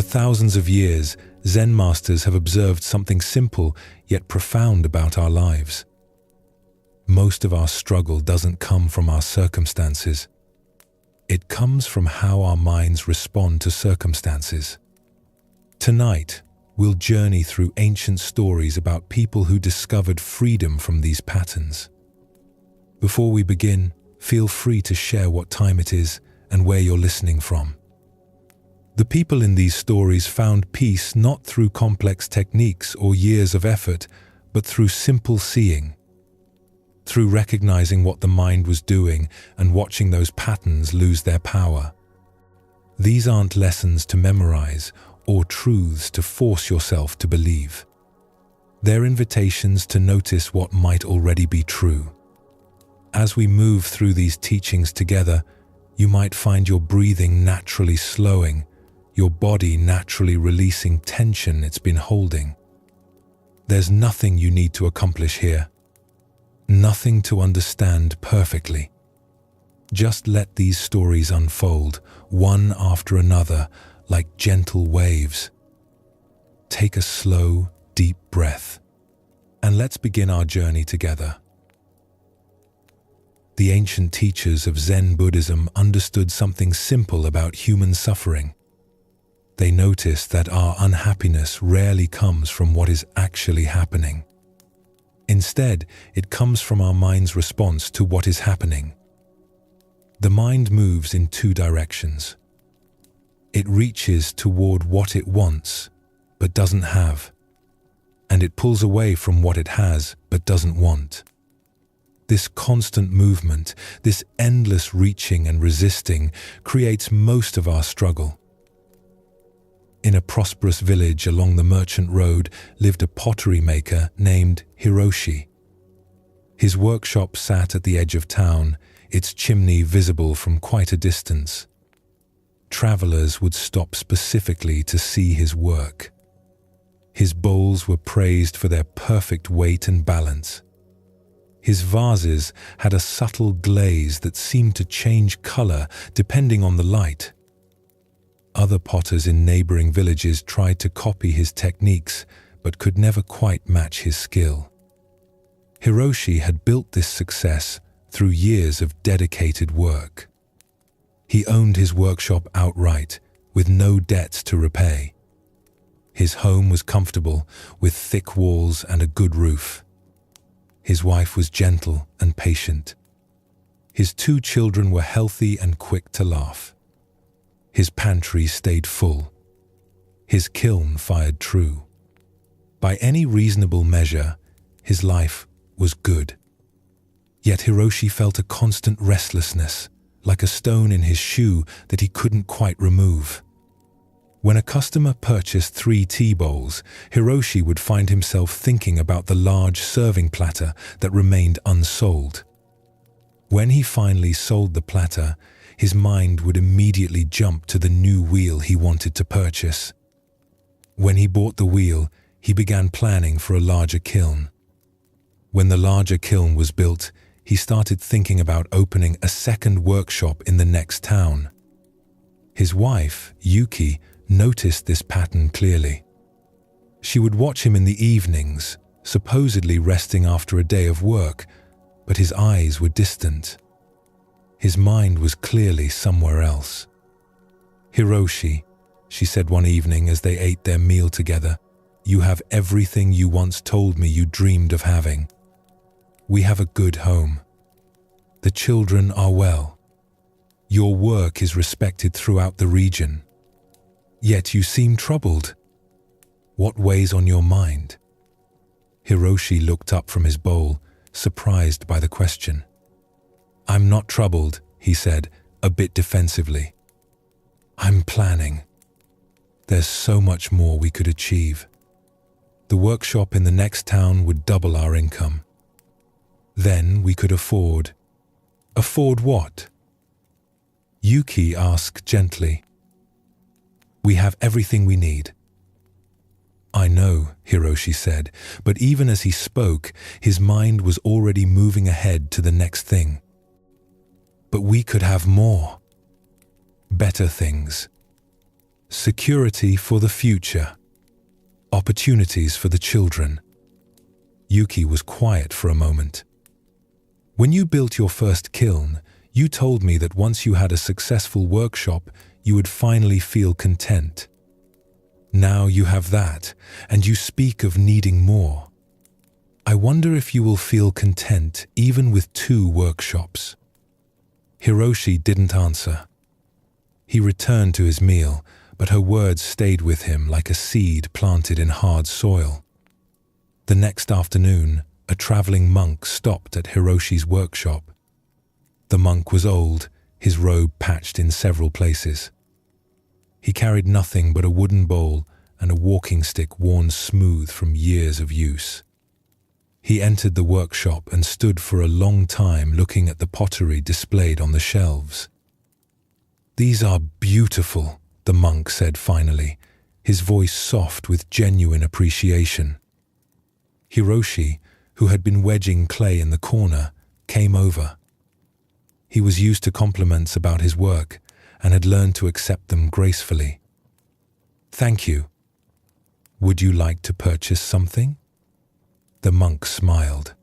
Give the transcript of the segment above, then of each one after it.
thousands of years, Zen masters have observed something simple yet profound about our lives. Most of our struggle doesn't come from our circumstances. It comes from how our minds respond to circumstances. Tonight, we'll journey through ancient stories about people who discovered freedom from these patterns. Before we begin, feel free to share what time it is and where you're listening from. The people in these stories found peace not through complex techniques or years of effort, but through simple seeing. Through recognizing what the mind was doing and watching those patterns lose their power. These aren't lessons to memorize or truths to force yourself to believe. They're invitations to notice what might already be true. As we move through these teachings together, you might find your breathing naturally slowing, your body naturally releasing tension it's been holding. There's nothing you need to accomplish here. Nothing to understand perfectly. Just let these stories unfold, one after another, like gentle waves. Take a slow, deep breath, and let's begin our journey together. The ancient teachers of Zen Buddhism understood something simple about human suffering. They noticed that our unhappiness rarely comes from what is actually happening. Instead, it comes from our mind's response to what is happening. The mind moves in two directions. It reaches toward what it wants, but doesn't have, and it pulls away from what it has, but doesn't want. This constant movement, this endless reaching and resisting, creates most of our struggle. In a prosperous village along the merchant road lived a pottery maker named Hiroshi. His workshop sat at the edge of town, its chimney visible from quite a distance. Travelers would stop specifically to see his work. His bowls were praised for their perfect weight and balance. His vases had a subtle glaze that seemed to change color depending on the light. Other potters in neighboring villages tried to copy his techniques, but could never quite match his skill. Hiroshi had built this success through years of dedicated work. He owned his workshop outright, with no debts to repay. His home was comfortable, with thick walls and a good roof. His wife was gentle and patient. His 2 children were healthy and quick to laugh. His pantry stayed full. His kiln fired true. By any reasonable measure, his life was good. Yet Hiroshi felt a constant restlessness, like a stone in his shoe that he couldn't quite remove. When a customer purchased 3 tea bowls, Hiroshi would find himself thinking about the large serving platter that remained unsold. When he finally sold the platter, his mind would immediately jump to the new wheel he wanted to purchase. When he bought the wheel, he began planning for a larger kiln. When the larger kiln was built, he started thinking about opening a second workshop in the next town. His wife, Yuki, noticed this pattern clearly. She would watch him in the evenings, supposedly resting after a day of work, but his eyes were distant. His mind was clearly somewhere else. "Hiroshi," she said one evening as they ate their meal together, "you have everything you once told me you dreamed of having. We have a good home. The children are well. Your work is respected throughout the region. Yet you seem troubled. What weighs on your mind?" Hiroshi looked up from his bowl, surprised by the question. "I'm not troubled," he said, a bit defensively. "I'm planning. There's so much more we could achieve. The workshop in the next town would double our income. Then we could afford..." "Afford what?" Yuki asked gently. "We have everything we need." "I know," Hiroshi said, but even as he spoke, his mind was already moving ahead to the next thing. "But we could have more. Better things." security for the future, opportunities for the children. Yuki was quiet for a moment. When you built your first kiln, you told me that once you had a successful workshop, you would finally feel content. Now you have that, and you speak of needing more. I wonder if you will feel content even with 2 workshops. Hiroshi didn't answer. He returned to his meal, but her words stayed with him like a seed planted in hard soil. The next afternoon, a traveling monk stopped at Hiroshi's workshop. The monk was old, his robe patched in several places. He carried nothing but a wooden bowl and a walking stick worn smooth from years of use. He entered the workshop and stood for a long time looking at the pottery displayed on the shelves. "These are beautiful," the monk said finally, his voice soft with genuine appreciation. Hiroshi, who had been wedging clay in the corner, came over. He was used to compliments about his work and had learned to accept them gracefully. "Thank you. Would you like to purchase something?" The monk smiled.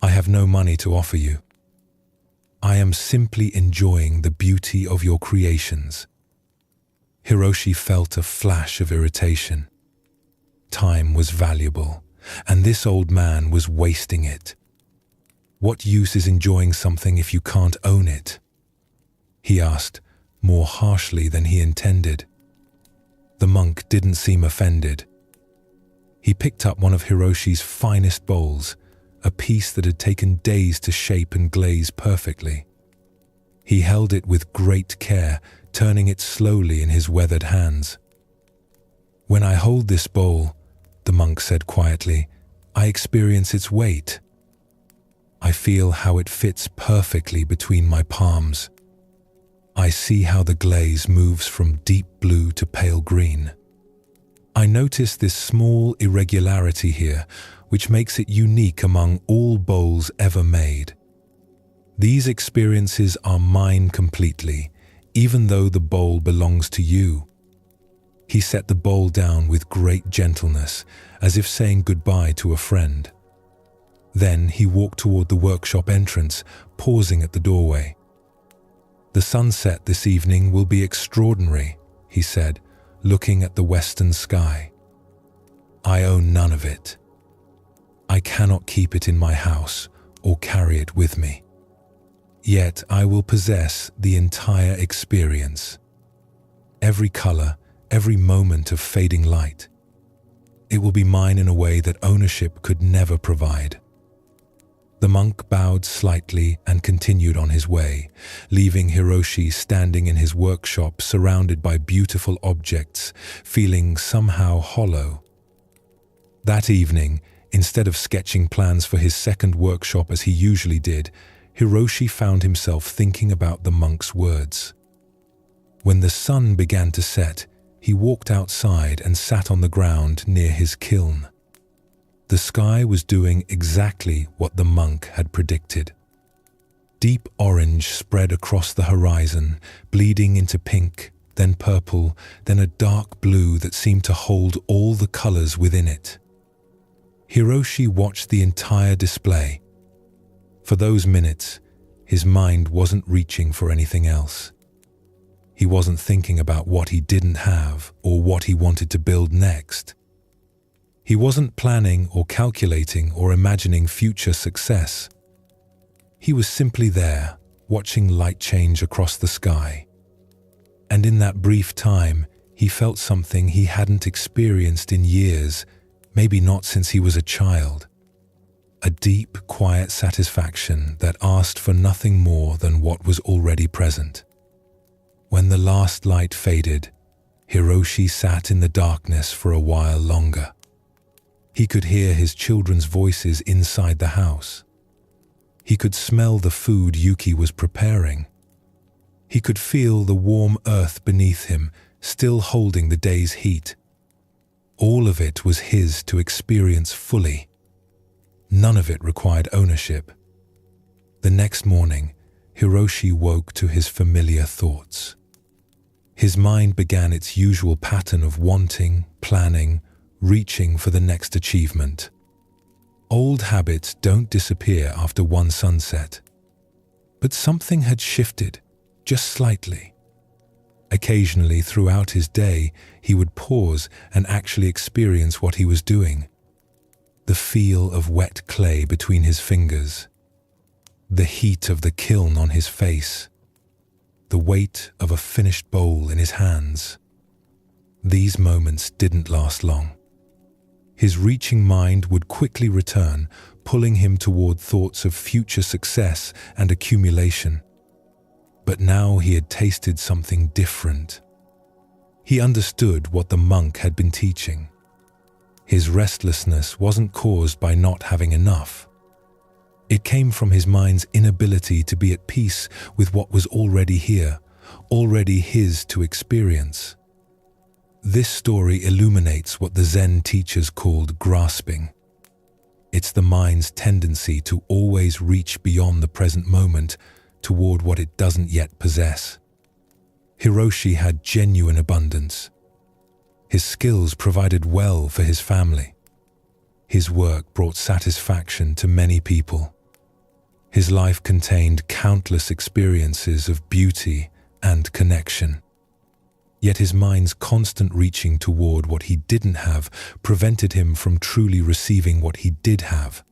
"I have no money to offer you. I am simply enjoying the beauty of your creations." Hiroshi felt a flash of irritation. Time was valuable, and this old man was wasting it. What use is enjoying something if you can't own it? He asked, more harshly than he intended. The monk didn't seem offended. He picked up one of Hiroshi's finest bowls, a piece that had taken days to shape and glaze perfectly. He held it with great care, turning it slowly in his weathered hands. "When I hold this bowl," the monk said quietly, "I experience its weight. I feel how it fits perfectly between my palms. I see how the glaze moves from deep blue to pale green. I notice this small irregularity here, which makes it unique among all bowls ever made. These experiences are mine completely, even though the bowl belongs to you." He set the bowl down with great gentleness, as if saying goodbye to a friend. Then he walked toward the workshop entrance, pausing at the doorway. "The sunset this evening will be extraordinary," he said, looking at the western sky. "I own none of it. I cannot keep it in my house or carry it with me. Yet I will possess the entire experience. Every color, every moment of fading light. It will be mine in a way that ownership could never provide." The monk bowed slightly and continued on his way, leaving Hiroshi standing in his workshop surrounded by beautiful objects, feeling somehow hollow. That evening, instead of sketching plans for his second workshop as he usually did, Hiroshi found himself thinking about the monk's words. When the sun began to set, he walked outside and sat on the ground near his kiln. The sky was doing exactly what the monk had predicted. Deep orange spread across the horizon, bleeding into pink, then purple, then a dark blue that seemed to hold all the colors within it. Hiroshi watched the entire display. For those minutes, his mind wasn't reaching for anything else. He wasn't thinking about what he didn't have or what he wanted to build next. He wasn't planning or calculating or imagining future success. He was simply there, watching light change across the sky. And in that brief time, he felt something he hadn't experienced in years, maybe not since he was a child. A deep, quiet satisfaction that asked for nothing more than what was already present. When the last light faded, Hiroshi sat in the darkness for a while longer. He could hear his children's voices inside the house. He could smell the food Yuki was preparing. He could feel the warm earth beneath him, still holding the day's heat. All of it was his to experience fully. None of it required ownership. The next morning, Hiroshi woke to his familiar thoughts. His mind began its usual pattern of wanting, planning, reaching for the next achievement. Old habits don't disappear after one sunset. But something had shifted, just slightly. Occasionally throughout his day, he would pause and actually experience what he was doing. The feel of wet clay between his fingers, the heat of the kiln on his face, the weight of a finished bowl in his hands. These moments didn't last long. His reaching mind would quickly return, pulling him toward thoughts of future success and accumulation. But now he had tasted something different. He understood what the monk had been teaching. His restlessness wasn't caused by not having enough. It came from his mind's inability to be at peace with what was already here, already his to experience. This story illuminates what the Zen teachers called grasping. It's the mind's tendency to always reach beyond the present moment toward what it doesn't yet possess. Hiroshi had genuine abundance. His skills provided well for his family. His work brought satisfaction to many people. His life contained countless experiences of beauty and connection. Yet his mind's constant reaching toward what he didn't have prevented him from truly receiving what he did have.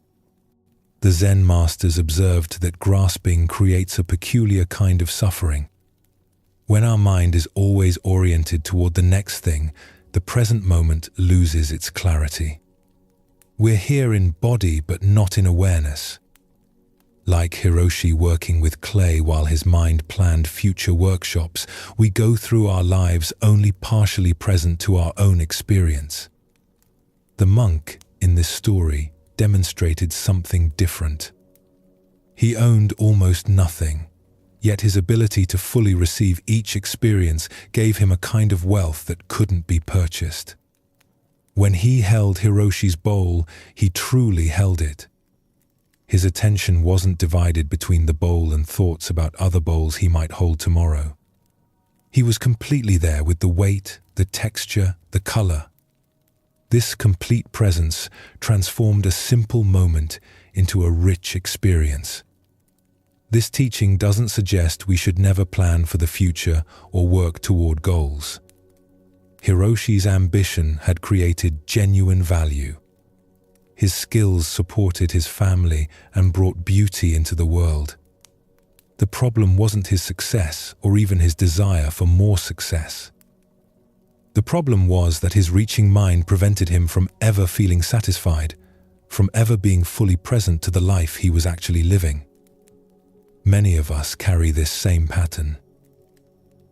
The Zen masters observed that grasping creates a peculiar kind of suffering. When our mind is always oriented toward the next thing, the present moment loses its clarity. We're here in body but not in awareness. Like Hiroshi working with clay while his mind planned future workshops, we go through our lives only partially present to our own experience. The monk in this story demonstrated something different. He owned almost nothing, yet his ability to fully receive each experience gave him a kind of wealth that couldn't be purchased. When he held Hiroshi's bowl, he truly held it. His attention wasn't divided between the bowl and thoughts about other bowls he might hold tomorrow. He was completely there with the weight, the texture, the color. This complete presence transformed a simple moment into a rich experience. This teaching doesn't suggest we should never plan for the future or work toward goals. Hiroshi's ambition had created genuine value. His skills supported his family and brought beauty into the world. The problem wasn't his success or even his desire for more success. The problem was that his reaching mind prevented him from ever feeling satisfied, from ever being fully present to the life he was actually living. Many of us carry this same pattern.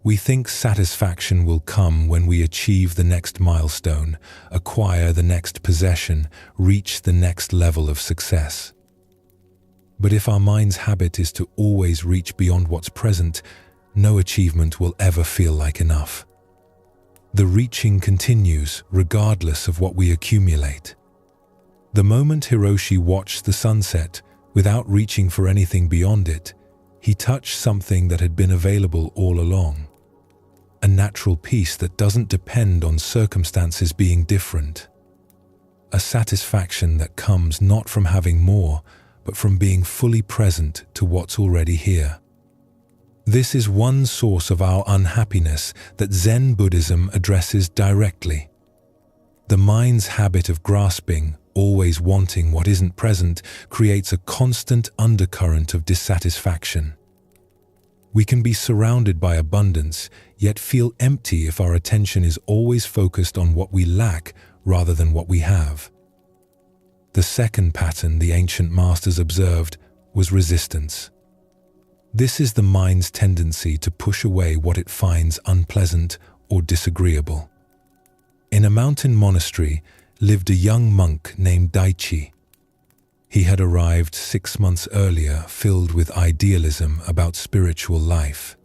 We think satisfaction will come when we achieve the next milestone, acquire the next possession, reach the next level of success. But if our mind's habit is to always reach beyond what's present, no achievement will ever feel like enough. The reaching continues regardless of what we accumulate. The moment Hiroshi watched the sunset, without reaching for anything beyond it, he touched something that had been available all along. A natural peace that doesn't depend on circumstances being different. A satisfaction that comes not from having more, but from being fully present to what's already here. This is one source of our unhappiness that Zen Buddhism addresses directly. The mind's habit of grasping, always wanting what isn't present, creates a constant undercurrent of dissatisfaction. We can be surrounded by abundance, yet feel empty if our attention is always focused on what we lack rather than what we have. The second pattern the ancient masters observed was resistance. This is the mind's tendency to push away what it finds unpleasant or disagreeable. In a mountain monastery lived a young monk named Daichi. He had arrived 6 months earlier, filled with idealism about spiritual life.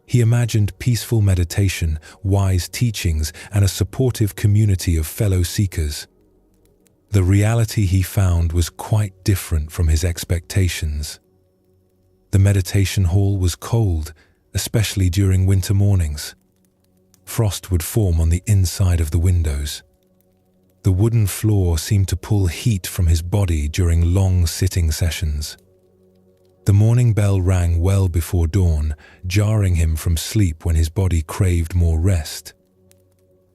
He imagined peaceful meditation, wise teachings, and a supportive community of fellow seekers. The reality he found was quite different from his expectations. The meditation hall was cold, especially during winter mornings. Frost would form on the inside of the windows. The wooden floor seemed to pull heat from his body during long sitting sessions. The morning bell rang well before dawn, jarring him from sleep when his body craved more rest.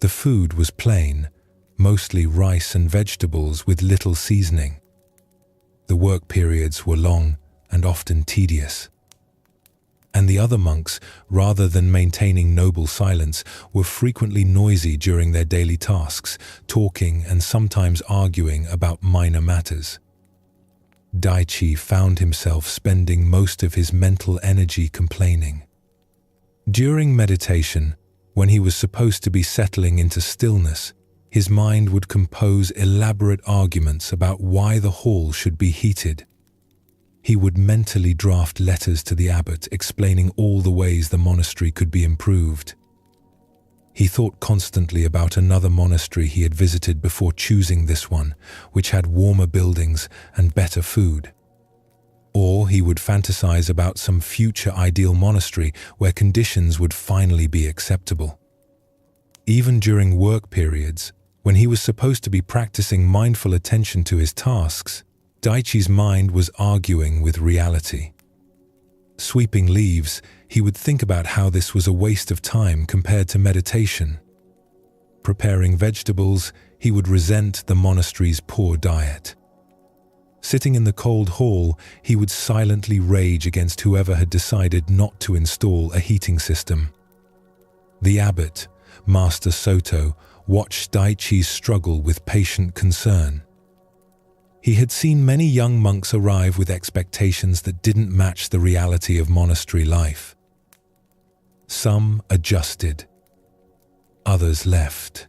The food was plain, mostly rice and vegetables with little seasoning. The work periods were long and often tedious. And the other monks, rather than maintaining noble silence, were frequently noisy during their daily tasks, talking and sometimes arguing about minor matters. Daichi found himself spending most of his mental energy complaining. During meditation, when he was supposed to be settling into stillness, his mind would compose elaborate arguments about why the hall should be heated. He would mentally draft letters to the abbot explaining all the ways the monastery could be improved. He thought constantly about another monastery he had visited before choosing this one, which had warmer buildings and better food. Or he would fantasize about some future ideal monastery where conditions would finally be acceptable. Even during work periods, when he was supposed to be practicing mindful attention to his tasks, Daichi's mind was arguing with reality. Sweeping leaves, he would think about how this was a waste of time compared to meditation. Preparing vegetables, he would resent the monastery's poor diet. Sitting in the cold hall, he would silently rage against whoever had decided not to install a heating system. The abbot, Master Soto, watched Daichi's struggle with patient concern. He had seen many young monks arrive with expectations that didn't match the reality of monastery life. Some adjusted. Others left.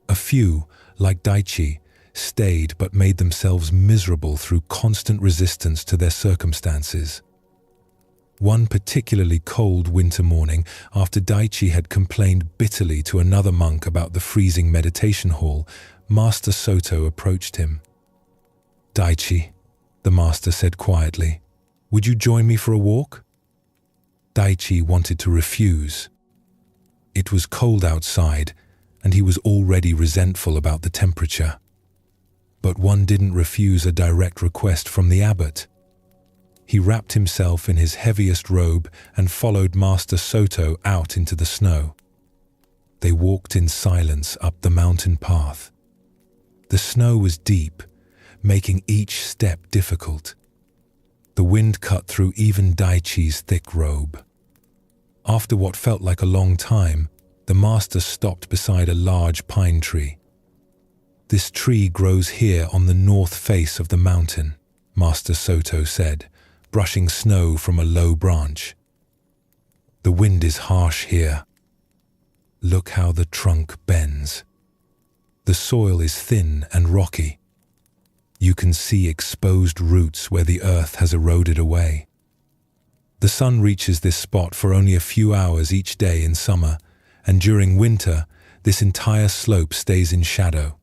A few, like Daichi, stayed but made themselves miserable through constant resistance to their circumstances. One particularly cold winter morning, after Daichi had complained bitterly to another monk about the freezing meditation hall, Master Soto approached him. "Daichi," the master said quietly, "would you join me for a walk?" Daichi wanted to refuse. It was cold outside, and he was already resentful about the temperature. But one didn't refuse a direct request from the abbot. He wrapped himself in his heaviest robe and followed Master Soto out into the snow. They walked in silence up the mountain path. The snow was deep, making each step difficult. The wind cut through even Daichi's thick robe. After what felt like a long time, the master stopped beside a large pine tree. "This tree grows here on the north face of the mountain," Master Soto said, brushing snow from a low branch. "The wind is harsh here. Look how the trunk bends. The soil is thin and rocky. You can see exposed roots where the earth has eroded away. The sun reaches this spot for only a few hours each day in summer, and during winter, this entire slope stays in shadow."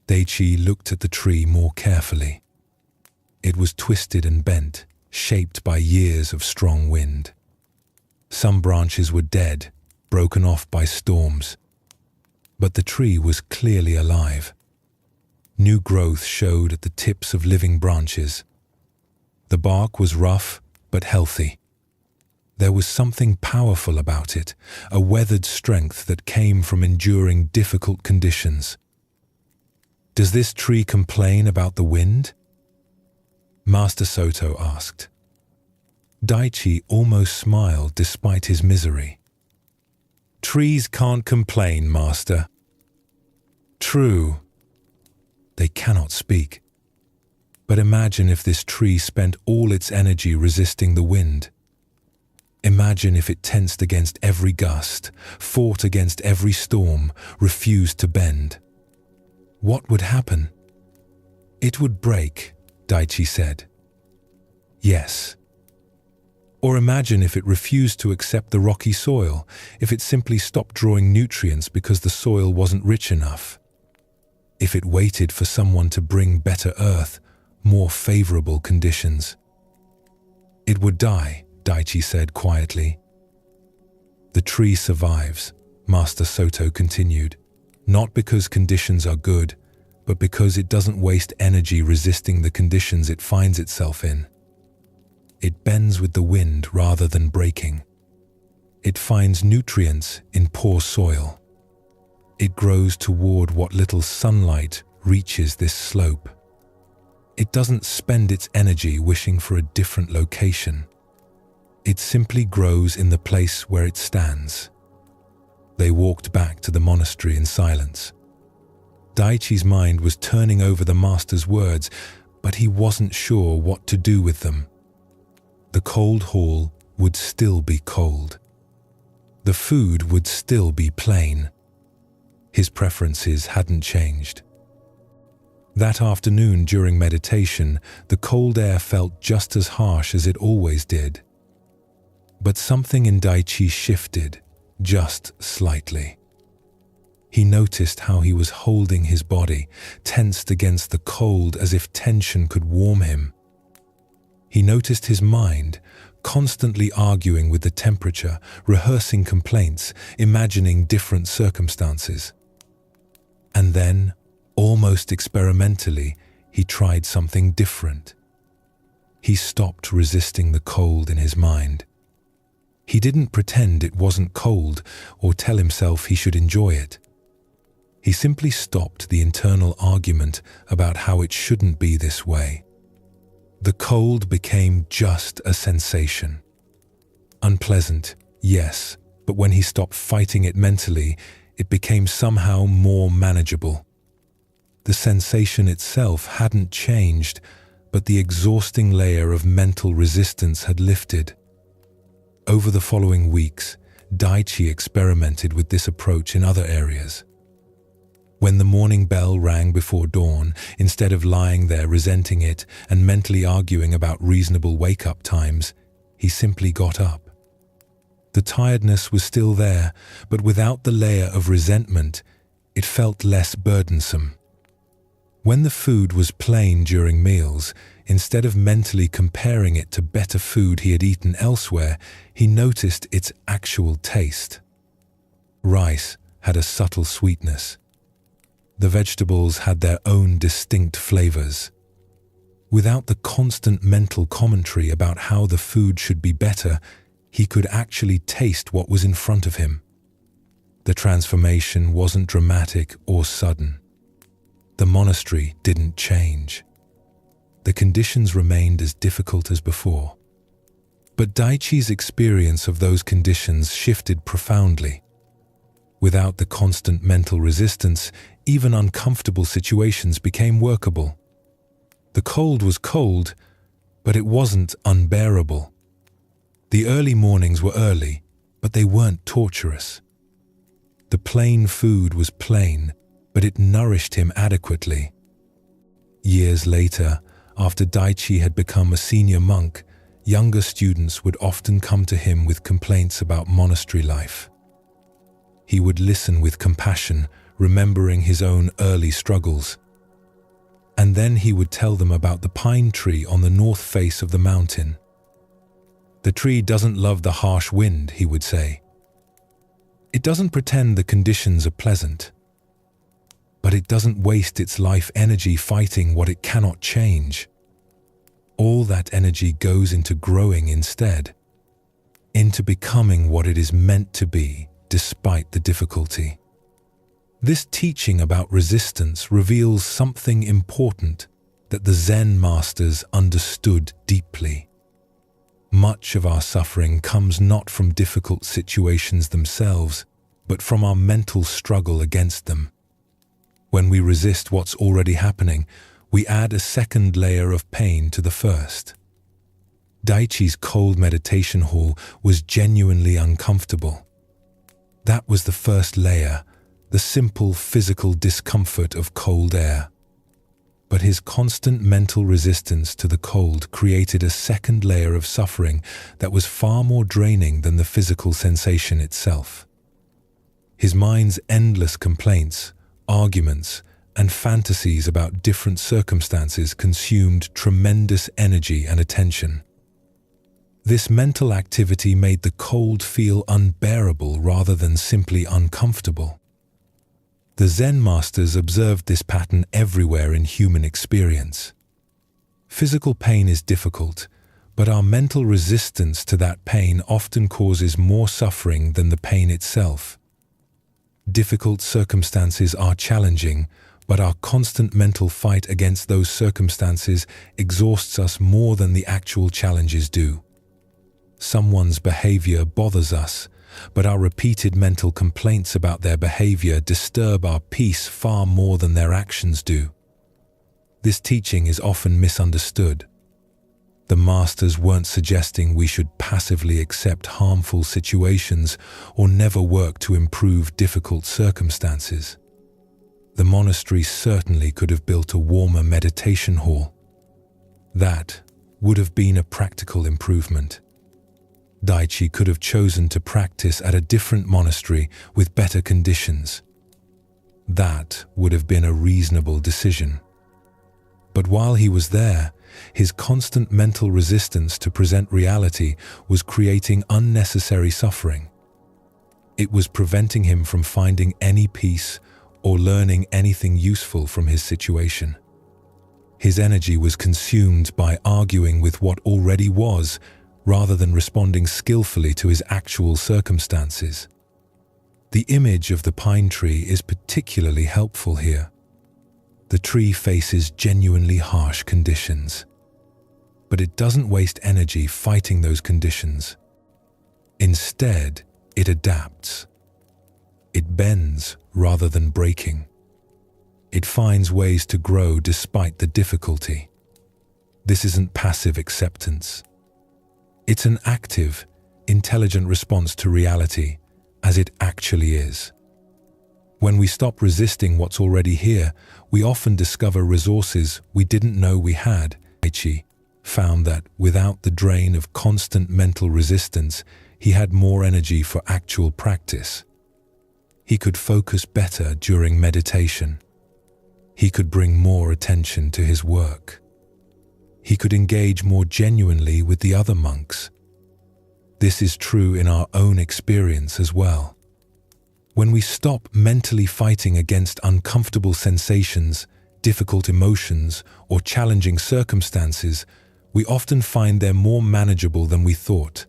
Daichi looked at the tree more carefully. It was twisted and bent, shaped by years of strong wind. Some branches were dead, broken off by storms. But the tree was clearly alive. New growth showed at the tips of living branches. The bark was rough but healthy. There was something powerful about it, a weathered strength that came from enduring difficult conditions. "Does this tree complain about the wind?" Master Soto asked. Daichi almost smiled despite his misery. "Trees can't complain, Master." "True. They cannot speak. But imagine if this tree spent all its energy resisting the wind. Imagine if it tensed against every gust, fought against every storm, refused to bend. What would happen?" "It would break," Daichi said. "Yes. Or imagine if it refused to accept the rocky soil, if it simply stopped drawing nutrients because the soil wasn't rich enough. If it waited for someone to bring better earth, more favorable conditions." "It would die," Daichi said quietly. The tree survives, Master Soto continued, not because conditions are good, but because it doesn't waste energy resisting the conditions it finds itself in. It bends with the wind rather than breaking. It finds nutrients in poor soil. It grows toward what little sunlight reaches this slope. It doesn't spend its energy wishing for a different location. It simply grows in the place where it stands. They walked back to the monastery in silence. Daichi's mind was turning over the master's words, but he wasn't sure what to do with them. The cold hall would still be cold. The food would still be plain. His preferences hadn't changed. That afternoon during meditation, the cold air felt just as harsh as it always did. But something in Daichi shifted, just slightly. He noticed how he was holding his body, tensed against the cold as if tension could warm him. He noticed his mind, constantly arguing with the temperature, rehearsing complaints, imagining different circumstances. And then, almost experimentally, he tried something different. He stopped resisting the cold in his mind. He didn't pretend it wasn't cold or tell himself he should enjoy it. He simply stopped the internal argument about how it shouldn't be this way. The cold became just a sensation. Unpleasant, yes, but when he stopped fighting it mentally, it became somehow more manageable. The sensation itself hadn't changed, but the exhausting layer of mental resistance had lifted. Over the following weeks, Daichi experimented with this approach in other areas. When the morning bell rang before dawn, instead of lying there resenting it and mentally arguing about reasonable wake-up times, he simply got up. The tiredness was still there, but without the layer of resentment, it felt less burdensome. When the food was plain during meals, instead of mentally comparing it to better food he had eaten elsewhere, he noticed its actual taste. Rice had a subtle sweetness. The vegetables had their own distinct flavors. Without the constant mental commentary about how the food should be better, he could actually taste what was in front of him. The transformation wasn't dramatic or sudden. The monastery didn't change. The conditions remained as difficult as before. But Daichi's experience of those conditions shifted profoundly. Without the constant mental resistance, even uncomfortable situations became workable. The cold was cold, but it wasn't unbearable. The early mornings were early, but they weren't torturous. The plain food was plain, but it nourished him adequately. Years later, after Daichi had become a senior monk, younger students would often come to him with complaints about monastery life. He would listen with compassion, remembering his own early struggles. And then he would tell them about the pine tree on the north face of the mountain. The tree doesn't love the harsh wind, he would say. It doesn't pretend the conditions are pleasant. But it doesn't waste its life energy fighting what it cannot change. All that energy goes into growing instead, into becoming what it is meant to be, despite the difficulty. This teaching about resistance reveals something important that the Zen masters understood deeply. Much of our suffering comes not from difficult situations themselves, but from our mental struggle against them. When we resist what's already happening, we add a second layer of pain to the first. Daichi's cold meditation hall was genuinely uncomfortable. That was the first layer, the simple physical discomfort of cold air. But his constant mental resistance to the cold created a second layer of suffering that was far more draining than the physical sensation itself. His mind's endless complaints, arguments, and fantasies about different circumstances consumed tremendous energy and attention. This mental activity made the cold feel unbearable rather than simply uncomfortable. The Zen masters observed this pattern everywhere in human experience. Physical pain is difficult, but our mental resistance to that pain often causes more suffering than the pain itself. Difficult circumstances are challenging, but our constant mental fight against those circumstances exhausts us more than the actual challenges do. Someone's behavior bothers us, but our repeated mental complaints about their behavior disturb our peace far more than their actions do. This teaching is often misunderstood. The masters weren't suggesting we should passively accept harmful situations or never work to improve difficult circumstances. The monastery certainly could have built a warmer meditation hall. That would have been a practical improvement. Daichi could have chosen to practice at a different monastery with better conditions. That would have been a reasonable decision. But while he was there, his constant mental resistance to present reality was creating unnecessary suffering. It was preventing him from finding any peace or learning anything useful from his situation. His energy was consumed by arguing with what already was, rather than responding skillfully to his actual circumstances. The image of the pine tree is particularly helpful here. The tree faces genuinely harsh conditions, but it doesn't waste energy fighting those conditions. Instead, it adapts. It bends rather than breaking. It finds ways to grow despite the difficulty. This isn't passive acceptance. It's an active, intelligent response to reality as it actually is. When we stop resisting what's already here, we often discover resources we didn't know we had. Daichi found that without the drain of constant mental resistance, he had more energy for actual practice. He could focus better during meditation. He could bring more attention to his work. He could engage more genuinely with the other monks. This is true in our own experience as well. When we stop mentally fighting against uncomfortable sensations, difficult emotions, or challenging circumstances, we often find they're more manageable than we thought.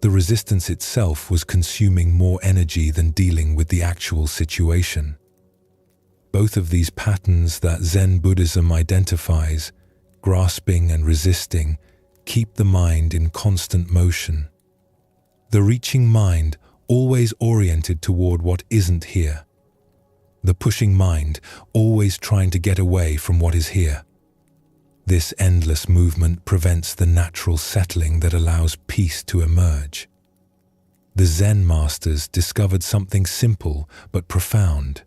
The resistance itself was consuming more energy than dealing with the actual situation. Both of these patterns that Zen Buddhism identifies, grasping and resisting, keep the mind in constant motion. The reaching mind, always oriented toward what isn't here. The pushing mind, always trying to get away from what is here. This endless movement prevents the natural settling that allows peace to emerge. The Zen masters discovered something simple but profound.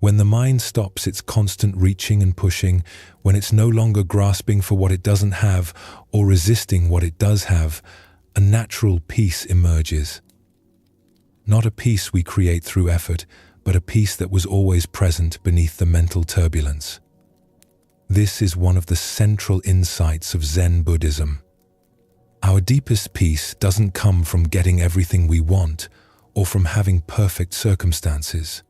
When the mind stops its constant reaching and pushing, when it's no longer grasping for what it doesn't have or resisting what it does have, a natural peace emerges. Not a peace we create through effort, but a peace that was always present beneath the mental turbulence. This is one of the central insights of Zen Buddhism. Our deepest peace doesn't come from getting everything we want or from having perfect circumstances.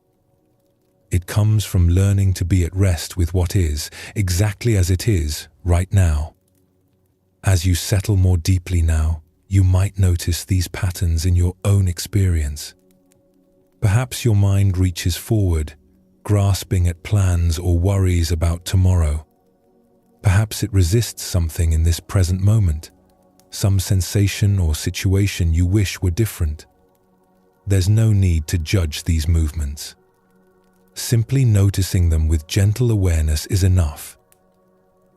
It comes from learning to be at rest with what is, exactly as it is, right now. As you settle more deeply now, you might notice these patterns in your own experience. Perhaps your mind reaches forward, grasping at plans or worries about tomorrow. Perhaps it resists something in this present moment, some sensation or situation you wish were different. There's no need to judge these movements. Simply noticing them with gentle awareness is enough.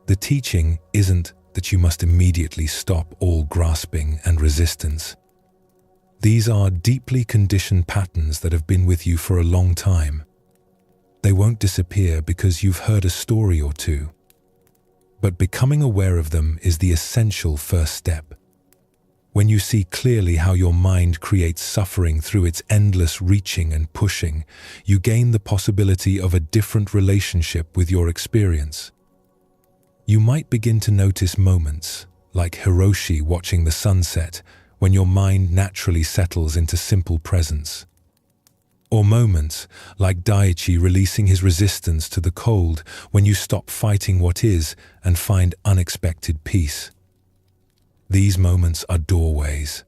The teaching isn't that you must immediately stop all grasping and resistance. These are deeply conditioned patterns that have been with you for a long time. They won't disappear because you've heard a story or two. But becoming aware of them is the essential first step. When you see clearly how your mind creates suffering through its endless reaching and pushing, you gain the possibility of a different relationship with your experience. You might begin to notice moments, like Hiroshi watching the sunset, when your mind naturally settles into simple presence. Or moments like Daiichi releasing his resistance to the cold, when you stop fighting what is and find unexpected peace. These moments are doorways.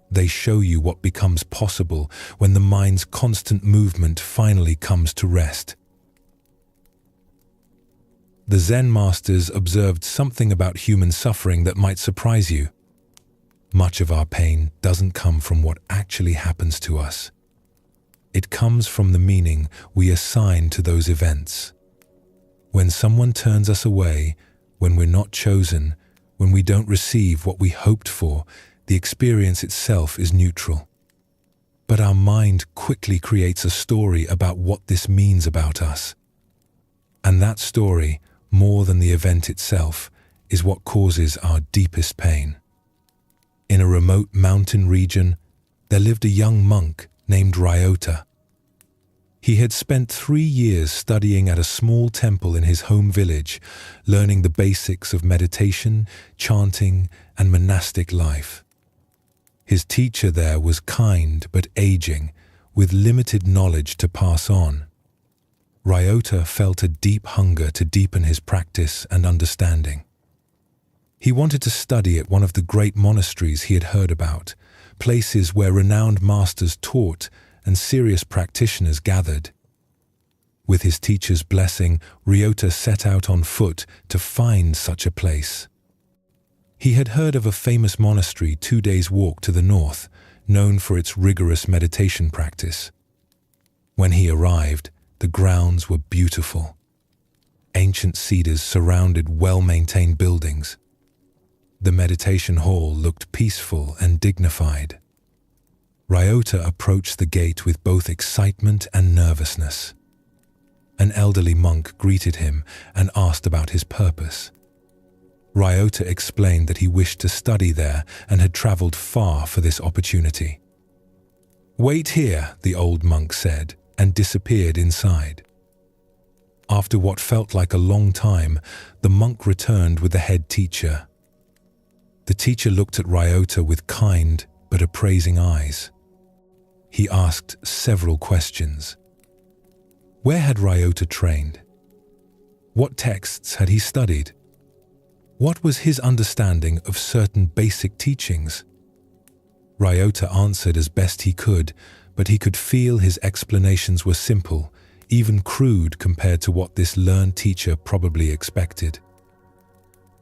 They show you what becomes possible when the mind's constant movement finally comes to rest. The Zen masters observed something about human suffering that might surprise you. Much of our pain doesn't come from what actually happens to us. It comes from the meaning we assign to those events. When someone turns us away, when we're not chosen, when we don't receive what we hoped for, the experience itself is neutral. But our mind quickly creates a story about what this means about us. And that story, more than the event itself, is what causes our deepest pain. In a remote mountain region, there lived a young monk named Ryota. He had spent 3 years studying at a small temple in his home village, learning the basics of meditation, chanting, and monastic life. His teacher there was kind but aging, with limited knowledge to pass on. Ryota felt a deep hunger to deepen his practice and understanding. He wanted to study at one of the great monasteries he had heard about, places where renowned masters taught and serious practitioners gathered. With his teacher's blessing, Ryota set out on foot to find such a place. He had heard of a famous monastery 2 days' walk to the north, known for its rigorous meditation practice. When he arrived, the grounds were beautiful. Ancient cedars surrounded well-maintained buildings. The meditation hall looked peaceful and dignified. Ryota approached the gate with both excitement and nervousness. An elderly monk greeted him and asked about his purpose. Ryota explained that he wished to study there and had traveled far for this opportunity. "Wait here," the old monk said, and disappeared inside. After what felt like a long time, the monk returned with the head teacher. The teacher looked at Ryota with kind but appraising eyes. He asked several questions. Where had Ryota trained? What texts had he studied? What was his understanding of certain basic teachings? Ryota answered as best he could, but he could feel his explanations were simple, even crude compared to what this learned teacher probably expected.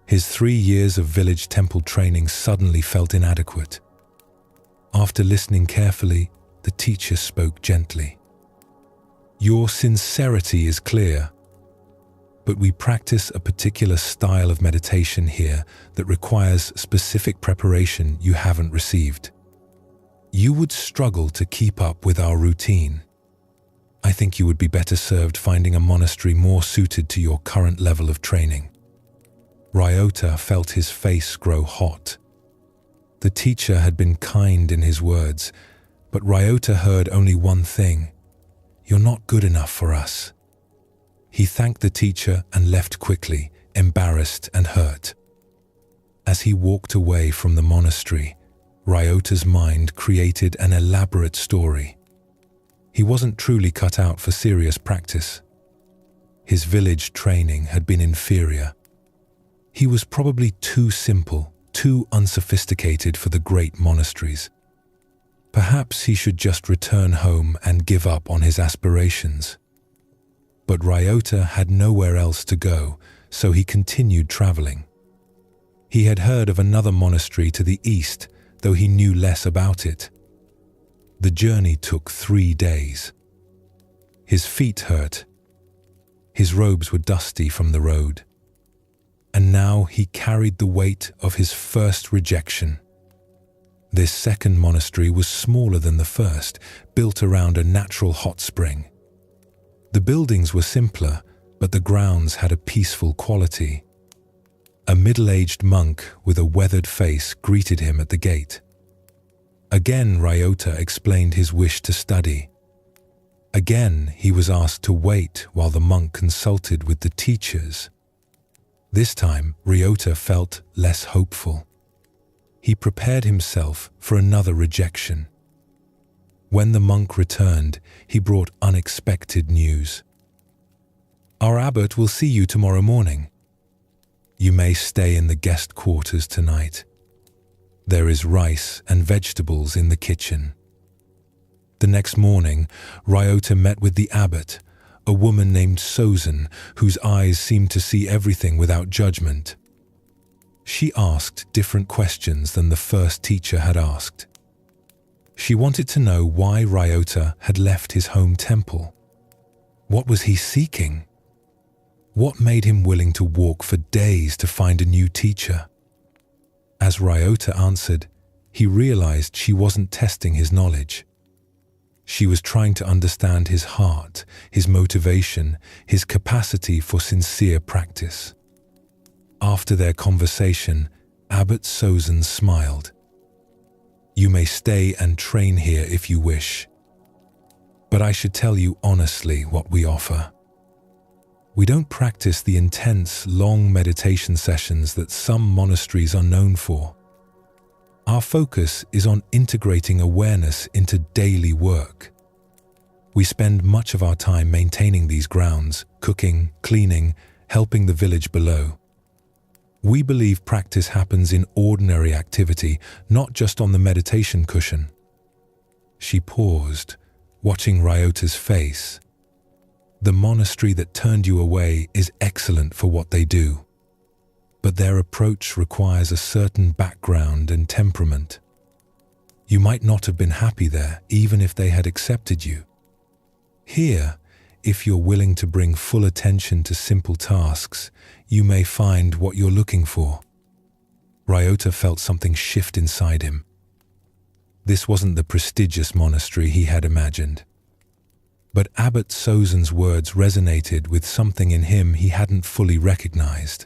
His 3 years of village temple training suddenly felt inadequate. After listening carefully, the teacher spoke gently. "Your sincerity is clear, but we practice a particular style of meditation here that requires specific preparation you haven't received. You would struggle to keep up with our routine. I think you would be better served finding a monastery more suited to your current level of training." Ryota felt his face grow hot. The teacher had been kind in his words, but Ryota heard only one thing: "You're not good enough for us." He thanked the teacher and left quickly, embarrassed and hurt. As he walked away from the monastery, Ryota's mind created an elaborate story. He wasn't truly cut out for serious practice. His village training had been inferior. He was probably too simple, too unsophisticated for the great monasteries. Perhaps he should just return home and give up on his aspirations. But Ryota had nowhere else to go, so he continued traveling. He had heard of another monastery to the east, though he knew less about it. The journey took 3 days. His feet hurt. His robes were dusty from the road. And now he carried the weight of his first rejection. This second monastery was smaller than the first, built around a natural hot spring. The buildings were simpler, but the grounds had a peaceful quality. A middle-aged monk with a weathered face greeted him at the gate. Again, Ryota explained his wish to study. Again, he was asked to wait while the monk consulted with the teachers. This time, Ryota felt less hopeful. He prepared himself for another rejection. When the monk returned, he brought unexpected news. "Our abbot will see you tomorrow morning. You may stay in the guest quarters tonight. There is rice and vegetables in the kitchen." The next morning, Ryota met with the abbot, a woman named Sozan, whose eyes seemed to see everything without judgment. She asked different questions than the first teacher had asked. She wanted to know why Ryota had left his home temple. What was he seeking? What made him willing to walk for days to find a new teacher? As Ryota answered, he realized she wasn't testing his knowledge. She was trying to understand his heart, his motivation, his capacity for sincere practice. After their conversation, Abbot Sozan smiled. "You may stay and train here if you wish. But I should tell you honestly what we offer. We don't practice the intense, long meditation sessions that some monasteries are known for. Our focus is on integrating awareness into daily work. We spend much of our time maintaining these grounds, cooking, cleaning, helping the village below. We believe practice happens in ordinary activity, not just on the meditation cushion." She paused, watching Ryota's face. "The monastery that turned you away is excellent for what they do, but their approach requires a certain background and temperament. You might not have been happy there, even if they had accepted you. Here, if you're willing to bring full attention to simple tasks, you may find what you're looking for." Ryota felt something shift inside him. This wasn't the prestigious monastery he had imagined. But Abbot Sozan's words resonated with something in him he hadn't fully recognized.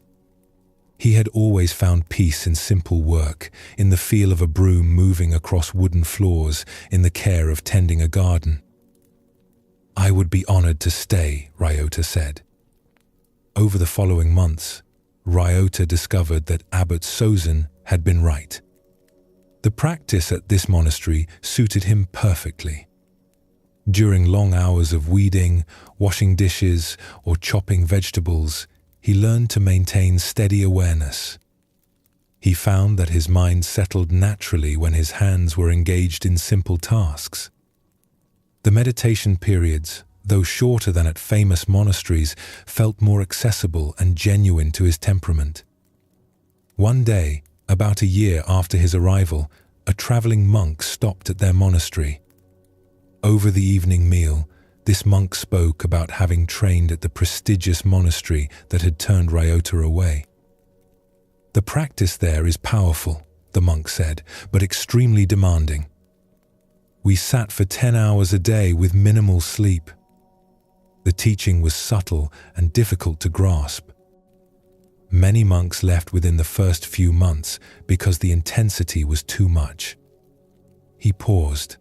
He had always found peace in simple work, in the feel of a broom moving across wooden floors, in the care of tending a garden. "I would be honored to stay," Ryota said. Over the following months, Ryota discovered that Abbot Sozan had been right. The practice at this monastery suited him perfectly. During long hours of weeding, washing dishes, or chopping vegetables, he learned to maintain steady awareness. He found that his mind settled naturally when his hands were engaged in simple tasks. The meditation periods, though shorter than at famous monasteries, felt more accessible and genuine to his temperament. One day, about a year after his arrival, a traveling monk stopped at their monastery. Over the evening meal, this monk spoke about having trained at the prestigious monastery that had turned Ryota away. "The practice there is powerful," the monk said, "but extremely demanding. We sat for 10 hours a day with minimal sleep. The teaching was subtle and difficult to grasp. Many monks left within the first few months because the intensity was too much." He paused.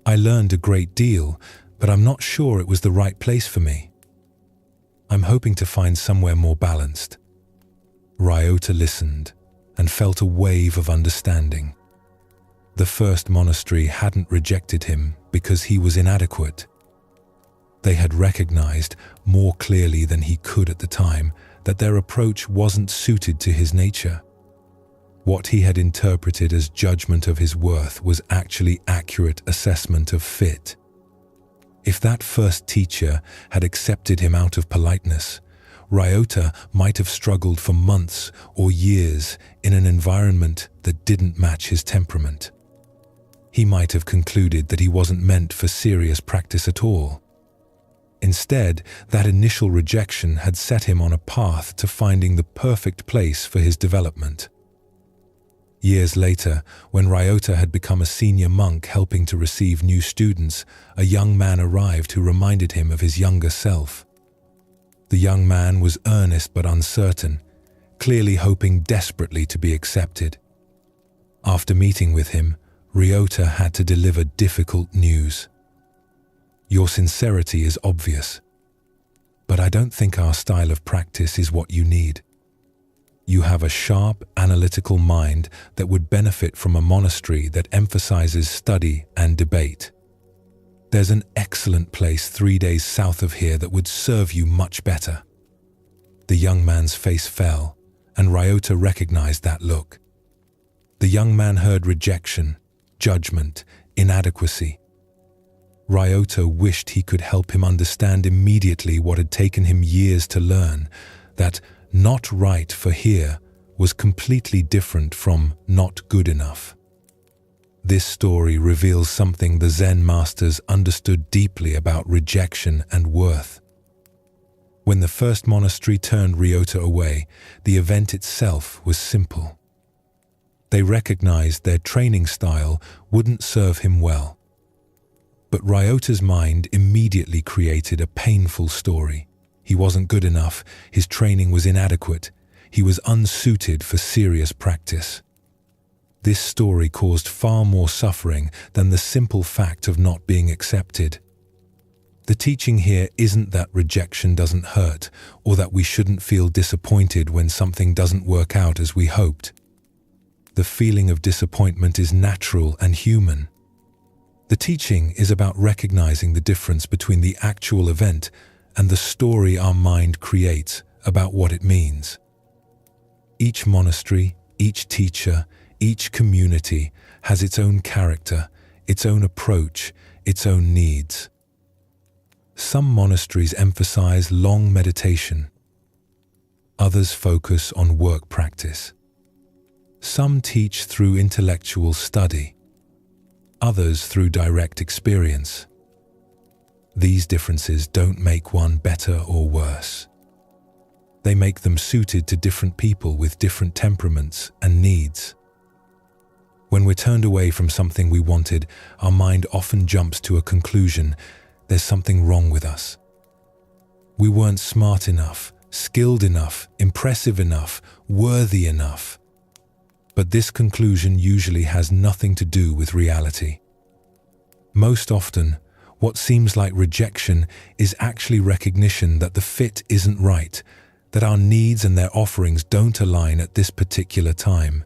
"I learned a great deal, but I'm not sure it was the right place for me. I'm hoping to find somewhere more balanced." Ryota listened and felt a wave of understanding. The first monastery hadn't rejected him because he was inadequate. They had recognized, more clearly than he could at the time, that their approach wasn't suited to his nature. What he had interpreted as judgment of his worth was actually accurate assessment of fit. If that first teacher had accepted him out of politeness, Ryota might have struggled for months or years in an environment that didn't match his temperament. He might have concluded that he wasn't meant for serious practice at all. Instead, that initial rejection had set him on a path to finding the perfect place for his development. Years later, when Ryota had become a senior monk helping to receive new students, a young man arrived who reminded him of his younger self. The young man was earnest but uncertain, clearly hoping desperately to be accepted. After meeting with him, Ryota had to deliver difficult news. "Your sincerity is obvious. But I don't think our style of practice is what you need. You have a sharp, analytical mind that would benefit from a monastery that emphasizes study and debate. There's an excellent place 3 days south of here that would serve you much better." The young man's face fell, and Ryota recognized that look. The young man heard rejection, judgment, inadequacy. Ryota wished he could help him understand immediately what had taken him years to learn, that not right for here was completely different from not good enough. This story reveals something the Zen masters understood deeply about rejection and worth. When the first monastery turned Ryota away, the event itself was simple. They recognized their training style wouldn't serve him well. But Ryota's mind immediately created a painful story. He wasn't good enough, his training was inadequate, he was unsuited for serious practice. This story caused far more suffering than the simple fact of not being accepted. The teaching here isn't that rejection doesn't hurt, or that we shouldn't feel disappointed when something doesn't work out as we hoped. The feeling of disappointment is natural and human. The teaching is about recognizing the difference between the actual event and the story our mind creates about what it means. Each monastery, each teacher, each community has its own character, its own approach, its own needs. Some monasteries emphasize long meditation. Others focus on work practice. Some teach through intellectual study. Others through direct experience. These differences don't make one better or worse. They make them suited to different people with different temperaments and needs. When we're turned away from something we wanted, our mind often jumps to a conclusion: there's something wrong with us. We weren't smart enough, skilled enough, impressive enough, worthy enough. But this conclusion usually has nothing to do with reality. Most often, what seems like rejection is actually recognition that the fit isn't right, that our needs and their offerings don't align at this particular time.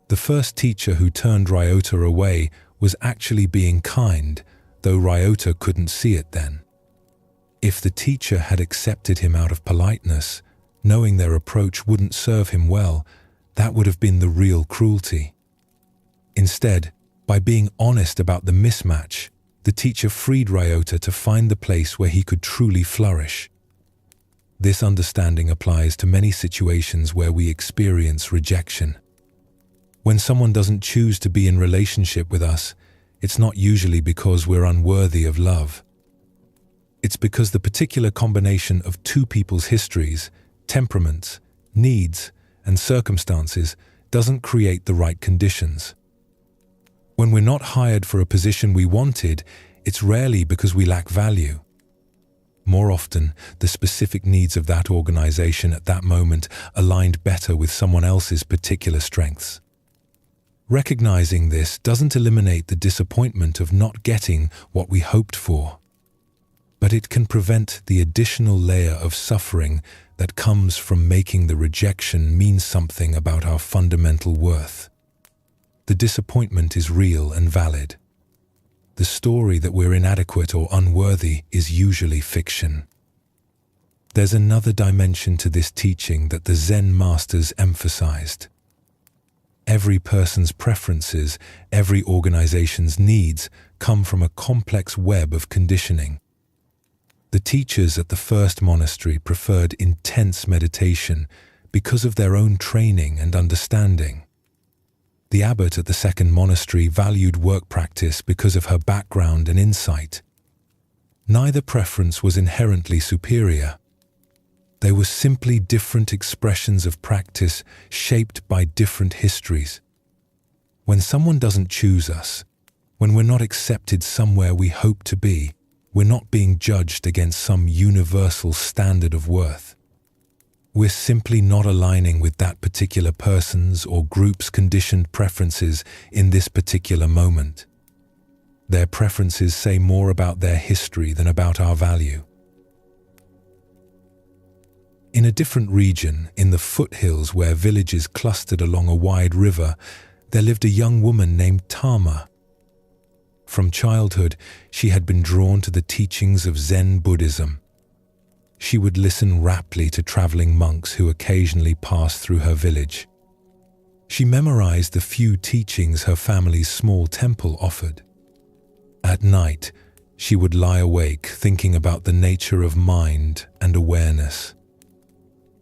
The first teacher who turned Ryota away was actually being kind, though Ryota couldn't see it then. If the teacher had accepted him out of politeness, knowing their approach wouldn't serve him well, that would have been the real cruelty. Instead, by being honest about the mismatch, the teacher freed Ryota to find the place where he could truly flourish. This understanding applies to many situations where we experience rejection. When someone doesn't choose to be in relationship with us, it's not usually because we're unworthy of love. It's because the particular combination of two people's histories, temperaments, needs, and circumstances doesn't create the right conditions. When we're not hired for a position we wanted, it's rarely because we lack value. More often, the specific needs of that organization at that moment aligned better with someone else's particular strengths. Recognizing this doesn't eliminate the disappointment of not getting what we hoped for, but it can prevent the additional layer of suffering that comes from making the rejection mean something about our fundamental worth. The disappointment is real and valid. The story that we're inadequate or unworthy is usually fiction. There's another dimension to this teaching that the Zen masters emphasized. Every person's preferences, every organization's needs come from a complex web of conditioning. The teachers at the first monastery preferred intense meditation because of their own training and understanding. The abbot at the second monastery valued work practice because of her background and insight. Neither preference was inherently superior. They were simply different expressions of practice shaped by different histories. When someone doesn't choose us, when we're not accepted somewhere we hope to be, we're not being judged against some universal standard of worth. We're simply not aligning with that particular person's or group's conditioned preferences in this particular moment. Their preferences say more about their history than about our value. In a different region, in the foothills where villages clustered along a wide river, there lived a young woman named Tama. From childhood, she had been drawn to the teachings of Zen Buddhism. She would listen raptly to traveling monks who occasionally passed through her village. She memorized the few teachings her family's small temple offered. At night, she would lie awake thinking about the nature of mind and awareness.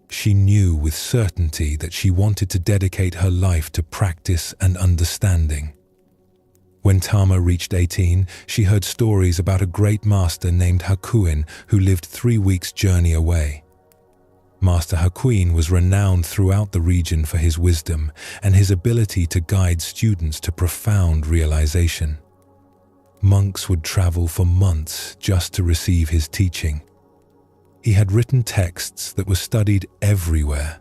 She knew with certainty that she wanted to dedicate her life to practice and understanding. When Tama reached 18, she heard stories about a great master named Hakuin who lived 3 weeks' journey away. Master Hakuin was renowned throughout the region for his wisdom and his ability to guide students to profound realization. Monks would travel for months just to receive his teaching. He had written texts that were studied everywhere.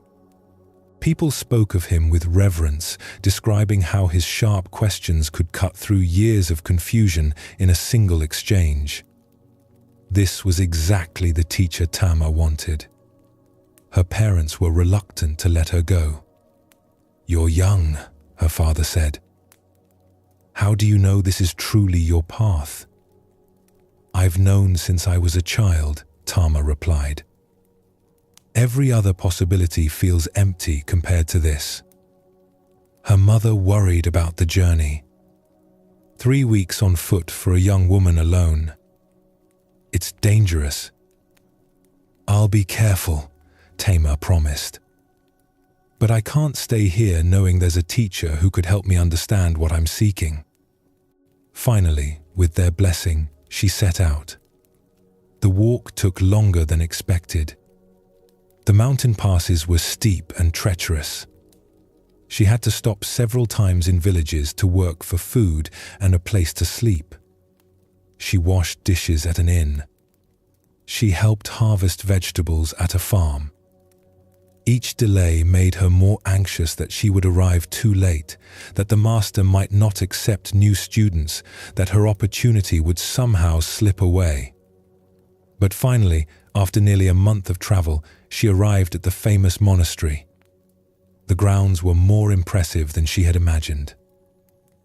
People spoke of him with reverence, describing how his sharp questions could cut through years of confusion in a single exchange. This was exactly the teacher Tama wanted. Her parents were reluctant to let her go. "You're young," her father said. "How do you know this is truly your path?" "I've known since I was a child," Tama replied. "Every other possibility feels empty compared to this." Her mother worried about the journey. 3 weeks on foot for a young woman alone. "It's dangerous." "I'll be careful," Tama promised. "But I can't stay here knowing there's a teacher who could help me understand what I'm seeking." Finally, with their blessing, she set out. The walk took longer than expected. The mountain passes were steep and treacherous. She had to stop several times in villages to work for food and a place to sleep. She washed dishes at an inn. She helped harvest vegetables at a farm. Each delay made her more anxious that she would arrive too late, that the master might not accept new students, that her opportunity would somehow slip away. But finally, after nearly a month of travel, she arrived at the famous monastery. The grounds were more impressive than she had imagined.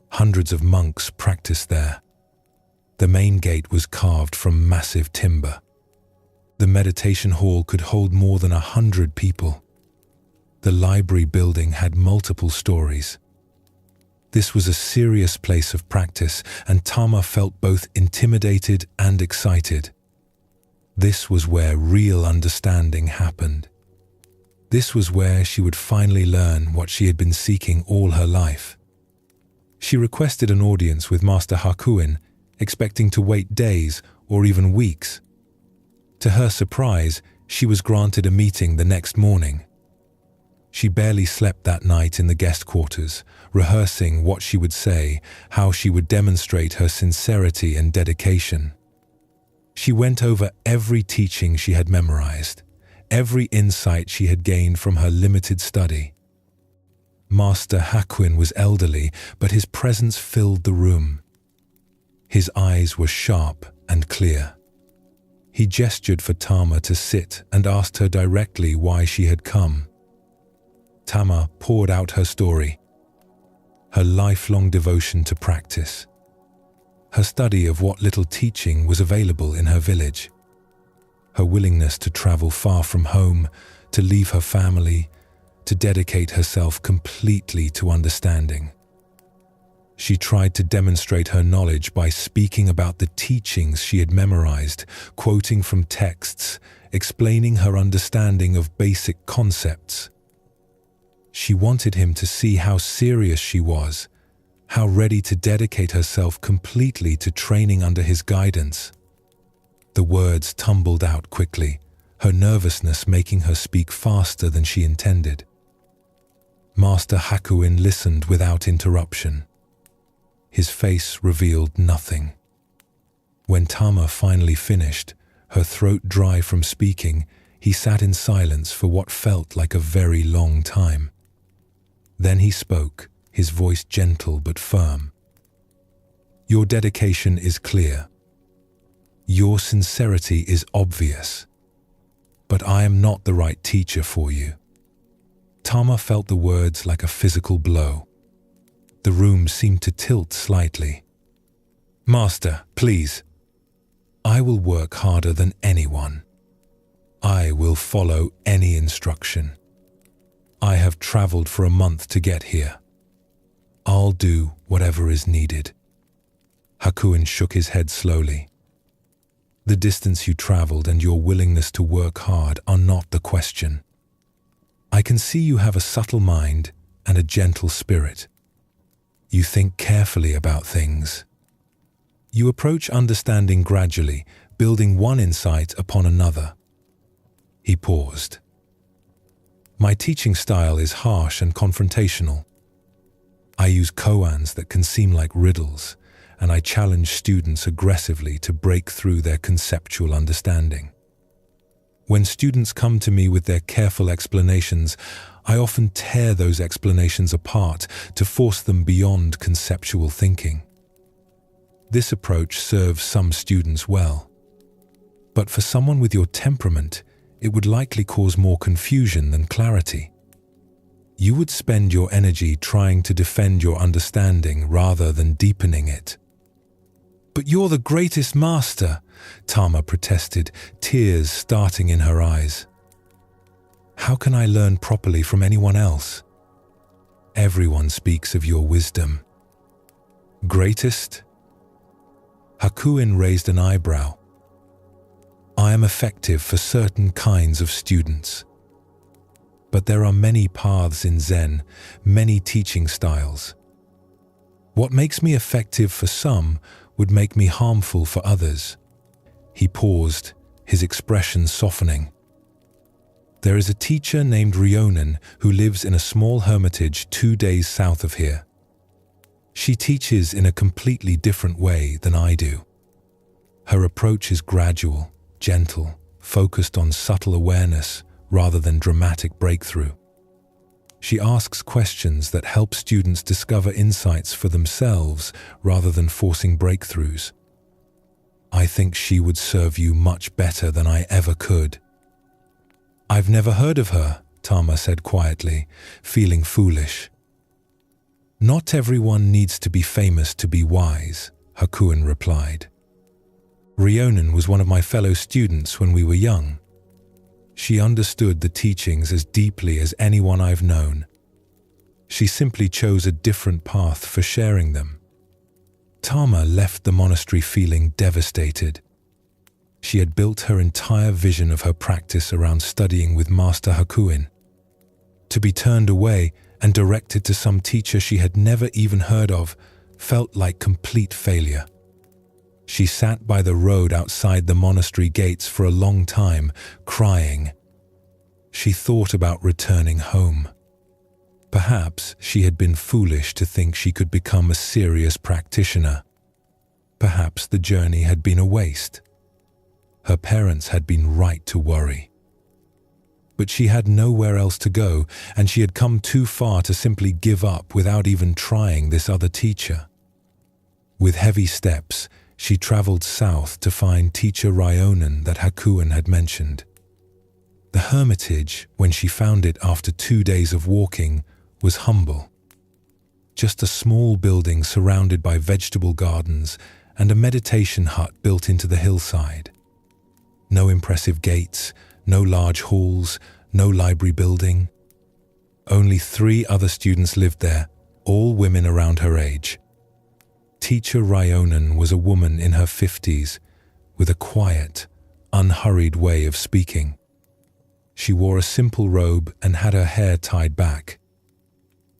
Hundreds of monks practiced there. The main gate was carved from massive timber. The meditation hall could hold more than 100 people. The library building had multiple stories. This was a serious place of practice, and Tama felt both intimidated and excited. This was where real understanding happened. This was where she would finally learn what she had been seeking all her life. She requested an audience with Master Hakuin, expecting to wait days or even weeks. To her surprise, she was granted a meeting the next morning. She barely slept that night in the guest quarters, rehearsing what she would say, how she would demonstrate her sincerity and dedication. She went over every teaching she had memorized, every insight she had gained from her limited study. Master Hakuin was elderly, but his presence filled the room. His eyes were sharp and clear. He gestured for Tama to sit and asked her directly why she had come. Tama poured out her story, her lifelong devotion to practice, her study of what little teaching was available in her village, her willingness to travel far from home, to leave her family, to dedicate herself completely to understanding. She tried to demonstrate her knowledge by speaking about the teachings she had memorized, quoting from texts, explaining her understanding of basic concepts. She wanted him to see how serious she was, how ready to dedicate herself completely to training under his guidance. The words tumbled out quickly, her nervousness making her speak faster than she intended. Master Hakuin listened without interruption. His face revealed nothing. When Tama finally finished, her throat dry from speaking, he sat in silence for what felt like a very long time. Then he spoke, his voice gentle but firm. "Your dedication is clear. Your sincerity is obvious. but I am not the right teacher for you." Tama felt the words like a physical blow. The room seemed to tilt slightly. "Master, please. I will work harder than anyone. I will follow any instruction. I have traveled for a month to get here. I'll do whatever is needed." Hakuin shook his head slowly. "The distance you traveled and your willingness to work hard are not the question. I can see you have a subtle mind and a gentle spirit. You think carefully about things. You approach understanding gradually, building one insight upon another." He paused. "My teaching style is harsh and confrontational. I use koans that can seem like riddles, and I challenge students aggressively to break through their conceptual understanding. When students come to me with their careful explanations, I often tear those explanations apart to force them beyond conceptual thinking. This approach serves some students well. But for someone with your temperament, it would likely cause more confusion than clarity. You would spend your energy trying to defend your understanding rather than deepening it." "But you're the greatest master," Tama protested, tears starting in her eyes. "How can I learn properly from anyone else? Everyone speaks of your wisdom." "Greatest?" Hakuin raised an eyebrow. "I am effective for certain kinds of students. But there are many paths in Zen, many teaching styles. What makes me effective for some would make me harmful for others." He paused, his expression softening. "There is a teacher named Ryonen who lives in a small hermitage 2 days south of here. She teaches in a completely different way than I do. Her approach is gradual, gentle, focused on subtle awareness rather than dramatic breakthrough. She asks questions that help students discover insights for themselves rather than forcing breakthroughs. I think she would serve you much better than I ever could." "I've never heard of her," Tama said quietly, feeling foolish. "Not everyone needs to be famous to be wise," Hakuin replied. "Ryonen was one of my fellow students when we were young. She understood the teachings as deeply as anyone I've known. She simply chose a different path for sharing them." Tama left the monastery feeling devastated. She had built her entire vision of her practice around studying with Master Hakuin. To be turned away and directed to some teacher she had never even heard of felt like complete failure. She sat by the road outside the monastery gates for a long time, crying. She thought about returning home. Perhaps she had been foolish to think she could become a serious practitioner. Perhaps the journey had been a waste. Her parents had been right to worry. But she had nowhere else to go, and she had come too far to simply give up without even trying this other teacher. With heavy steps, she traveled south to find teacher Ryonen that Hakuin had mentioned. The hermitage, when she found it after 2 days of walking, was humble. Just a small building surrounded by vegetable gardens and a meditation hut built into the hillside. No impressive gates, no large halls, no library building. Only 3 other students lived there, all women around her age. Teacher Ryonen was a woman in her 50s, with a quiet, unhurried way of speaking. She wore a simple robe and had her hair tied back.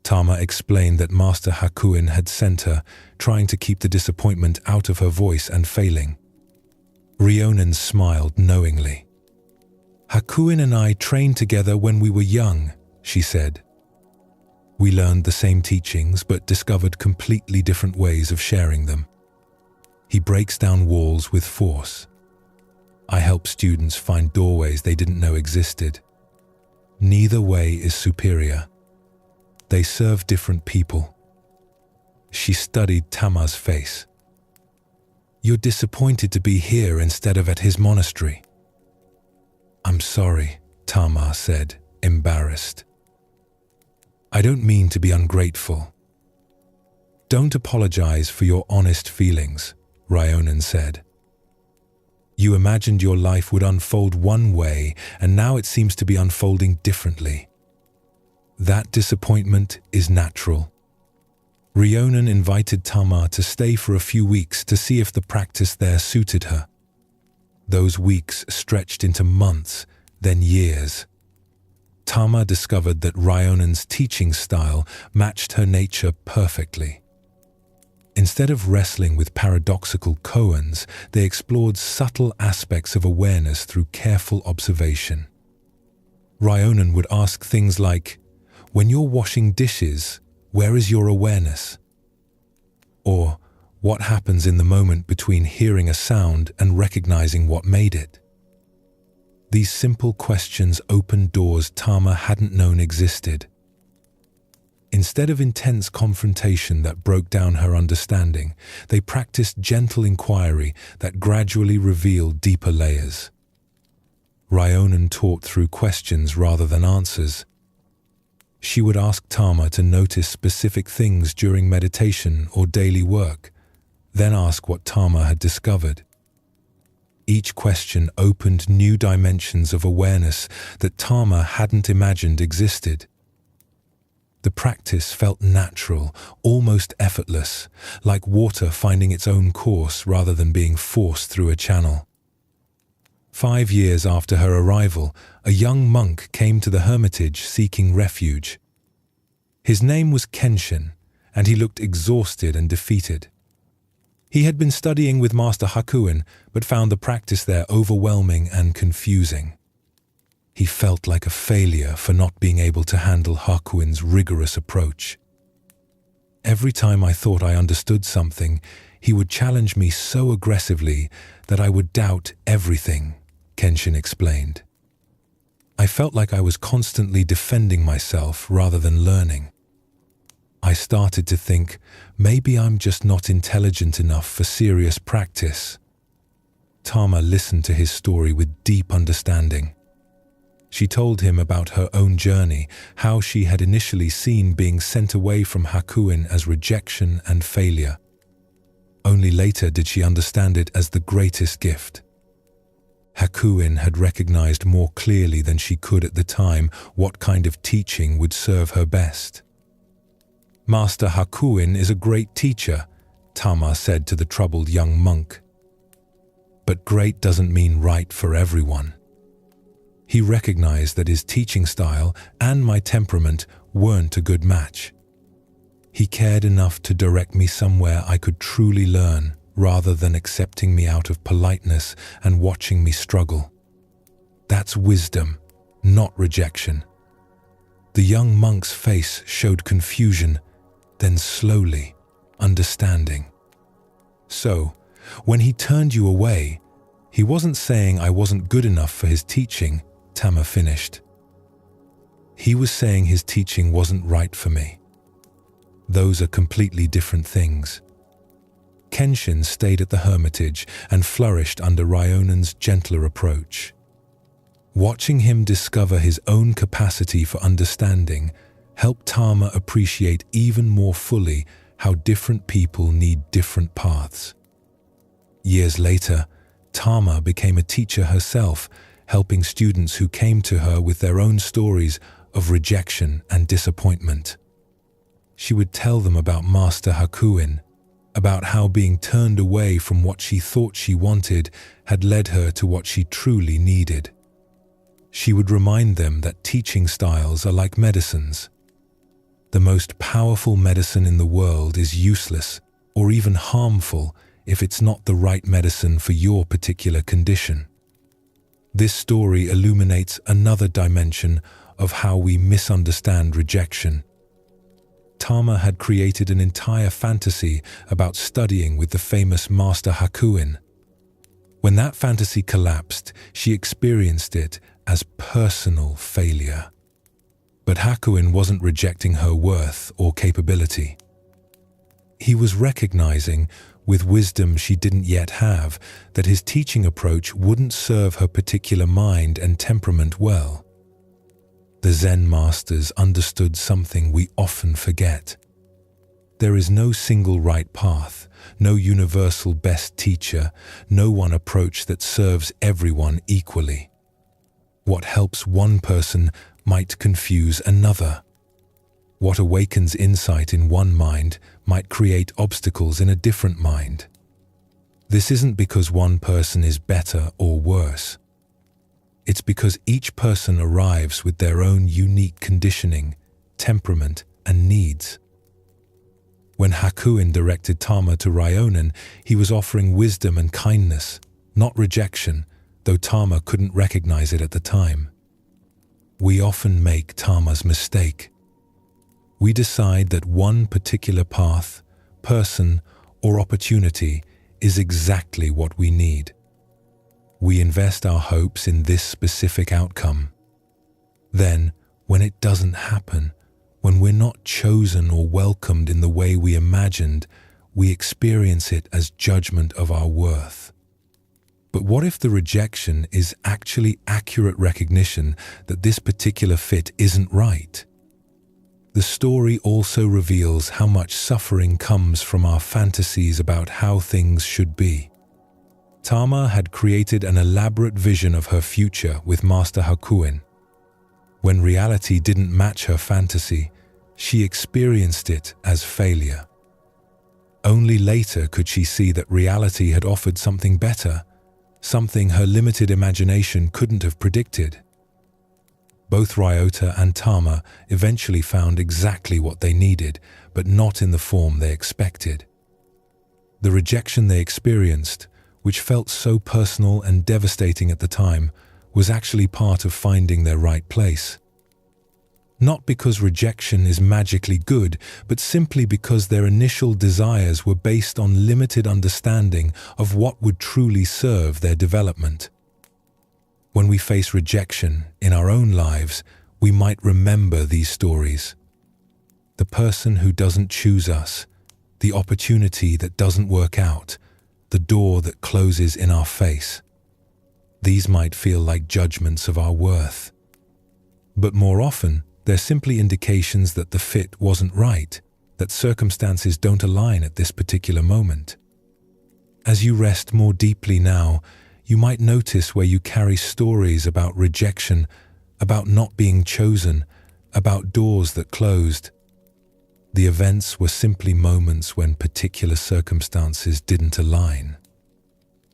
Tama explained that Master Hakuin had sent her, trying to keep the disappointment out of her voice and failing. Ryonen smiled knowingly. "Hakuin and I trained together when we were young," she said. "We learned the same teachings but discovered completely different ways of sharing them. He breaks down walls with force. I help students find doorways they didn't know existed. Neither way is superior. They serve different people." She studied Tama's face. "You're disappointed to be here instead of at his monastery." "I'm sorry," Tama said, embarrassed. "I don't mean to be ungrateful." "Don't apologize for your honest feelings," Ryonan said. "You imagined your life would unfold one way, and now it seems to be unfolding differently. That disappointment is natural." Ryonan invited Tama to stay for a few weeks to see if the practice there suited her. Those weeks stretched into months, then years. Tama discovered that Ryonan's teaching style matched her nature perfectly. Instead of wrestling with paradoxical koans, they explored subtle aspects of awareness through careful observation. Ryonan would ask things like, "When you're washing dishes, where is your awareness?" Or, "What happens in the moment between hearing a sound and recognizing what made it?" These simple questions opened doors Tama hadn't known existed. Instead of intense confrontation that broke down her understanding, they practiced gentle inquiry that gradually revealed deeper layers. Ryonan taught through questions rather than answers. She would ask Tama to notice specific things during meditation or daily work, then ask what Tama had discovered. Each question opened new dimensions of awareness that Tama hadn't imagined existed. The practice felt natural, almost effortless, like water finding its own course rather than being forced through a channel. 5 years after her arrival, a young monk came to the hermitage seeking refuge. His name was Kenshin, and he looked exhausted and defeated. He had been studying with Master Hakuin, but found the practice there overwhelming and confusing. He felt like a failure for not being able to handle Hakuin's rigorous approach. "Every time I thought I understood something, he would challenge me so aggressively that I would doubt everything," Kenshin explained. "I felt like I was constantly defending myself rather than learning. I started to think, maybe I'm just not intelligent enough for serious practice." Tama listened to his story with deep understanding. She told him about her own journey, how she had initially seen being sent away from Hakuin as rejection and failure. Only later did she understand it as the greatest gift. Hakuin had recognized more clearly than she could at the time what kind of teaching would serve her best. "Master Hakuin is a great teacher," Tama said to the troubled young monk. "But great doesn't mean right for everyone. He recognized that his teaching style and my temperament weren't a good match. He cared enough to direct me somewhere I could truly learn, rather than accepting me out of politeness and watching me struggle. That's wisdom, not rejection." The young monk's face showed confusion, then slowly, understanding. "So, when he turned you away, he wasn't saying I wasn't good enough for his teaching," Tama finished. "He was saying his teaching wasn't right for me. Those are completely different things." Kenshin stayed at the hermitage and flourished under Ryonan's gentler approach. Watching him discover his own capacity for understanding helped Tama appreciate even more fully how different people need different paths. Years later, Tama became a teacher herself, helping students who came to her with their own stories of rejection and disappointment. She would tell them about Master Hakuin, about how being turned away from what she thought she wanted had led her to what she truly needed. She would remind them that teaching styles are like medicines. The most powerful medicine in the world is useless or even harmful if it's not the right medicine for your particular condition. This story illuminates another dimension of how we misunderstand rejection. Tama had created an entire fantasy about studying with the famous Master Hakuin. When that fantasy collapsed, she experienced it as personal failure. But Hakuin wasn't rejecting her worth or capability. He was recognizing with wisdom she didn't yet have, that his teaching approach wouldn't serve her particular mind and temperament well. The Zen masters understood something we often forget. There is no single right path, no universal best teacher, no one approach that serves everyone equally. What helps one person might confuse another. What awakens insight in one mind might create obstacles in a different mind. This isn't because one person is better or worse. It's because each person arrives with their own unique conditioning, temperament, and needs. When Hakuin directed Tama to Ryonen, he was offering wisdom and kindness, not rejection, though Tama couldn't recognize it at the time. We often make Tama's mistake. We decide that one particular path, person, or opportunity is exactly what we need. We invest our hopes in this specific outcome. Then, when it doesn't happen, when we're not chosen or welcomed in the way we imagined, we experience it as judgment of our worth. But what if the rejection is actually accurate recognition that this particular fit isn't right? The story also reveals how much suffering comes from our fantasies about how things should be. Tama had created an elaborate vision of her future with Master Hakuin. When reality didn't match her fantasy, she experienced it as failure. Only later could she see that reality had offered something better, something her limited imagination couldn't have predicted. Both Ryota and Tama eventually found exactly what they needed, but not in the form they expected. The rejection they experienced, which felt so personal and devastating at the time, was actually part of finding their right place. Not because rejection is magically good, but simply because their initial desires were based on limited understanding of what would truly serve their development. When we face rejection in our own lives, we might remember these stories. The person who doesn't choose us, the opportunity that doesn't work out, the door that closes in our face. These might feel like judgments of our worth. But more often, they're simply indications that the fit wasn't right, that circumstances don't align at this particular moment. As you rest more deeply now, you might notice where you carry stories about rejection, about not being chosen, about doors that closed. The events were simply moments when particular circumstances didn't align.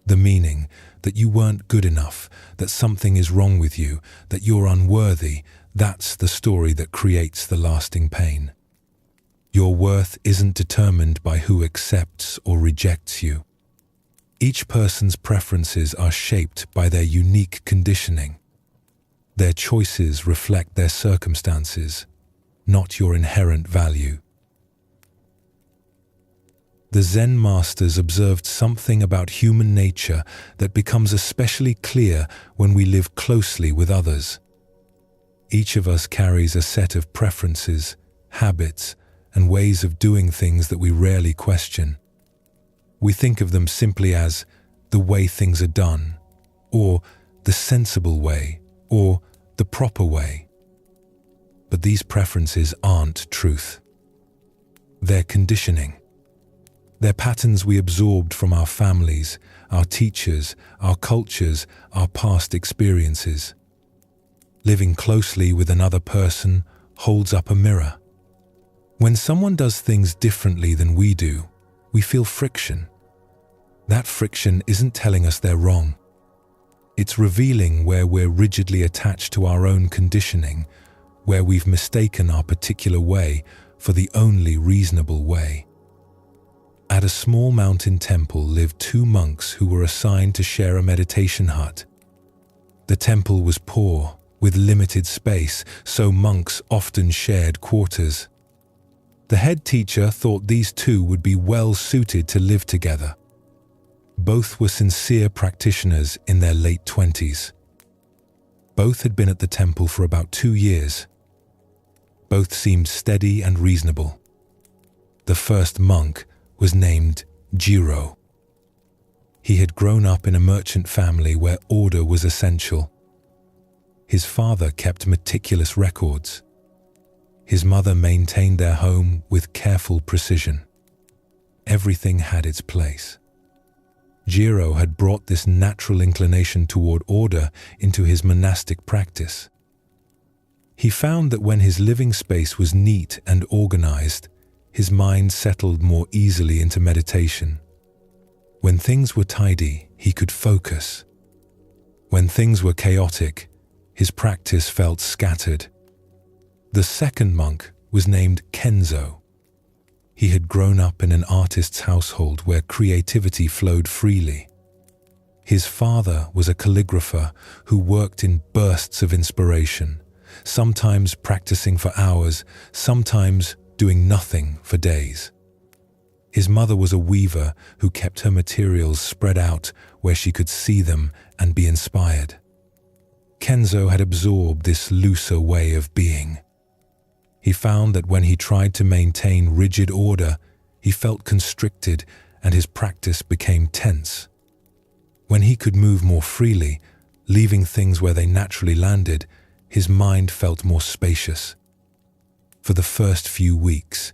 The meaning that you weren't good enough, that something is wrong with you, that you're unworthy, that's the story that creates the lasting pain. Your worth isn't determined by who accepts or rejects you. Each person's preferences are shaped by their unique conditioning. Their choices reflect their circumstances, not your inherent value. The Zen masters observed something about human nature that becomes especially clear when we live closely with others. Each of us carries a set of preferences, habits, and ways of doing things that we rarely question. We think of them simply as the way things are done, or the sensible way, or the proper way. But these preferences aren't truth. They're conditioning. They're patterns we absorbed from our families, our teachers, our cultures, our past experiences. Living closely with another person holds up a mirror. When someone does things differently than we do, we feel friction. That friction isn't telling us they're wrong. It's revealing where we're rigidly attached to our own conditioning, where we've mistaken our particular way for the only reasonable way. At a small mountain temple lived two monks who were assigned to share a meditation hut. The temple was poor, with limited space, so monks often shared quarters. The head teacher thought these two would be well suited to live together. Both were sincere practitioners in their late 20s. Both had been at the temple for about 2 years. Both seemed steady and reasonable. The first monk was named Jiro. He had grown up in a merchant family where order was essential. His father kept meticulous records. His mother maintained their home with careful precision. Everything had its place. Jiro had brought this natural inclination toward order into his monastic practice. He found that when his living space was neat and organized, his mind settled more easily into meditation. When things were tidy, he could focus. When things were chaotic, his practice felt scattered. The second monk was named Kenzo. He had grown up in an artist's household where creativity flowed freely. His father was a calligrapher who worked in bursts of inspiration, sometimes practicing for hours, sometimes doing nothing for days. His mother was a weaver who kept her materials spread out where she could see them and be inspired. Kenzo had absorbed this looser way of being. He found that when he tried to maintain rigid order, he felt constricted and his practice became tense. When he could move more freely, leaving things where they naturally landed, his mind felt more spacious. For the first few weeks,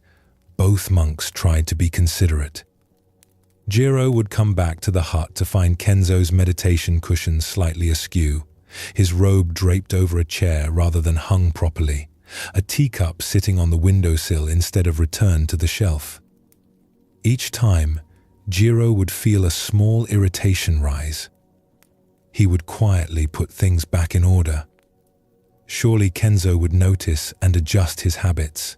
both monks tried to be considerate. Jiro would come back to the hut to find Kenzo's meditation cushion slightly askew, his robe draped over a chair rather than hung properly, a teacup sitting on the windowsill instead of returned to the shelf. Each time, Jiro would feel a small irritation rise. He would quietly put things back in order. Surely Kenzo would notice and adjust his habits.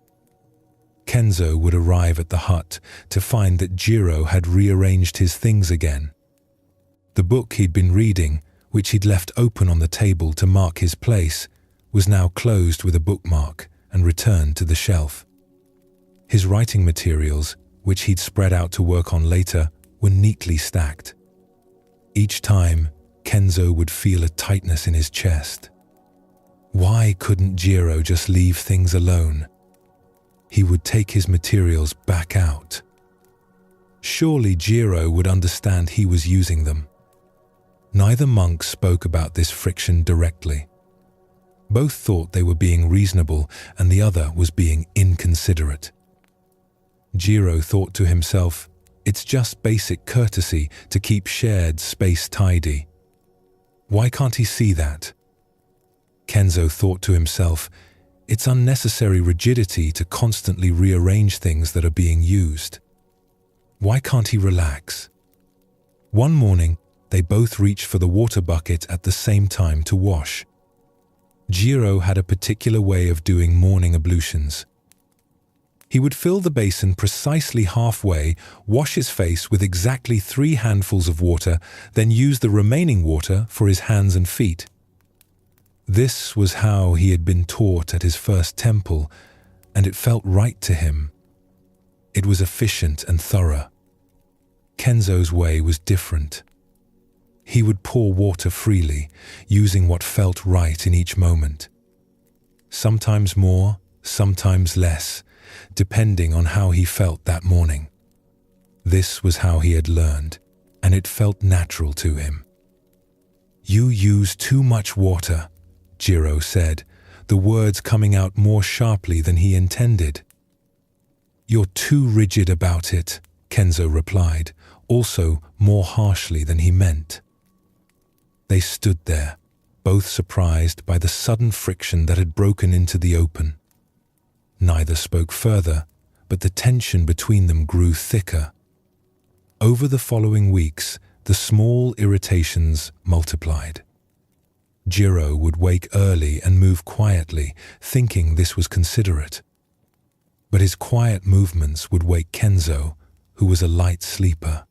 Kenzo would arrive at the hut to find that Jiro had rearranged his things again. The book he'd been reading, which he'd left open on the table to mark his place, was now closed with a bookmark and returned to the shelf. His writing materials, which he'd spread out to work on later, were neatly stacked. Each time, Kenzo would feel a tightness in his chest. Why couldn't Jiro just leave things alone? He would take his materials back out. Surely Jiro would understand he was using them. Neither monk spoke about this friction directly. Both thought they were being reasonable and the other was being inconsiderate. Jiro thought to himself, it's just basic courtesy to keep shared space tidy. Why can't he see that? Kenzo thought to himself, it's unnecessary rigidity to constantly rearrange things that are being used. Why can't he relax? One morning, they both reached for the water bucket at the same time to wash. Jiro had a particular way of doing morning ablutions. He would fill the basin precisely halfway, wash his face with exactly 3 handfuls of water, then use the remaining water for his hands and feet. This was how he had been taught at his first temple, and it felt right to him. It was efficient and thorough. Kenzo's way was different. He would pour water freely, using what felt right in each moment. Sometimes more, sometimes less, depending on how he felt that morning. This was how he had learned, and it felt natural to him. "You use too much water," Jiro said, the words coming out more sharply than he intended. "You're too rigid about it," Kenzo replied, also more harshly than he meant. They stood there, both surprised by the sudden friction that had broken into the open. Neither spoke further, but the tension between them grew thicker. Over the following weeks, the small irritations multiplied. Jiro would wake early and move quietly, thinking this was considerate. But his quiet movements would wake Kenzo, who was a light sleeper.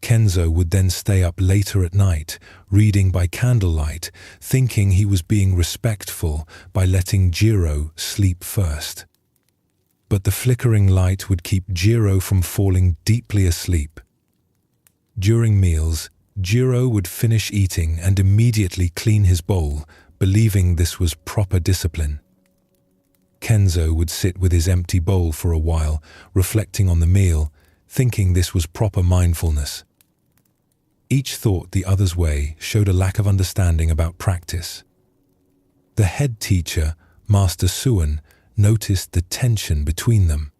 Kenzo would then stay up later at night, reading by candlelight, thinking he was being respectful by letting Jiro sleep first. But the flickering light would keep Jiro from falling deeply asleep. During meals, Jiro would finish eating and immediately clean his bowl, believing this was proper discipline. Kenzo would sit with his empty bowl for a while, reflecting on the meal, thinking this was proper mindfulness. Each thought the other's way showed a lack of understanding about practice. The head teacher, Master Suan, noticed the tension between them.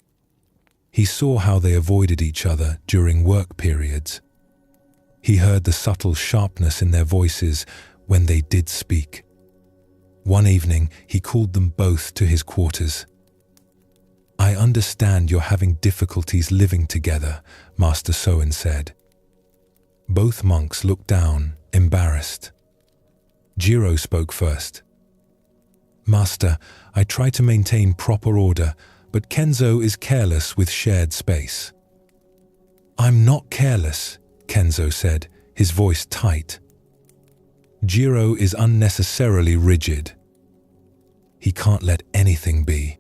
He saw how they avoided each other during work periods. He heard the subtle sharpness in their voices when they did speak. One evening, he called them both to his quarters. "I understand you're having difficulties living together," Master Suan said. Both monks looked down, embarrassed. Jiro spoke first. "Master, I try to maintain proper order, but Kenzo is careless with shared space." "I'm not careless," Kenzo said, his voice tight. "Jiro is unnecessarily rigid. He can't let anything be."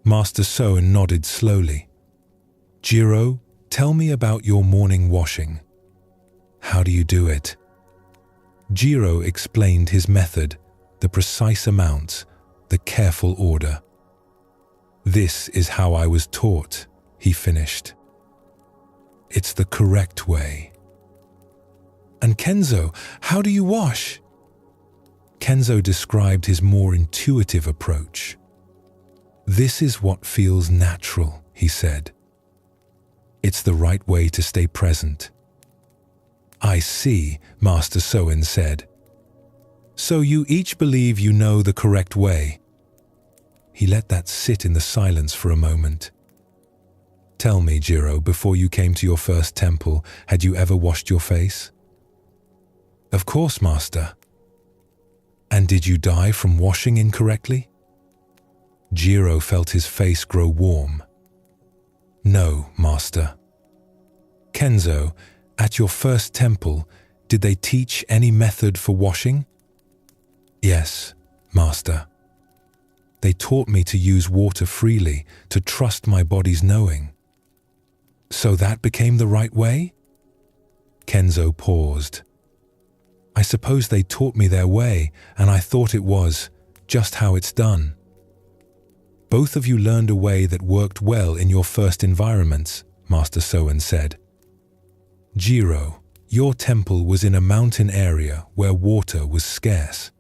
Master Suan nodded slowly. "Jiro, tell me about your morning washing. How do you do it?" Jiro explained his method, the precise amounts, the careful order. "This is how I was taught," he finished. "It's the correct way." "And Kenzo, how do you wash?" Kenzo described his more intuitive approach. "This is what feels natural," he said. "It's the right way to stay present." "I see," Master Suan said. "So you each believe you know the correct way." He let that sit in the silence for a moment. "Tell me, Jiro, before you came to your first temple, had you ever washed your face?" "Of course, Master." "And did you die from washing incorrectly?" Jiro felt his face grow warm. "No, Master." "Kenzo, at your first temple, did they teach any method for washing?" "Yes, Master. They taught me to use water freely, to trust my body's knowing." "So that became the right way?" Kenzo paused. "I suppose they taught me their way, and I thought it was just how it's done." "Both of you learned a way that worked well in your first environments," Master Suan said. "Jiro, your temple was in a mountain area where water was scarce.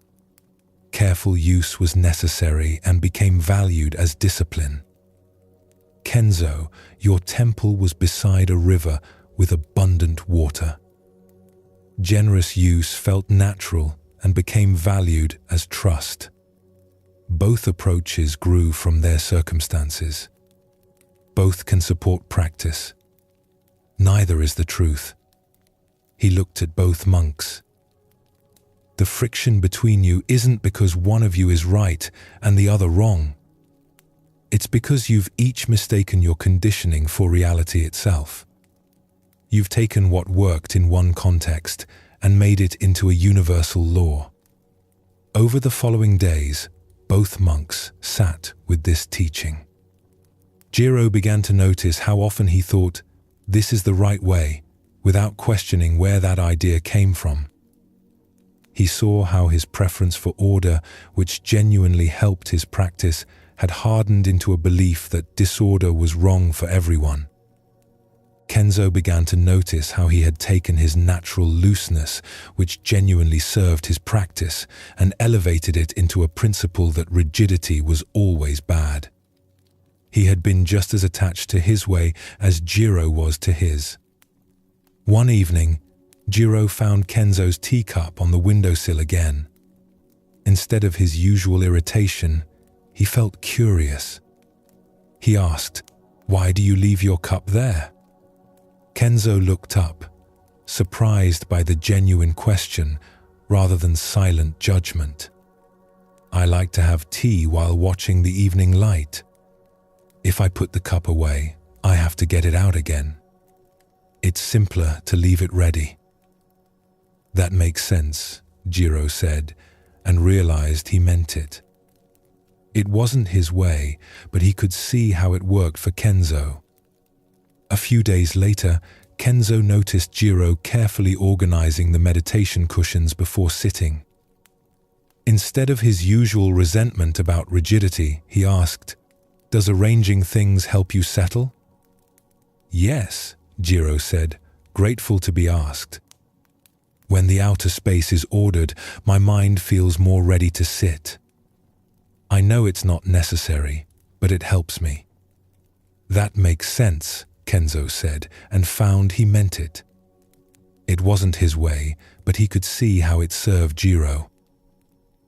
Careful use was necessary and became valued as discipline. Kenzo, your temple was beside a river with abundant water. Generous use felt natural and became valued as trust. Both approaches grew from their circumstances. Both can support practice. Neither is the truth." He looked at both monks. "The friction between you isn't because one of you is right and the other wrong. It's because you've each mistaken your conditioning for reality itself. You've taken what worked in one context and made it into a universal law." Over the following days, both monks sat with this teaching. Jiro began to notice how often he thought, "This is the right way," without questioning where that idea came from. He saw how his preference for order, which genuinely helped his practice, had hardened into a belief that disorder was wrong for everyone. Kenzo began to notice how he had taken his natural looseness, which genuinely served his practice, and elevated it into a principle that rigidity was always bad. He had been just as attached to his way as Jiro was to his. One evening, Jiro found Kenzo's teacup on the windowsill again. Instead of his usual irritation, he felt curious. He asked, "Why do you leave your cup there?" Kenzo looked up, surprised by the genuine question rather than silent judgment. "I like to have tea while watching the evening light. If I put the cup away, I have to get it out again. It's simpler to leave it ready." "That makes sense," Jiro said, and realized he meant it. It wasn't his way, but he could see how it worked for Kenzo. A few days later, Kenzo noticed Jiro carefully organizing the meditation cushions before sitting. Instead of his usual resentment about rigidity, he asked, "Does arranging things help you settle?" "Yes," Jiro said, grateful to be asked. "When the outer space is ordered, my mind feels more ready to sit. I know it's not necessary, but it helps me." "That makes sense," Kenzo said, and found he meant it. It wasn't his way, but he could see how it served Jiro.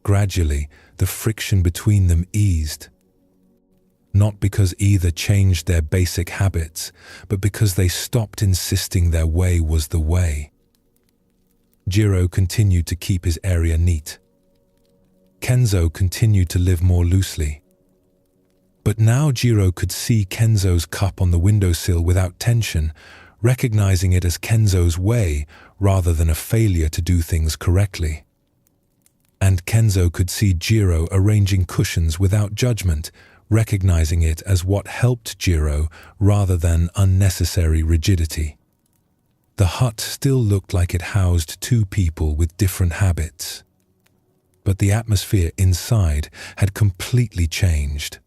Gradually, the friction between them eased. Not because either changed their basic habits, but because they stopped insisting their way was the way. Jiro continued to keep his area neat. Kenzo continued to live more loosely. But now Jiro could see Kenzo's cup on the windowsill without tension, recognizing it as Kenzo's way rather than a failure to do things correctly. And Kenzo could see Jiro arranging cushions without judgment, recognizing it as what helped Jiro rather than unnecessary rigidity. The hut still looked like it housed two people with different habits. But the atmosphere inside had completely changed.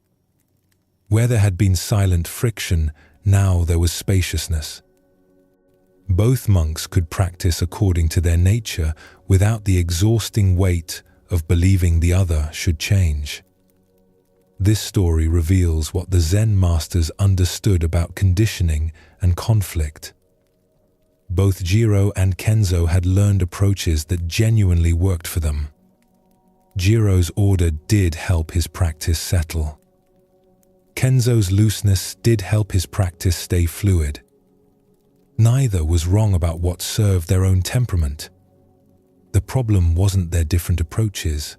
Where there had been silent friction, now there was spaciousness. Both monks could practice according to their nature without the exhausting weight of believing the other should change. This story reveals what the Zen masters understood about conditioning and conflict. Both Jiro and Kenzo had learned approaches that genuinely worked for them. Jiro's order did help his practice settle. Kenzo's looseness did help his practice stay fluid. Neither was wrong about what served their own temperament. The problem wasn't their different approaches.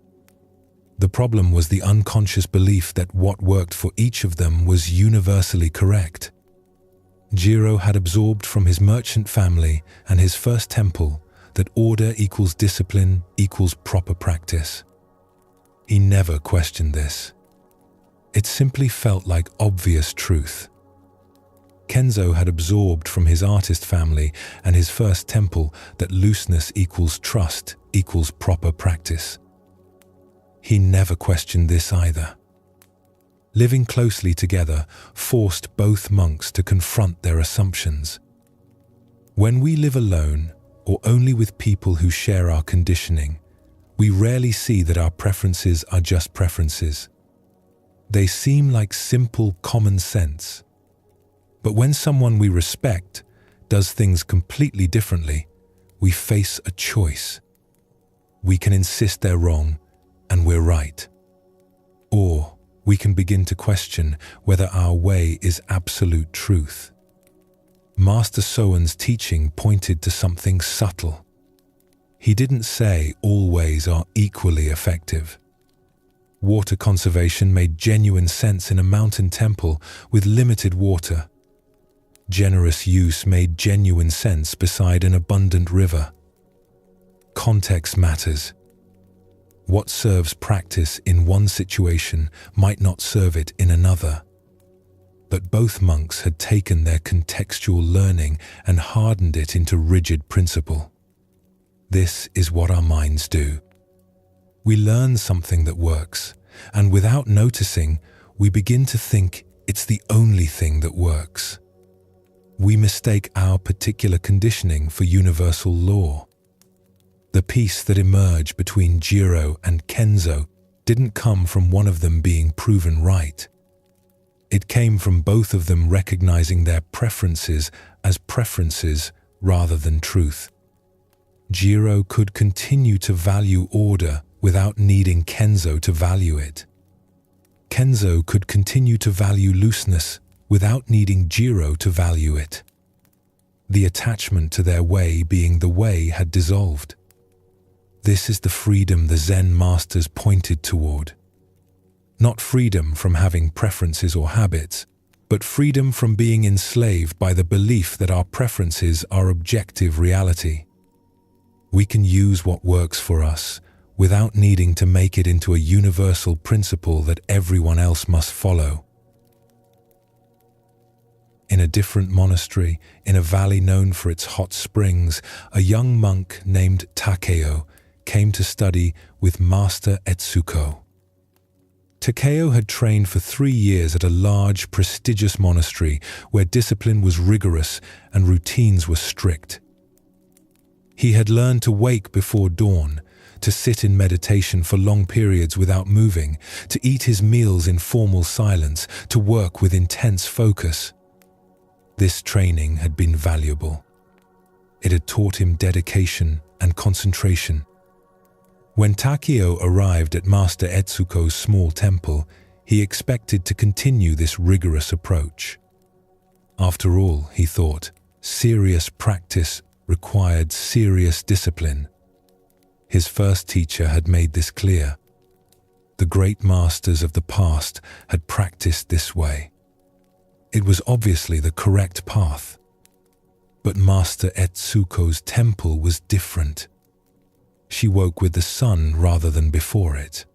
The problem was the unconscious belief that what worked for each of them was universally correct. Jiro had absorbed from his merchant family and his first temple that order equals discipline equals proper practice. He never questioned this. It simply felt like obvious truth. Kenzo had absorbed from his artist family and his first temple that looseness equals trust equals proper practice. He never questioned this either. Living closely together forced both monks to confront their assumptions. When we live alone or only with people who share our conditioning, we rarely see that our preferences are just preferences. They seem like simple common sense. But when someone we respect does things completely differently, we face a choice. We can insist they're wrong and we're right. Or we can begin to question whether our way is absolute truth. Master Soen's teaching pointed to something subtle. He didn't say all ways are equally effective. Water conservation made genuine sense in a mountain temple with limited water. Generous use made genuine sense beside an abundant river. Context matters. What serves practice in one situation might not serve it in another. But both monks had taken their contextual learning and hardened it into rigid principle. This is what our minds do. We learn something that works, and without noticing, we begin to think it's the only thing that works. We mistake our particular conditioning for universal law. The peace that emerged between Jiro and Kenzo didn't come from one of them being proven right. It came from both of them recognizing their preferences as preferences rather than truth. Jiro could continue to value order without needing Kenzo to value it. Kenzo could continue to value looseness without needing Jiro to value it. The attachment to their way being the way had dissolved. This is the freedom the Zen masters pointed toward. Not freedom from having preferences or habits, but freedom from being enslaved by the belief that our preferences are objective reality. We can use what works for us without needing to make it into a universal principle that everyone else must follow. In a different monastery, in a valley known for its hot springs, a young monk named Takeo came to study with Master Etsuko. Takeo had trained for 3 years at a large, prestigious monastery where discipline was rigorous and routines were strict. He had learned to wake before dawn, to sit in meditation for long periods without moving, to eat his meals in formal silence, to work with intense focus. This training had been valuable. It had taught him dedication and concentration. When Takeo arrived at Master Etsuko's small temple, he expected to continue this rigorous approach. After all, he thought, serious practice required serious discipline. His first teacher had made this clear. The great masters of the past had practiced this way. It was obviously the correct path. But Master Etsuko's temple was different. She woke with the sun rather than before it.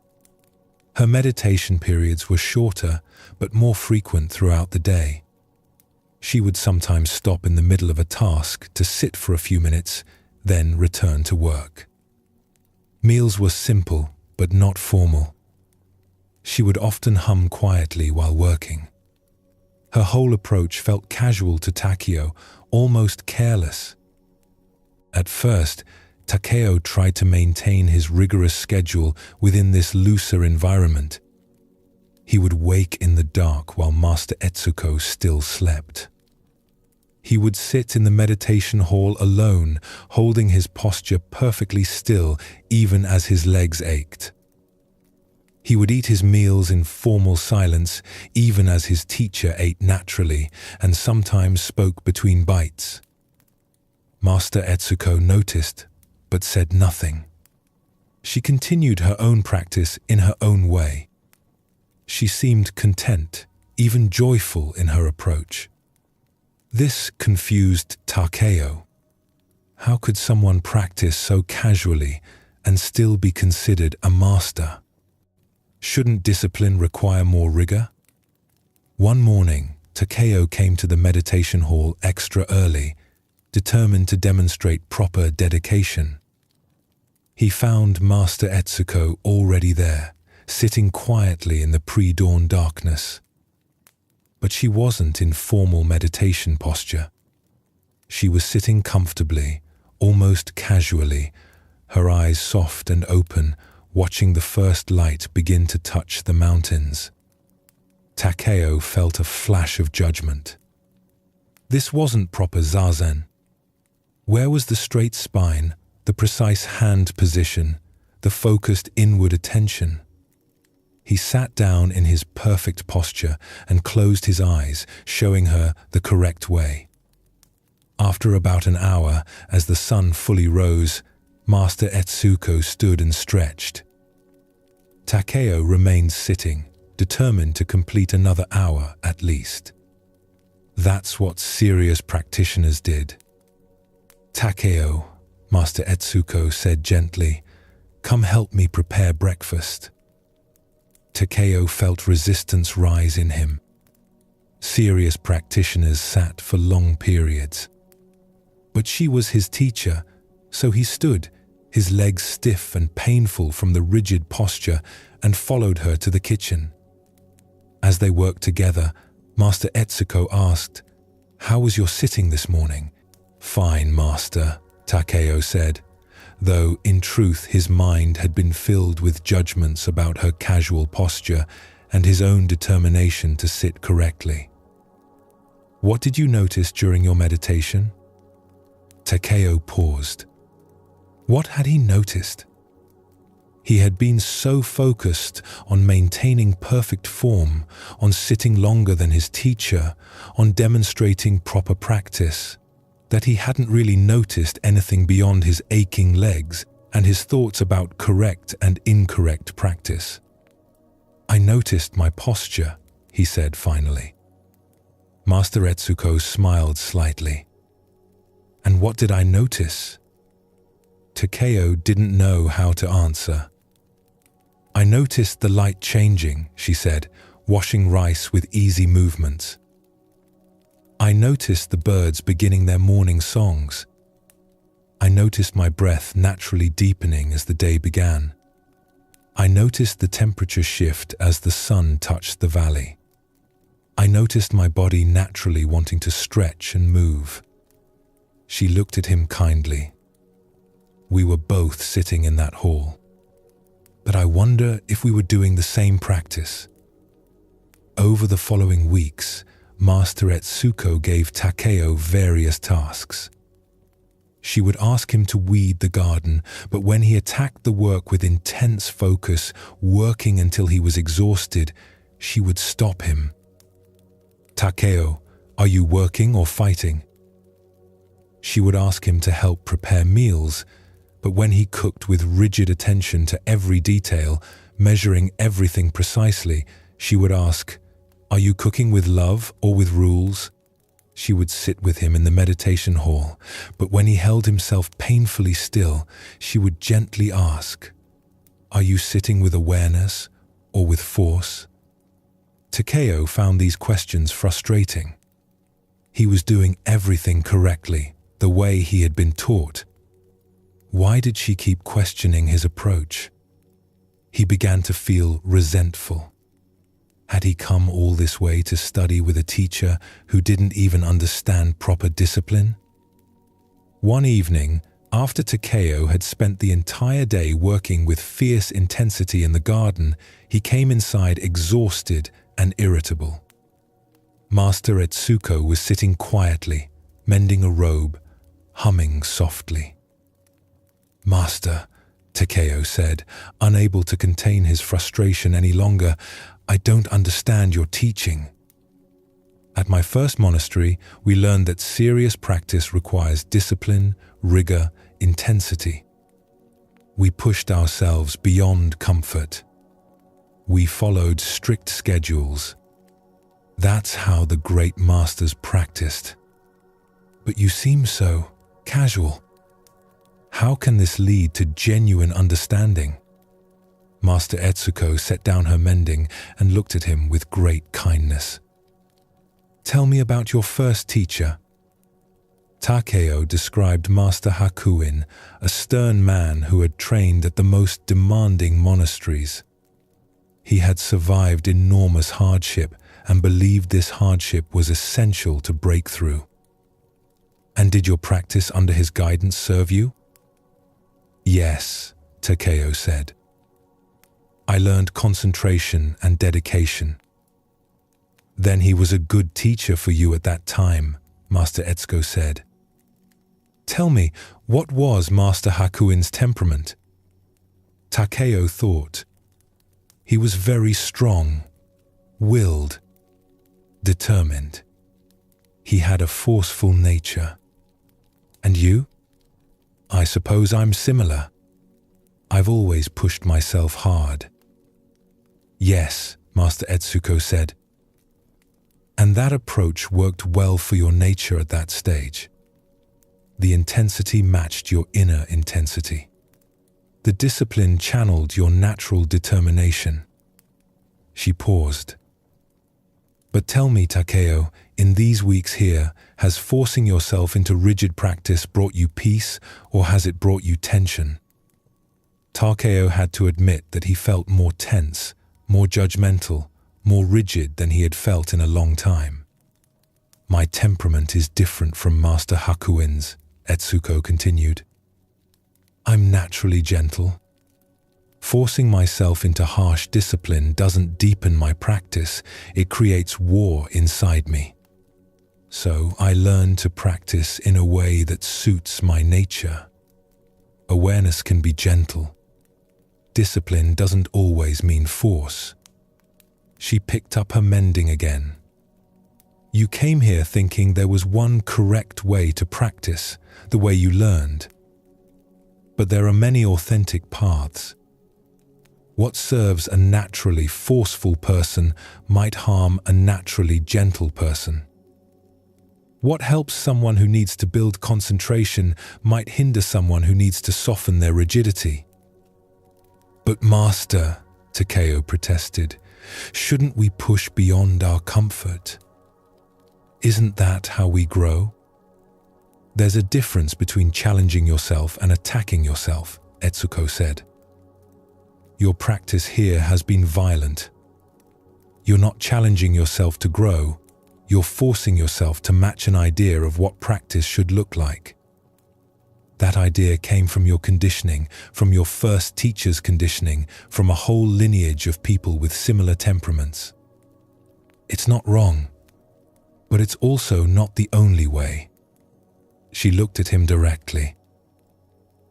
Her meditation periods were shorter but more frequent throughout the day. She would sometimes stop in the middle of a task to sit for a few minutes, then return to work. Meals were simple but not formal. She would often hum quietly while working. Her whole approach felt casual to Takeo, almost careless. At first, Takeo tried to maintain his rigorous schedule within this looser environment. He would wake in the dark while Master Etsuko still slept. He would sit in the meditation hall alone, holding his posture perfectly still even as his legs ached. He would eat his meals in formal silence even as his teacher ate naturally and sometimes spoke between bites. Master Etsuko noticed but said nothing. She continued her own practice in her own way. She seemed content, even joyful in her approach. This confused Takeo. How could someone practice so casually and still be considered a master? Shouldn't discipline require more rigor? One morning, Takeo came to the meditation hall extra early, determined to demonstrate proper dedication. He found Master Etsuko already there, sitting quietly in the pre-dawn darkness. But she wasn't in formal meditation posture. She was sitting comfortably, almost casually, her eyes soft and open, watching the first light begin to touch the mountains. Takeo felt a flash of judgment. This wasn't proper zazen. Where was the straight spine, the precise hand position, the focused inward attention? He sat down in his perfect posture and closed his eyes, showing her the correct way. After about an hour, as the sun fully rose, Master Etsuko stood and stretched. Takeo remained sitting, determined to complete another hour at least. That's what serious practitioners did. "Takeo," Master Etsuko said gently, "come help me prepare breakfast." Takeo felt resistance rise in him. Serious practitioners sat for long periods. But she was his teacher, so he stood, his legs stiff and painful from the rigid posture, and followed her to the kitchen. As they worked together, Master Etsuko asked, "How was your sitting this morning?" "Fine, Master," Takeo said, though in truth his mind had been filled with judgments about her casual posture and his own determination to sit correctly. "What did you notice during your meditation?" Takeo paused. What had he noticed? He had been so focused on maintaining perfect form, on sitting longer than his teacher, on demonstrating proper practice, that he hadn't really noticed anything beyond his aching legs and his thoughts about correct and incorrect practice. "I noticed my posture," he said finally. Master Etsuko smiled slightly. "And what did I notice?" Takeo didn't know how to answer. "I noticed the light changing," she said, washing rice with easy movements. "I noticed the birds beginning their morning songs. I noticed my breath naturally deepening as the day began. I noticed the temperature shift as the sun touched the valley. I noticed my body naturally wanting to stretch and move. She looked at him kindly. We were both sitting in that hall. But I wonder if we were doing the same practice. Over the following weeks, Master Etsuko gave Takeo various tasks. She would ask him to weed the garden, but when he attacked the work with intense focus, working until he was exhausted, she would stop him. "Takeo, are you working or fighting?" She would ask him to help prepare meals, but when he cooked with rigid attention to every detail, measuring everything precisely, she would ask, "Are you cooking with love or with rules?" She would sit with him in the meditation hall, but when he held himself painfully still, she would gently ask, "Are you sitting with awareness or with force?" Takeo found these questions frustrating. He was doing everything correctly, the way he had been taught. Why did she keep questioning his approach? He began to feel resentful. Had he come all this way to study with a teacher who didn't even understand proper discipline? One evening, after Takeo had spent the entire day working with fierce intensity in the garden, he came inside exhausted and irritable. Master Etsuko was sitting quietly, mending a robe, humming softly. "Master," Takeo said, unable to contain his frustration any longer, "I don't understand your teaching. At my first monastery, we learned that serious practice requires discipline, rigor, intensity. We pushed ourselves beyond comfort. We followed strict schedules. That's how the great masters practiced. But you seem so casual. How can this lead to genuine understanding?" Master Etsuko set down her mending and looked at him with great kindness. "Tell me about your first teacher." Takeo described Master Hakuin, a stern man who had trained at the most demanding monasteries. He had survived enormous hardship and believed this hardship was essential to break through. "And did your practice under his guidance serve you?" "Yes," Takeo said. "I learned concentration and dedication." "Then he was a good teacher for you at that time," Master Etsuko said. "Tell me, what was Master Hakuin's temperament?" Takeo thought. "He was very strong, willed, determined. He had a forceful nature. And you?" "I suppose I'm similar. I've always pushed myself hard." "Yes," Master Etsuko said. "And that approach worked well for your nature at that stage. The intensity matched your inner intensity. The discipline channeled your natural determination." She paused. "But tell me, Takeo, in these weeks here, has forcing yourself into rigid practice brought you peace, or has it brought you tension?" Takeo had to admit that he felt more tense, more judgmental, more rigid than he had felt in a long time. "My temperament is different from Master Hakuin's," Etsuko continued. "I'm naturally gentle. Forcing myself into harsh discipline doesn't deepen my practice, it creates war inside me. So I learn to practice in a way that suits my nature. Awareness can be gentle. Discipline doesn't always mean force." She picked up her mending again. "You came here thinking there was one correct way to practice, the way you learned. But there are many authentic paths. What serves a naturally forceful person might harm a naturally gentle person. What helps someone who needs to build concentration might hinder someone who needs to soften their rigidity." "But Master," Takeo protested, "shouldn't we push beyond our comfort? Isn't that how we grow?" "There's a difference between challenging yourself and attacking yourself," Etsuko said. Your practice here has been violent. You're not challenging yourself to grow, you're forcing yourself to match an idea of what practice should look like. That idea came from your conditioning, from your first teacher's conditioning, from a whole lineage of people with similar temperaments. It's not wrong, but it's also not the only way. She looked at him directly.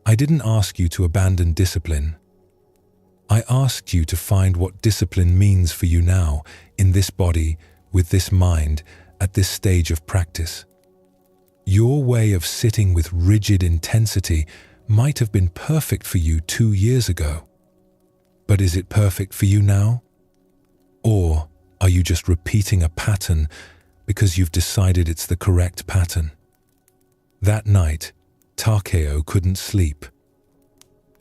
I didn't ask you to abandon discipline. I asked you to find what discipline means for you now, in this body, with this mind, at this stage of practice. Your way of sitting with rigid intensity might have been perfect for you 2 years ago. But is it perfect for you now? Or are you just repeating a pattern because you've decided it's the correct pattern? That night, Takeo couldn't sleep.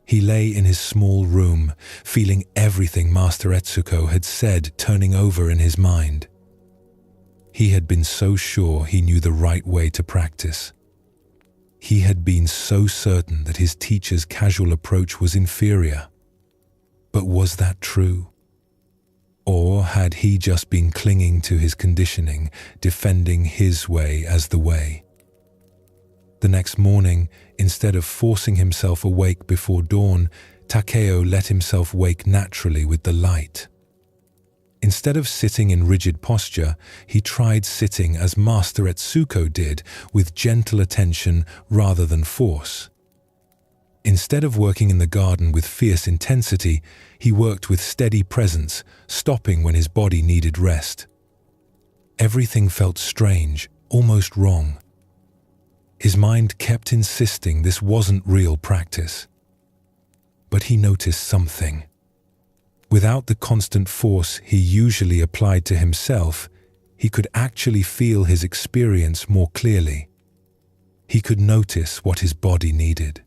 He lay in his small room, feeling everything Master Etsuko had said turning over in his mind. He had been so sure he knew the right way to practice. He had been so certain that his teacher's casual approach was inferior. But was that true? Or had he just been clinging to his conditioning, defending his way as the way? The next morning, instead of forcing himself awake before dawn, Takeo let himself wake naturally with the light. Instead of sitting in rigid posture, he tried sitting as Master Etsuko did, with gentle attention rather than force. Instead of working in the garden with fierce intensity, he worked with steady presence, stopping when his body needed rest. Everything felt strange, almost wrong. His mind kept insisting this wasn't real practice. But he noticed something. Without the constant force he usually applied to himself, he could actually feel his experience more clearly. He could notice what his body needed.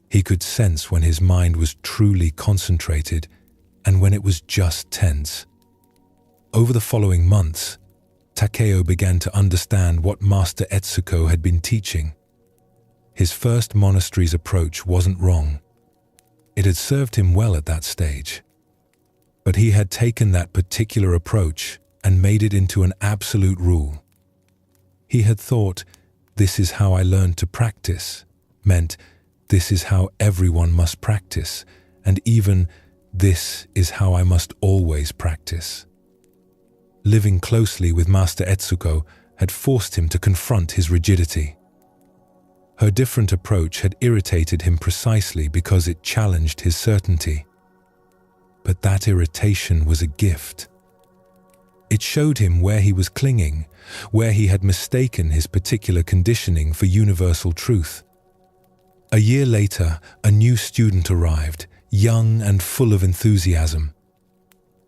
He could sense when his mind was truly concentrated and when it was just tense. Over the following months, Takeo began to understand what Master Etsuko had been teaching. His first monastery's approach wasn't wrong. It had served him well at that stage. But he had taken that particular approach and made it into an absolute rule. He had thought, "This is how I learned to practice," meant, "This is how everyone must practice," and even, "This is how I must always practice." Living closely with Master Etsuko had forced him to confront his rigidity. Her different approach had irritated him precisely because it challenged his certainty. But that irritation was a gift. It showed him where he was clinging, where he had mistaken his particular conditioning for universal truth. A year later, a new student arrived, young and full of enthusiasm.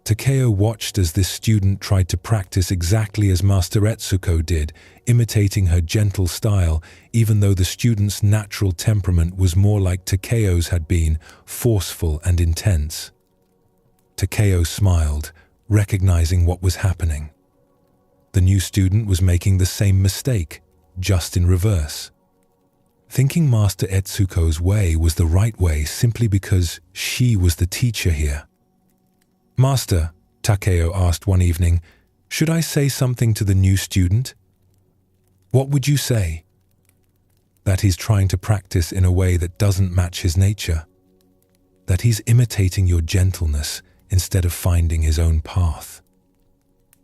Takeo watched as this student tried to practice exactly as Master Etsuko did, imitating her gentle style, even though the student's natural temperament was more like Takeo's had been, forceful and intense. Takeo smiled, recognizing what was happening. The new student was making the same mistake, just in reverse. Thinking Master Etsuko's way was the right way simply because she was the teacher here. "Master," Takeo asked one evening, "should I say something to the new student?" "What would you say?" "That he's trying to practice in a way that doesn't match his nature. That he's imitating your gentleness instead of finding his own path."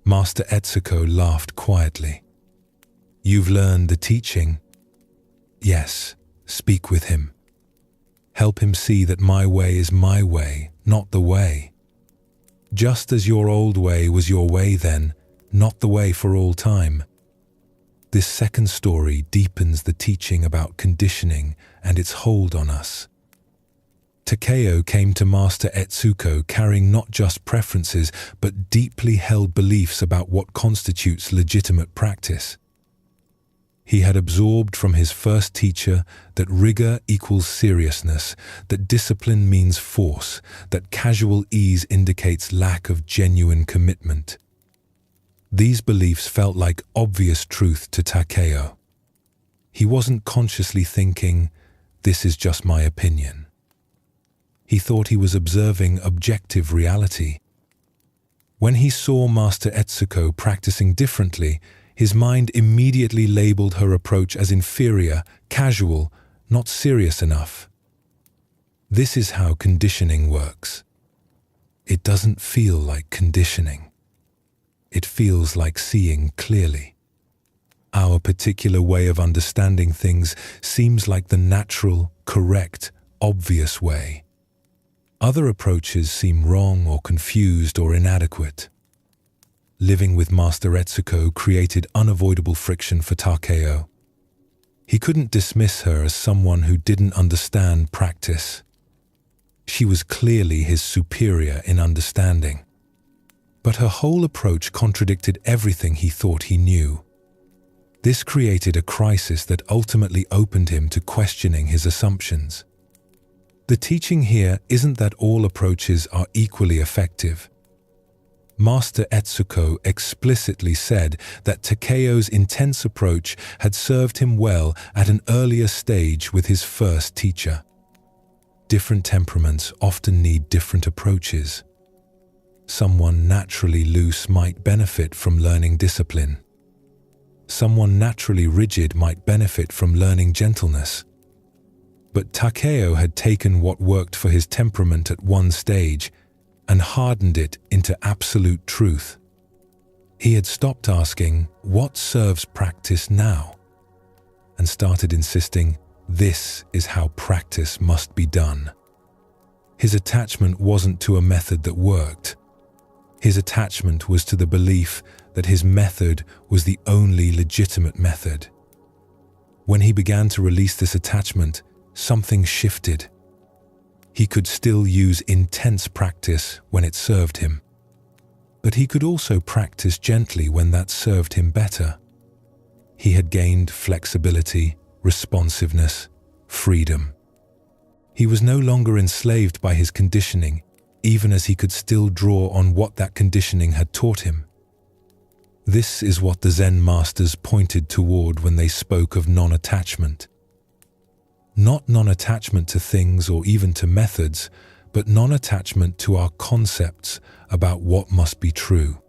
Master Etsuko laughed quietly. "You've learned the teaching?" "Yes, speak with him. Help him see that my way is my way, not the way. Just as your old way was your way then, not the way for all time." This second story deepens the teaching about conditioning and its hold on us. Takeo came to Master Etsuko carrying not just preferences, but deeply held beliefs about what constitutes legitimate practice. He had absorbed from his first teacher that rigor equals seriousness, that discipline means force, that casual ease indicates lack of genuine commitment. These beliefs felt like obvious truth to Takeo. He wasn't consciously thinking, "This is just my opinion." He thought he was observing objective reality. When he saw Master Etsuko practicing differently, his mind immediately labeled her approach as inferior, casual, not serious enough. This is how conditioning works. It doesn't feel like conditioning. It feels like seeing clearly. Our particular way of understanding things seems like the natural, correct, obvious way. Other approaches seem wrong or confused or inadequate. Living with Master Etsuko created unavoidable friction for Takeo. He couldn't dismiss her as someone who didn't understand practice. She was clearly his superior in understanding. But her whole approach contradicted everything he thought he knew. This created a crisis that ultimately opened him to questioning his assumptions. The teaching here isn't that all approaches are equally effective. Master Etsuko explicitly said that Takeo's intense approach had served him well at an earlier stage with his first teacher. Different temperaments often need different approaches. Someone naturally loose might benefit from learning discipline. Someone naturally rigid might benefit from learning gentleness. But Takeo had taken what worked for his temperament at one stage and hardened it into absolute truth. He had stopped asking, "What serves practice now?" and started insisting, "This is how practice must be done." His attachment wasn't to a method that worked. His attachment was to the belief that his method was the only legitimate method. When he began to release this attachment, something shifted. He could still use intense practice when it served him, but he could also practice gently when that served him better. He had gained flexibility, responsiveness, freedom. He was no longer enslaved by his conditioning, even as he could still draw on what that conditioning had taught him. This is what the Zen masters pointed toward when they spoke of non-attachment. Not non-attachment to things or even to methods, but non-attachment to our concepts about what must be true.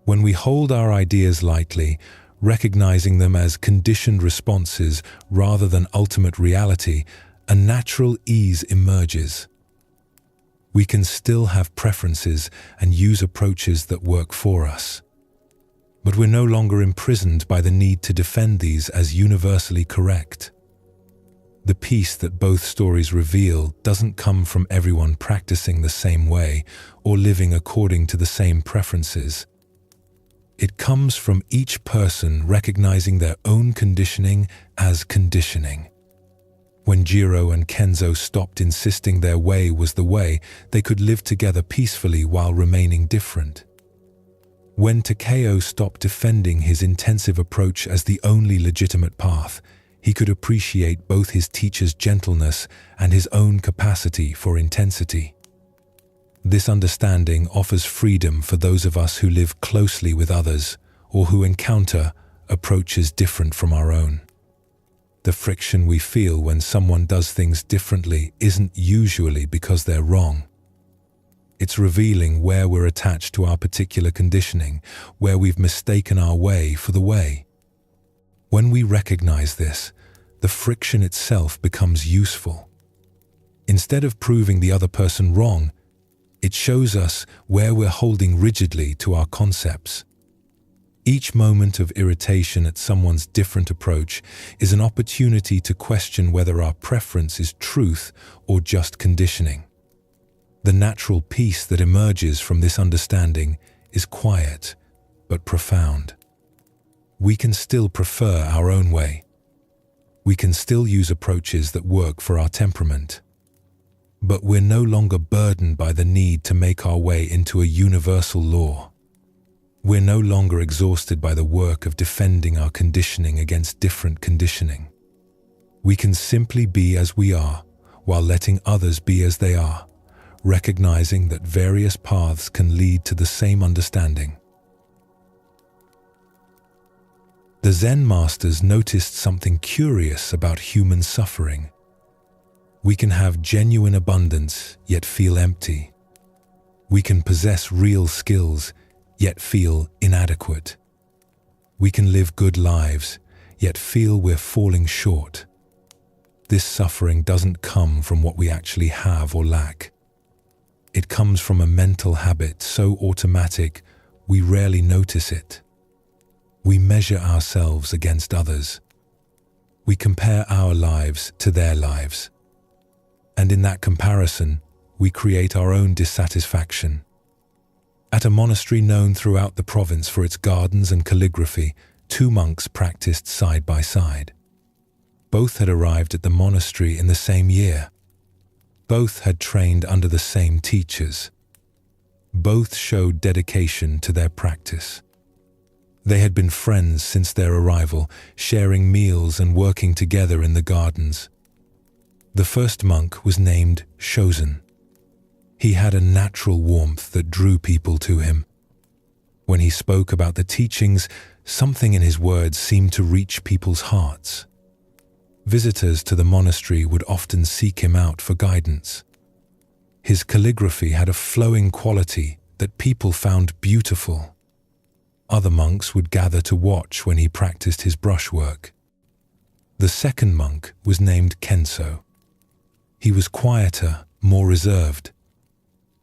When we hold our ideas lightly, recognizing them as conditioned responses rather than ultimate reality, a natural ease emerges. We can still have preferences and use approaches that work for us. But we're no longer imprisoned by the need to defend these as universally correct. The peace that both stories reveal doesn't come from everyone practicing the same way or living according to the same preferences. It comes from each person recognizing their own conditioning as conditioning. When Jiro and Kenzo stopped insisting their way was the way, they could live together peacefully while remaining different. When Takeo stopped defending his intensive approach as the only legitimate path, he could appreciate both his teacher's gentleness and his own capacity for intensity. This understanding offers freedom for those of us who live closely with others or who encounter approaches different from our own. The friction we feel when someone does things differently isn't usually because they're wrong. It's revealing where we're attached to our particular conditioning, where we've mistaken our way for the way. When we recognize this, the friction itself becomes useful. Instead of proving the other person wrong, it shows us where we're holding rigidly to our concepts. Each moment of irritation at someone's different approach is an opportunity to question whether our preference is truth or just conditioning. The natural peace that emerges from this understanding is quiet but profound. We can still prefer our own way. We can still use approaches that work for our temperament. But we're no longer burdened by the need to make our way into a universal law. We're no longer exhausted by the work of defending our conditioning against different conditioning. We can simply be as we are, while letting others be as they are, recognizing that various paths can lead to the same understanding. The Zen masters noticed something curious about human suffering. We can have genuine abundance, yet feel empty. We can possess real skills, yet feel inadequate. We can live good lives, yet feel we're falling short. This suffering doesn't come from what we actually have or lack. It comes from a mental habit so automatic we rarely notice it. We measure ourselves against others. We compare our lives to their lives. And in that comparison, we create our own dissatisfaction. At a monastery known throughout the province for its gardens and calligraphy, two monks practiced side by side. Both had arrived at the monastery in the same year. Both had trained under the same teachers. Both showed dedication to their practice. They had been friends since their arrival, sharing meals and working together in the gardens. The first monk was named Shozen. He had a natural warmth that drew people to him. When he spoke about the teachings, something in his words seemed to reach people's hearts. Visitors to the monastery would often seek him out for guidance. His calligraphy had a flowing quality that people found beautiful. Other monks would gather to watch when he practiced his brushwork. The second monk was named Kenso. He was quieter, more reserved.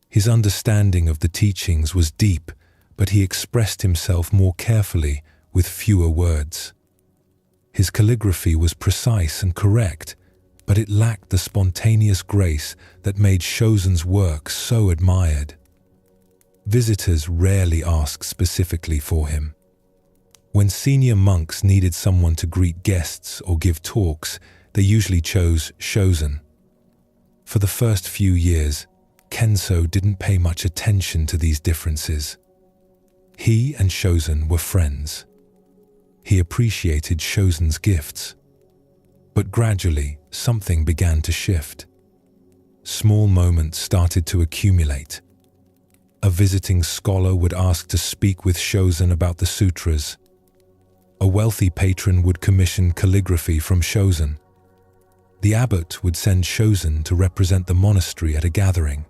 His understanding of the teachings was deep, but he expressed himself more carefully with fewer words. His calligraphy was precise and correct, but it lacked the spontaneous grace that made Shozen's work so admired. Visitors rarely asked specifically for him. When senior monks needed someone to greet guests or give talks, they usually chose Shozen. For the first few years, Kenso didn't pay much attention to these differences. He and Shozen were friends. He appreciated Shozen's gifts. But gradually, something began to shift. Small moments started to accumulate. A visiting scholar would ask to speak with Shozen about the sutras. A wealthy patron would commission calligraphy from Shozen. The abbot would send Shozen to represent the monastery at a gathering.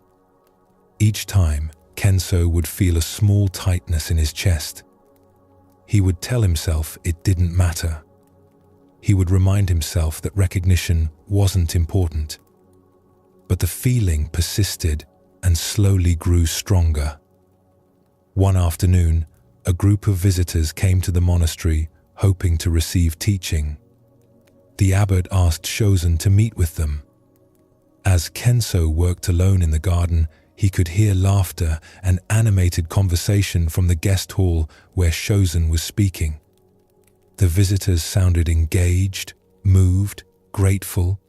Each time, Kenso would feel a small tightness in his chest. He would tell himself it didn't matter. He would remind himself that recognition wasn't important. But the feeling persisted and slowly grew stronger. One afternoon, a group of visitors came to the monastery hoping to receive teaching. The abbot asked Shozen to meet with them. As Kenso worked alone in the garden, he could hear laughter and animated conversation from the guest hall where Shozen was speaking. The visitors sounded engaged, moved, grateful.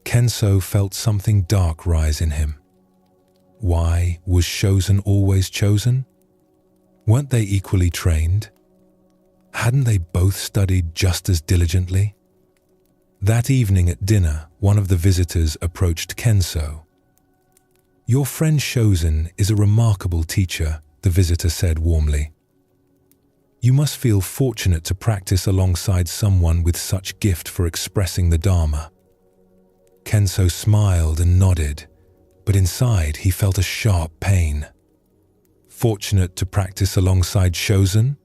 Kenso felt something dark rise in him. Why was Shozen always chosen? Weren't they equally trained? Hadn't they both studied just as diligently? That evening at dinner, one of the visitors approached Kenso. "Your friend Shozen is a remarkable teacher," the visitor said warmly. "You must feel fortunate to practice alongside someone with such gift for expressing the Dharma." Kenso smiled and nodded, but inside he felt a sharp pain. Fortunate to practice alongside Shozen?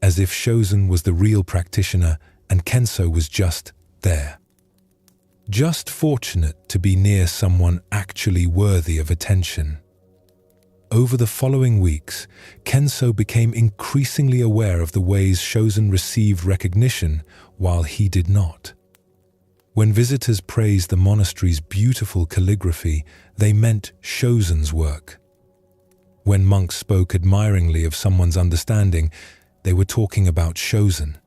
As if Shozen was the real practitioner and Kenso was just there. Just fortunate to be near someone actually worthy of attention. Over the following weeks, Kenso became increasingly aware of the ways Shozen received recognition while he did not. When visitors praised the monastery's beautiful calligraphy, they meant Shozen's work. When monks spoke admiringly of someone's understanding, they were talking about Shozen.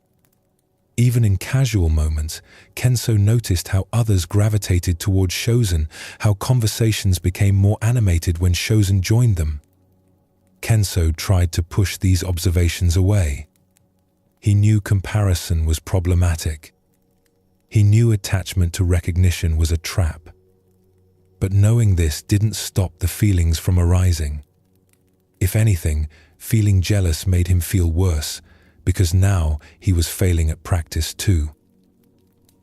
Even in casual moments, Kenso noticed how others gravitated towards Shozen, how conversations became more animated when Shozen joined them. Kenso tried to push these observations away. He knew comparison was problematic. He knew attachment to recognition was a trap. But knowing this didn't stop the feelings from arising. If anything, feeling jealous made him feel worse, because now he was failing at practice too.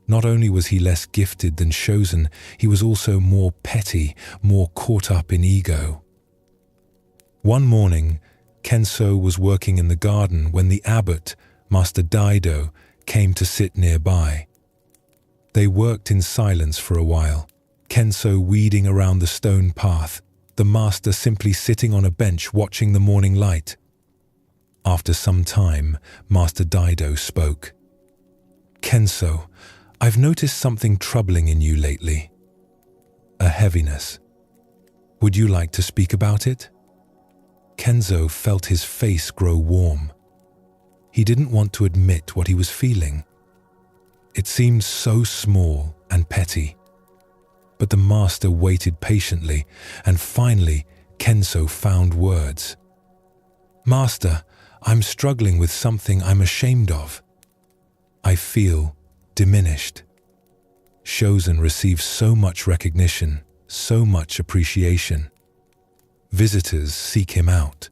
Not only was he less gifted than Shozen, he was also more petty, more caught up in ego. One morning, Kenso was working in the garden when the abbot, Master Daido, came to sit nearby. They worked in silence for a while, Kenso weeding around the stone path, the master simply sitting on a bench watching the morning light. After some time, Master Daido spoke. "Kenso, I've noticed something troubling in you lately. A heaviness. Would you like to speak about it?" Kenzo felt his face grow warm. He didn't want to admit what he was feeling. It seemed so small and petty. But the master waited patiently, and finally, Kenzo found words. "Master, I'm struggling with something I'm ashamed of. I feel diminished. Shozen receives so much recognition, so much appreciation. Visitors seek him out.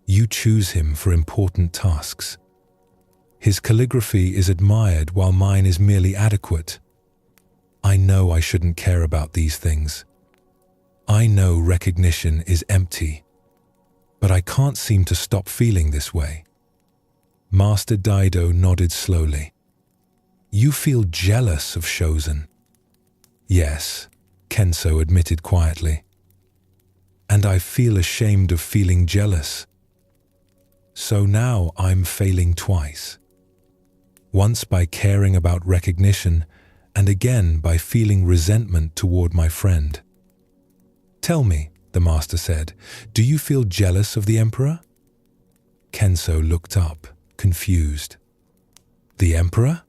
You choose him for important tasks. His calligraphy is admired while mine is merely adequate. I know I shouldn't care about these things. I know recognition is empty, but I can't seem to stop feeling this way." Master Daido nodded slowly. "You feel jealous of Shozen?" "Yes," Kenso admitted quietly. "And I feel ashamed of feeling jealous. So now I'm failing twice. Once by caring about recognition, and again by feeling resentment toward my friend." "Tell me," the master said, "do you feel jealous of the emperor?" Kenso looked up, confused. "The emperor?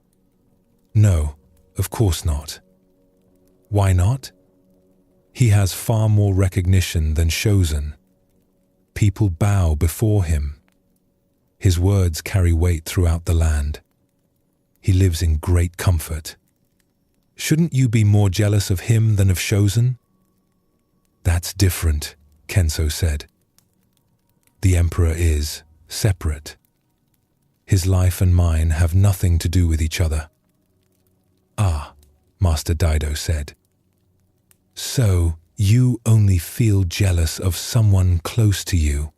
No, of course not." "Why not?" "He has far more recognition than Shozen. People bow before him. His words carry weight throughout the land. He lives in great comfort. Shouldn't you be more jealous of him than of Shozen?" "That's different," Kenso said. "The emperor is separate. His life and mine have nothing to do with each other." "Ah," Master Daido said. "So you only feel jealous of someone close to you,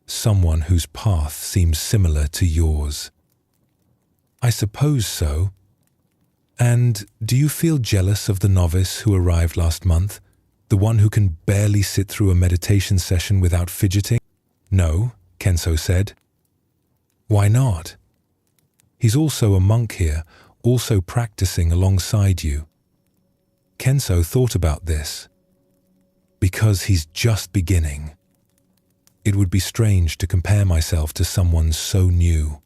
someone whose path seems similar to yours." "I suppose so. And do you feel jealous of the novice who arrived last month, the one who can barely sit through a meditation session without fidgeting?" "No," Kenso said. "Why not? He's also a monk here, also practicing alongside you." Kenso thought about this. "Because he's just beginning. It would be strange to compare myself to someone so new."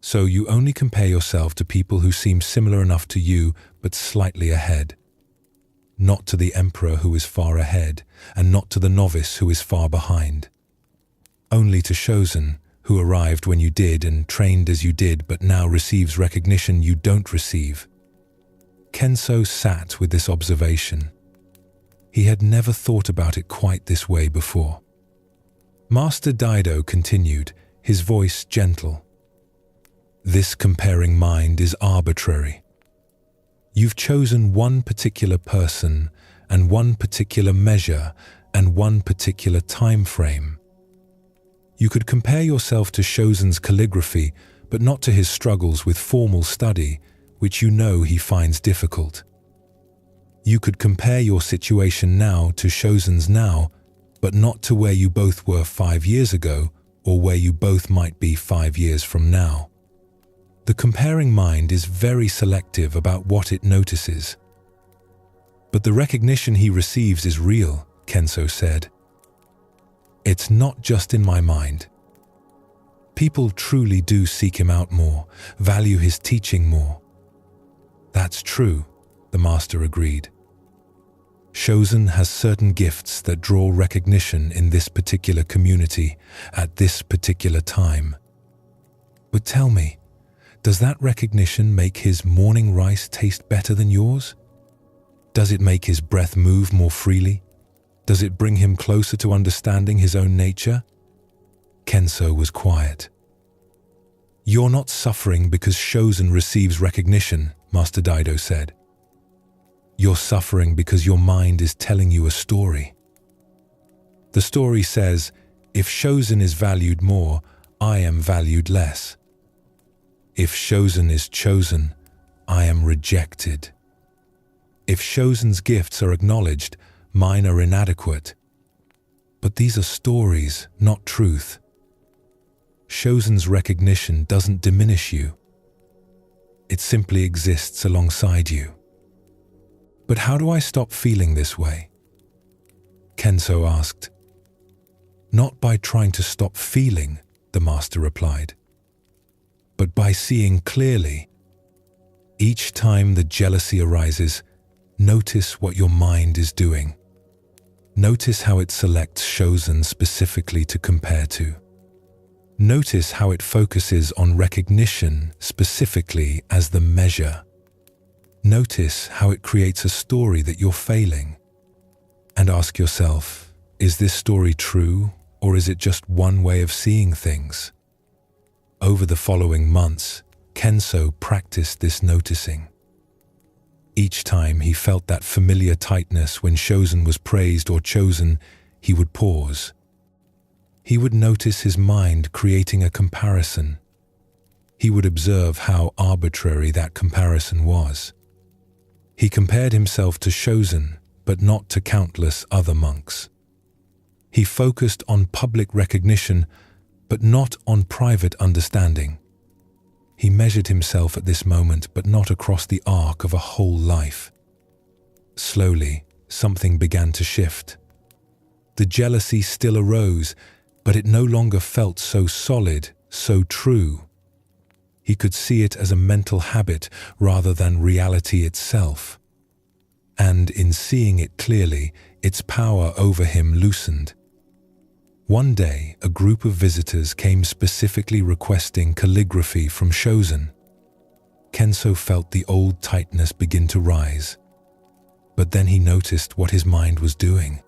"So you only compare yourself to people who seem similar enough to you, but slightly ahead. Not to the emperor who is far ahead, and not to the novice who is far behind. Only to Shozen, who arrived when you did and trained as you did, but now receives recognition you don't receive." Kenso sat with this observation. He had never thought about it quite this way before. Master Daido continued, his voice gentle. "This comparing mind is arbitrary. You've chosen one particular person and one particular measure and one particular time frame. You could compare yourself to Shozen's calligraphy, but not to his struggles with formal study, which you know he finds difficult. You could compare your situation now to Shozen's now, but not to where you both were 5 years ago or where you both might be 5 years from now. The comparing mind is very selective about what it notices. But the recognition he receives is real," Kenso said. "It's not just in my mind. People truly do seek him out more, value his teaching more." "That's true," the master agreed. "Shozen has certain gifts that draw recognition in this particular community at this particular time. But tell me, does that recognition make his morning rice taste better than yours? Does it make his breath move more freely? Does it bring him closer to understanding his own nature?" Kenso was quiet. "You're not suffering because Shozen receives recognition," Master Daido said. You're suffering because your mind is telling you a story. The story says, if Shozen is valued more, I am valued less. If Shozen is chosen, I am rejected. If Shozen's gifts are acknowledged, mine are inadequate. But these are stories, not truth. Shozen's recognition doesn't diminish you. It simply exists alongside you. But how do I stop feeling this way? Kenso asked. Not by trying to stop feeling, the master replied, but by seeing clearly. Each time the jealousy arises, notice what your mind is doing. Notice how it selects Shozen specifically to compare to. Notice how it focuses on recognition specifically as the measure. Notice how it creates a story that you're failing. And ask yourself, is this story true, or is it just one way of seeing things? Over the following months, Kenso practiced this noticing. Each time he felt that familiar tightness when Shozen was praised or chosen, he would pause. He would notice his mind creating a comparison. He would observe how arbitrary that comparison was. He compared himself to Shozen, but not to countless other monks. He focused on public recognition, but not on private understanding. He measured himself at this moment, but not across the arc of a whole life. Slowly, something began to shift. The jealousy still arose, but it no longer felt so solid, so true. He could see it as a mental habit rather than reality itself. And in seeing it clearly, its power over him loosened. One day, a group of visitors came specifically requesting calligraphy from Shozen. Kenso felt the old tightness begin to rise. But then he noticed what his mind was doing.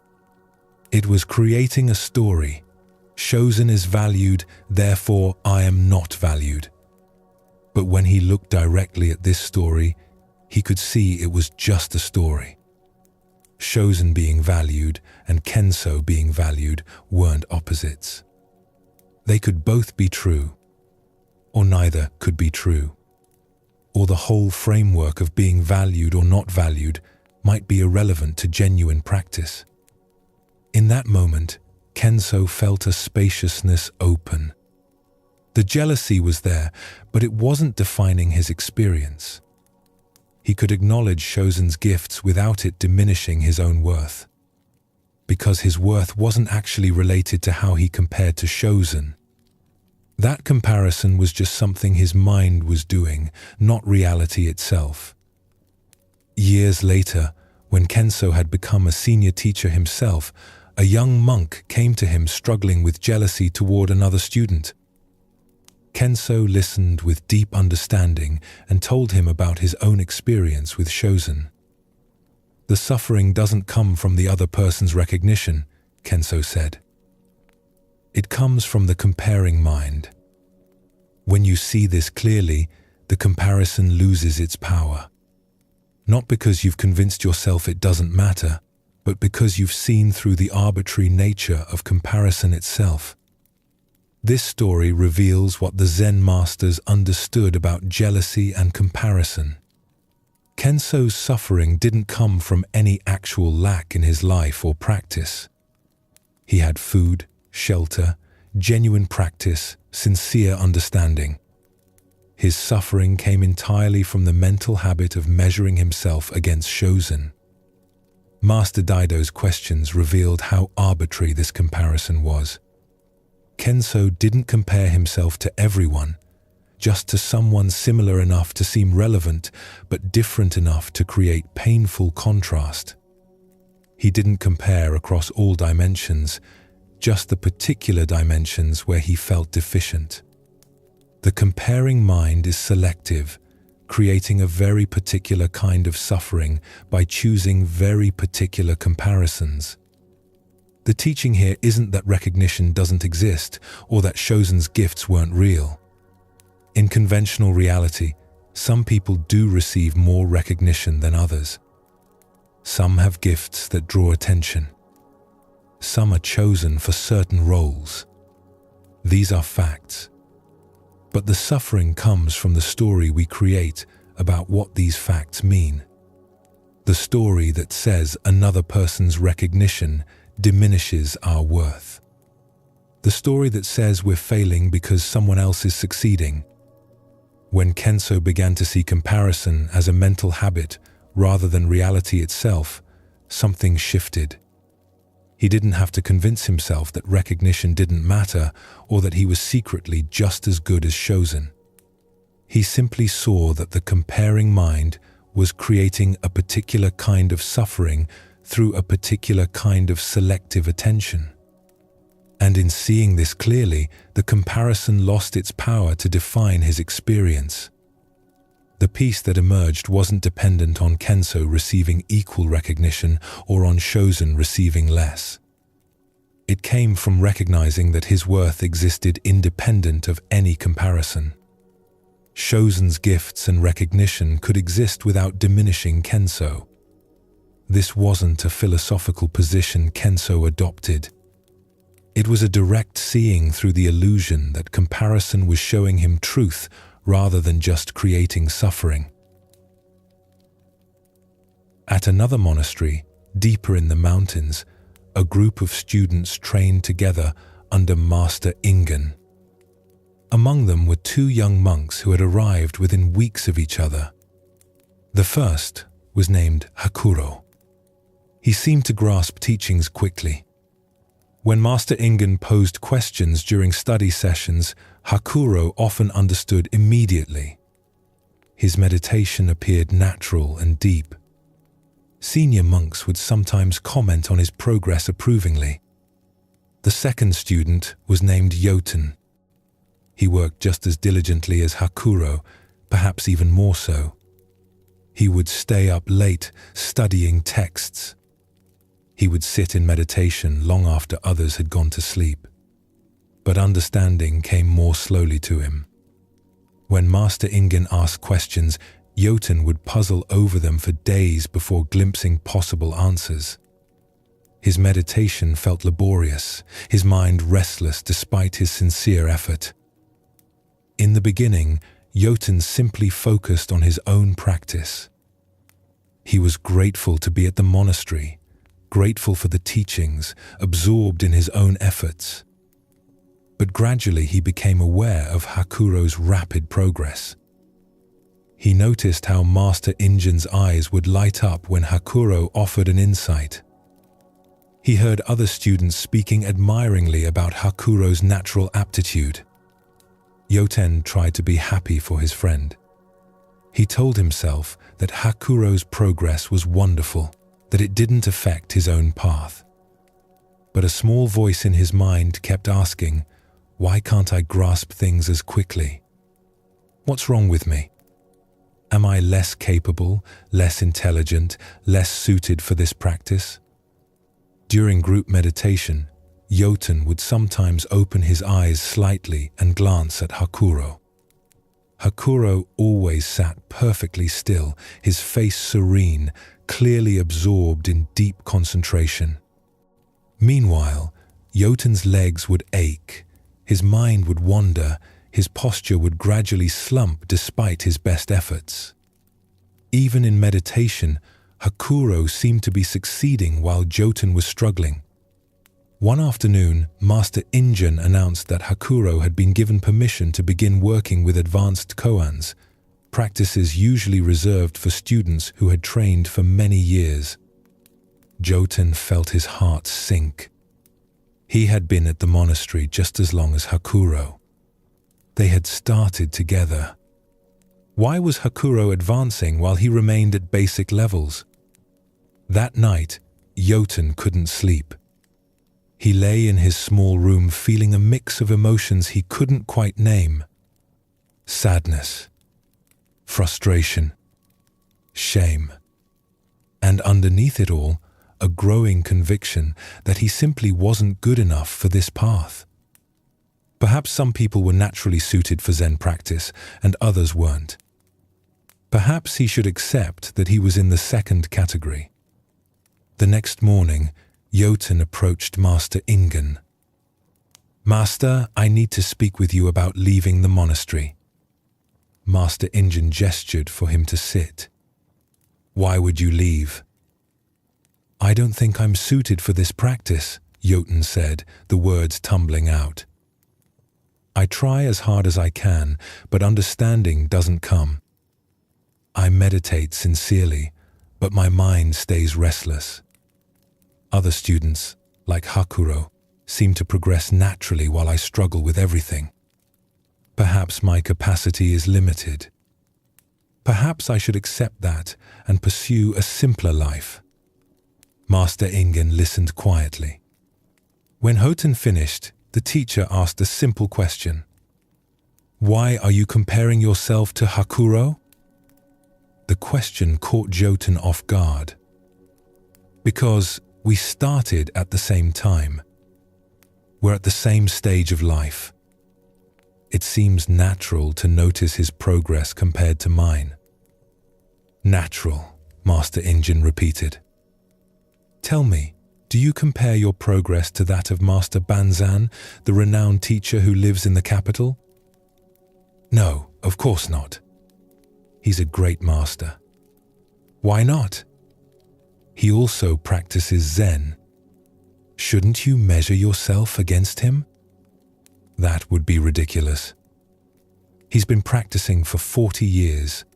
It was creating a story. Shozen is valued, therefore I am not valued. But when he looked directly at this story, he could see it was just a story. Shozen being valued and Kenso being valued weren't opposites. They could both be true, or neither could be true. Or the whole framework of being valued or not valued might be irrelevant to genuine practice. In that moment, Kenso felt a spaciousness open. The jealousy was there, but it wasn't defining his experience. He could acknowledge Shozen's gifts without it diminishing his own worth. Because his worth wasn't actually related to how he compared to Shozen. That comparison was just something his mind was doing, not reality itself. Years later, when Kenso had become a senior teacher himself, a young monk came to him struggling with jealousy toward another student. Kenso listened with deep understanding and told him about his own experience with Shozen. The suffering doesn't come from the other person's recognition, Kenso said. It comes from the comparing mind. When you see this clearly, the comparison loses its power. Not because you've convinced yourself it doesn't matter, but because you've seen through the arbitrary nature of comparison itself. This story reveals what the Zen masters understood about jealousy and comparison. Kenso's suffering didn't come from any actual lack in his life or practice. He had food, shelter, genuine practice, sincere understanding. His suffering came entirely from the mental habit of measuring himself against Shozen. Master Daido's questions revealed how arbitrary this comparison was. Kenso didn't compare himself to everyone, just to someone similar enough to seem relevant, but different enough to create painful contrast. He didn't compare across all dimensions, just the particular dimensions where he felt deficient. The comparing mind is selective, creating a very particular kind of suffering by choosing very particular comparisons. The teaching here isn't that recognition doesn't exist or that Shozen's gifts weren't real. In conventional reality, Some people do receive more recognition than others. Some have gifts that draw attention. Some are chosen for certain roles. These are facts. But the suffering comes from the story we create about what these facts mean. The story that says another person's recognition diminishes our worth. The story that says we're failing because someone else is succeeding. When Kenso began to see comparison as a mental habit rather than reality itself, something shifted. He didn't have to convince himself that recognition didn't matter or that he was secretly just as good as Shozen. He simply saw that the comparing mind was creating a particular kind of suffering through a particular kind of selective attention. And in seeing this clearly, the comparison lost its power to define his experience. The peace that emerged wasn't dependent on Kenso receiving equal recognition or on Shozen receiving less. It came from recognizing that his worth existed independent of any comparison. Shozen's gifts and recognition could exist without diminishing Kenso. This wasn't a philosophical position Kenso adopted. It was a direct seeing through the illusion that comparison was showing him truth rather than just creating suffering. At another monastery, deeper in the mountains, a group of students trained together under Master Ingen. Among them were two young monks who had arrived within weeks of each other. The first was named Hakuro. He seemed to grasp teachings quickly. When Master Ingen posed questions during study sessions, Hakuro often understood immediately. His meditation appeared natural and deep. Senior monks would sometimes comment on his progress approvingly. The second student was named Yoten. He worked just as diligently as Hakuro, perhaps even more so. He would stay up late studying texts. He would sit in meditation long after others had gone to sleep. But understanding came more slowly to him. When Master Ingen asked questions, Yoten would puzzle over them for days before glimpsing possible answers. His meditation felt laborious, his mind restless despite his sincere effort. In the beginning, Yoten simply focused on his own practice. He was grateful to be at the monastery, grateful for the teachings, absorbed in his own efforts. But gradually he became aware of Hakuro's rapid progress. He noticed how Master Ingen's eyes would light up when Hakuro offered an insight. He heard other students speaking admiringly about Hakuro's natural aptitude. Yoten tried to be happy for his friend. He told himself that Hakuro's progress was wonderful, that it didn't affect his own path. But a small voice in his mind kept asking, "Why can't I grasp things as quickly? What's wrong with me? Am I less capable, less intelligent, less suited for this practice?" During group meditation, Yoten would sometimes open his eyes slightly and glance at Hakuro. Hakuro always sat perfectly still, his face serene, clearly absorbed in deep concentration. Meanwhile, Yoten's legs would ache, his mind would wander, his posture would gradually slump despite his best efforts. Even in meditation, Hakuro seemed to be succeeding while Yoten was struggling. One afternoon, Master Ingen announced that Hakuro had been given permission to begin working with advanced koans, practices usually reserved for students who had trained for many years. Yoten felt his heart sink. He had been at the monastery just as long as Hakuro. They had started together. Why was Hakuro advancing while he remained at basic levels? That night, Yoten couldn't sleep. He lay in his small room feeling a mix of emotions he couldn't quite name. Sadness, frustration, shame, and underneath it all, a growing conviction that he simply wasn't good enough for this path. Perhaps some people were naturally suited for Zen practice and others weren't. Perhaps he should accept that he was in the second category. The next morning, Jotun approached Master Ingen. "Master, I need to speak with you about leaving the monastery." Master Ingen gestured for him to sit. "Why would you leave?" "I don't think I'm suited for this practice," Jotun said, the words tumbling out. "I try as hard as I can, but understanding doesn't come. I meditate sincerely, but my mind stays restless. Other students, like Hakuro, seem to progress naturally while I struggle with everything. Perhaps my capacity is limited. Perhaps I should accept that and pursue a simpler life." Master Ingen listened quietly. When Jotun finished, the teacher asked a simple question. "Why are you comparing yourself to Hakuro?" The question caught Jotun off guard. "Because we started at the same time. We're at the same stage of life. It seems natural to notice his progress compared to mine." "Natural," Master Ingen repeated. "Tell me, do you compare your progress to that of Master Banzan, the renowned teacher who lives in the capital?" "No, of course not. He's a great master." "Why not?" "He also practices Zen. Shouldn't you measure yourself against him?" "That would be ridiculous. He's been practicing for 40 years.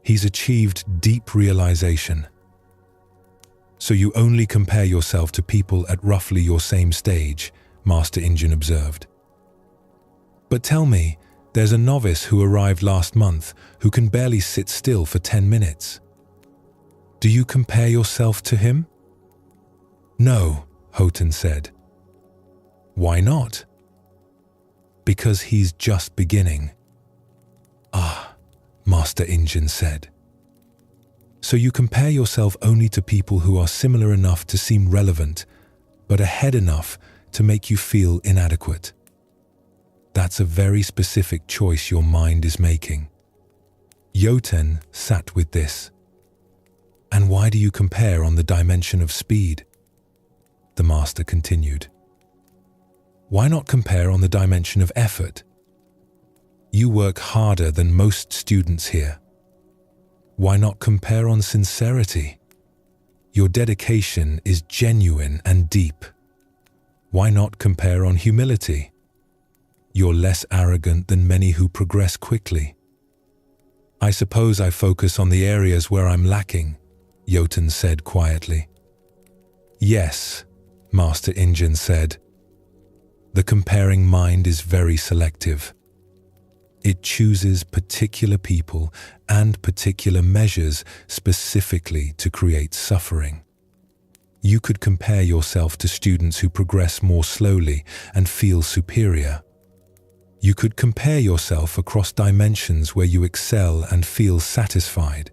He's achieved deep realization. So you only compare yourself to people at roughly your same stage," Master Ingen observed. "But tell me, there's a novice who arrived last month who can barely sit still for 10 minutes. Do you compare yourself to him?" "No," Jotun said. "Why not?" "Because he's just beginning." "Ah," Master Ingen said. "So you compare yourself only to people who are similar enough to seem relevant, but ahead enough to make you feel inadequate. That's a very specific choice your mind is making." Jotun sat with this. "And why do you compare on the dimension of speed?" The master continued. "Why not compare on the dimension of effort? You work harder than most students here. Why not compare on sincerity? Your dedication is genuine and deep. Why not compare on humility? You're less arrogant than many who progress quickly. I suppose I focus on the areas where I'm lacking," Jotun said quietly. "Yes," Master Ingen said. "The comparing mind is very selective. It chooses particular people and particular measures specifically to create suffering. You could compare yourself to students who progress more slowly and feel superior. You could compare yourself across dimensions where you excel and feel satisfied.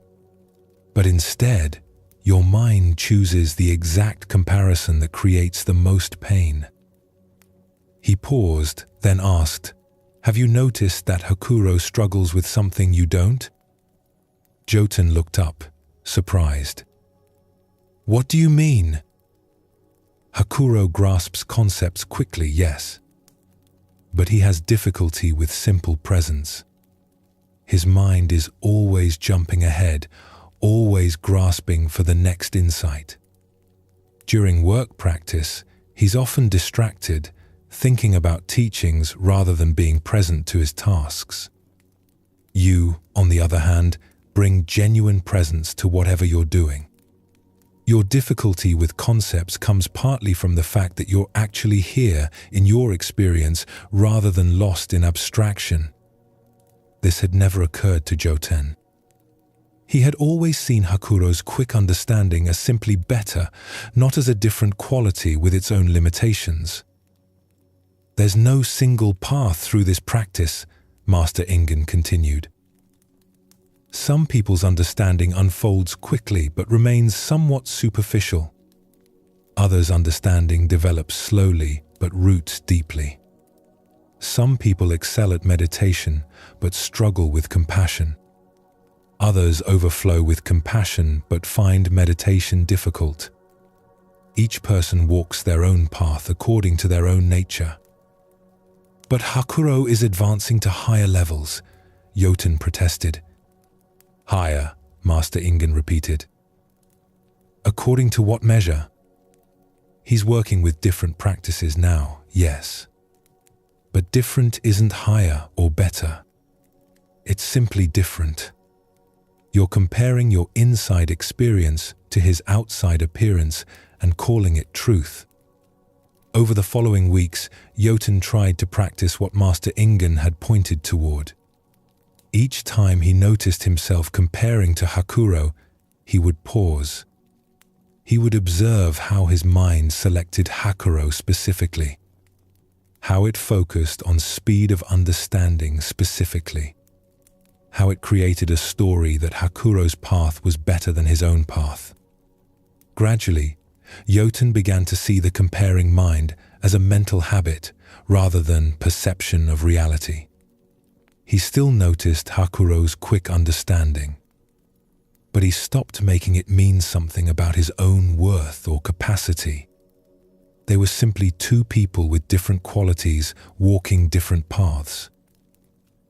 But instead, your mind chooses the exact comparison that creates the most pain." He paused, then asked, "Have you noticed that Hakuro struggles with something you don't?" Jotun looked up, surprised. "What do you mean?" "Hakuro grasps concepts quickly, yes. But he has difficulty with simple presence. His mind is always jumping ahead, always grasping for the next insight. During work practice, he's often distracted, thinking about teachings rather than being present to his tasks. You, on the other hand, bring genuine presence to whatever you're doing. Your difficulty with concepts comes partly from the fact that you're actually here in your experience rather than lost in abstraction." This had never occurred to Jotun. He had always seen Hakuro's quick understanding as simply better, not as a different quality with its own limitations. "There's no single path through this practice," Master Ingen continued. "Some people's understanding unfolds quickly but remains somewhat superficial. Others' understanding develops slowly but roots deeply. Some people excel at meditation but struggle with compassion. Others overflow with compassion but find meditation difficult. Each person walks their own path according to their own nature. But Hakuro is advancing to higher levels, Jotun protested. Higher, Master Ingen repeated. According to what measure? He's working with different practices now, yes. But different isn't higher or better. It's simply different. You're comparing your inside experience to his outside appearance and calling it truth. Over the following weeks, Jotun tried to practice what Master Ingen had pointed toward. Each time he noticed himself comparing to Hakuro, he would pause. He would observe how his mind selected Hakuro specifically, how it focused on speed of understanding specifically, how it created a story that Hakuro's path was better than his own path. Gradually, Jotun began to see the comparing mind as a mental habit rather than perception of reality. He still noticed Hakuro's quick understanding, but he stopped making it mean something about his own worth or capacity. They were simply two people with different qualities walking different paths.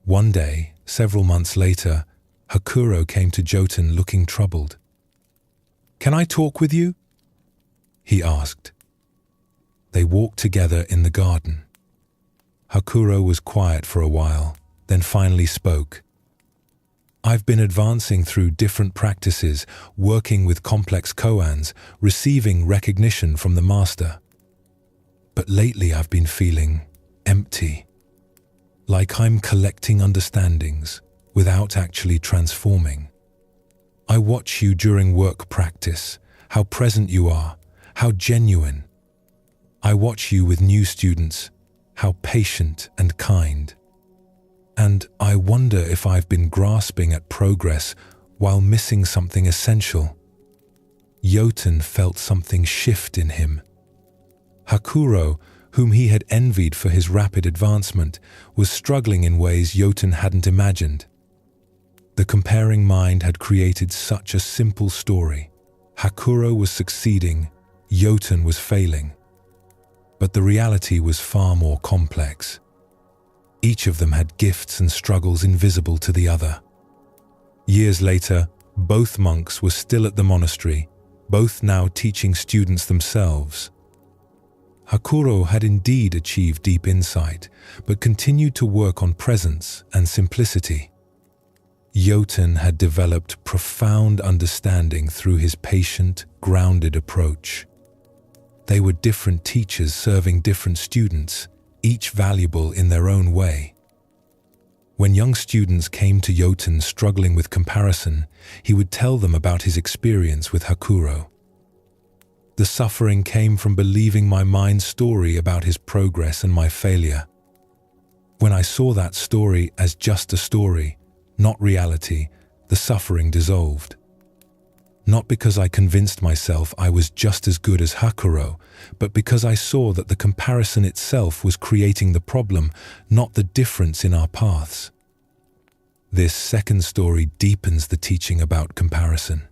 One day, several months later, Hakuro came to Jotun looking troubled. "Can I talk with you?" he asked. They walked together in the garden. Hakuro was quiet for a while, then finally spoke. "I've been advancing through different practices, working with complex koans, receiving recognition from the master. But lately I've been feeling empty, like I'm collecting understandings without actually transforming. I watch you during work practice, how present you are, how genuine. I watch you with new students, how patient and kind. And I wonder if I've been grasping at progress while missing something essential." Jotun felt something shift in him. Hakuro, whom he had envied for his rapid advancement, was struggling in ways Jotun hadn't imagined. The comparing mind had created such a simple story. Hakuro was succeeding, Jotun was failing. But the reality was far more complex. Each of them had gifts and struggles invisible to the other. Years later, both monks were still at the monastery, both now teaching students themselves. Hakuro had indeed achieved deep insight, but continued to work on presence and simplicity. Jotun had developed profound understanding through his patient, grounded approach. They were different teachers serving different students, each valuable in their own way. When young students came to Jotun struggling with comparison, he would tell them about his experience with Hakuro. "The suffering came from believing my mind's story about his progress and my failure. When I saw that story as just a story, not reality, the suffering dissolved. Not because I convinced myself I was just as good as Hakuro, but because I saw that the comparison itself was creating the problem, not the difference in our paths." This second story deepens the teaching about comparison.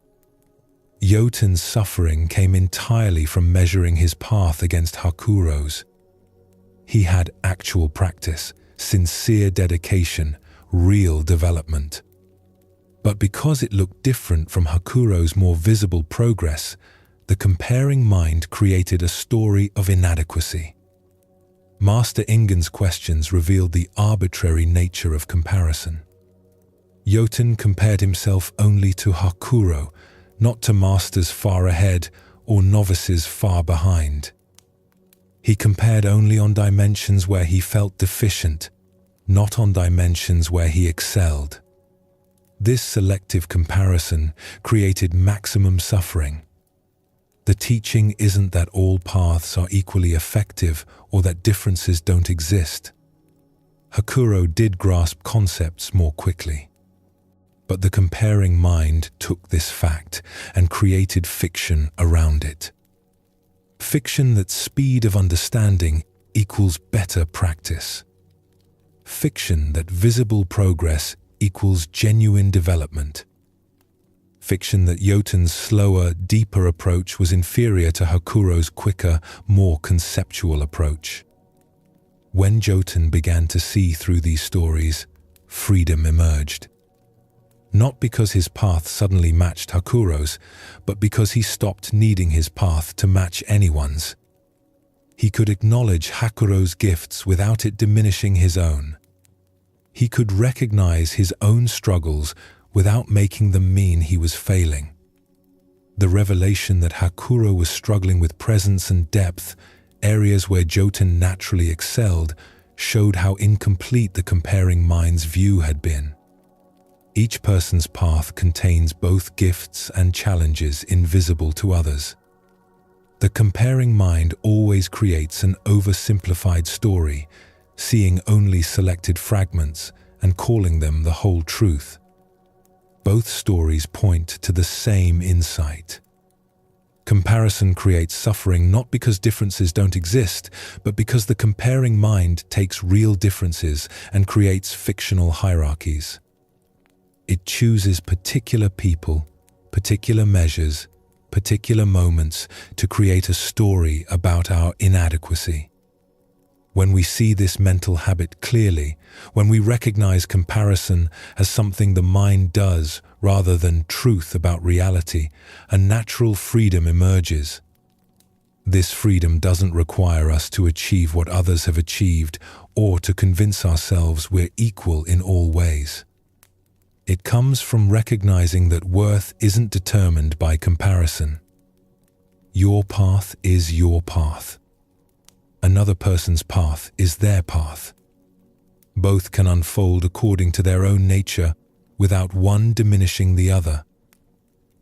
Jotun's suffering came entirely from measuring his path against Hakuro's. He had actual practice, sincere dedication, real development. But because it looked different from Hakuro's more visible progress, the comparing mind created a story of inadequacy. Master Ingen's questions revealed the arbitrary nature of comparison. Jotun compared himself only to Hakuro, not to masters far ahead or novices far behind. He compared only on dimensions where he felt deficient, not on dimensions where he excelled. This selective comparison created maximum suffering. The teaching isn't that all paths are equally effective or that differences don't exist. Hakuro did grasp concepts more quickly. But the comparing mind took this fact and created fiction around it. Fiction that speed of understanding equals better practice. Fiction that visible progress equals genuine development. fiction that Yoten's slower, deeper approach was inferior to Hakuro's quicker, more conceptual approach. When Jotun began to see through these stories, freedom emerged. Not because his path suddenly matched Hakuro's, but because he stopped needing his path to match anyone's. He could acknowledge Hakuro's gifts without it diminishing his own. He could recognize his own struggles without making them mean he was failing. The revelation that Hakuro was struggling with presence and depth, areas where Jotun naturally excelled, showed how incomplete the comparing mind's view had been. Each person's path contains both gifts and challenges invisible to others. The comparing mind always creates an oversimplified story, seeing only selected fragments and calling them the whole truth. Both stories point to the same insight. Comparison creates suffering not because differences don't exist, but because the comparing mind takes real differences and creates fictional hierarchies. It chooses particular people, particular measures, particular moments to create a story about our inadequacy. When we see this mental habit clearly, when we recognize comparison as something the mind does rather than truth about reality, a natural freedom emerges. This freedom doesn't require us to achieve what others have achieved or to convince ourselves we're equal in all ways. It comes from recognizing that worth isn't determined by comparison. Your path is your path. Another person's path is their path. Both can unfold according to their own nature without one diminishing the other.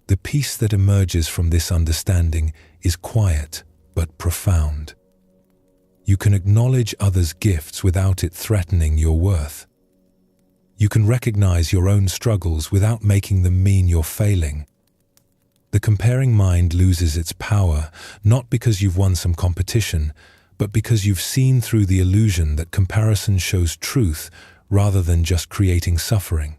The peace that emerges from this understanding is quiet but profound. You can acknowledge others' gifts without it threatening your worth. You can recognize your own struggles without making them mean you're failing. The comparing mind loses its power, not because you've won some competition, but because you've seen through the illusion that comparison shows truth rather than just creating suffering.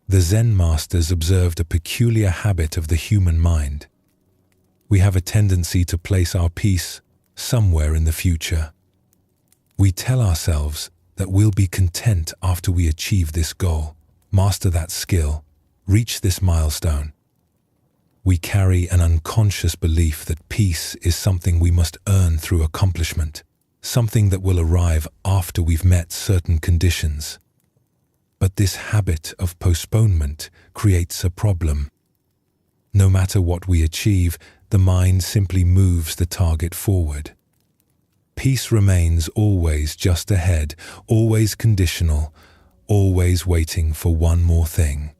The Zen masters observed a peculiar habit of the human mind. We have a tendency to place our peace somewhere in the future. We tell ourselves that we'll be content after we achieve this goal, master that skill, reach this milestone. We carry an unconscious belief that peace is something we must earn through accomplishment, something that will arrive after we've met certain conditions. But this habit of postponement creates a problem. No matter what we achieve, the mind simply moves the target forward. Peace remains always just ahead, always conditional, always waiting for one more thing.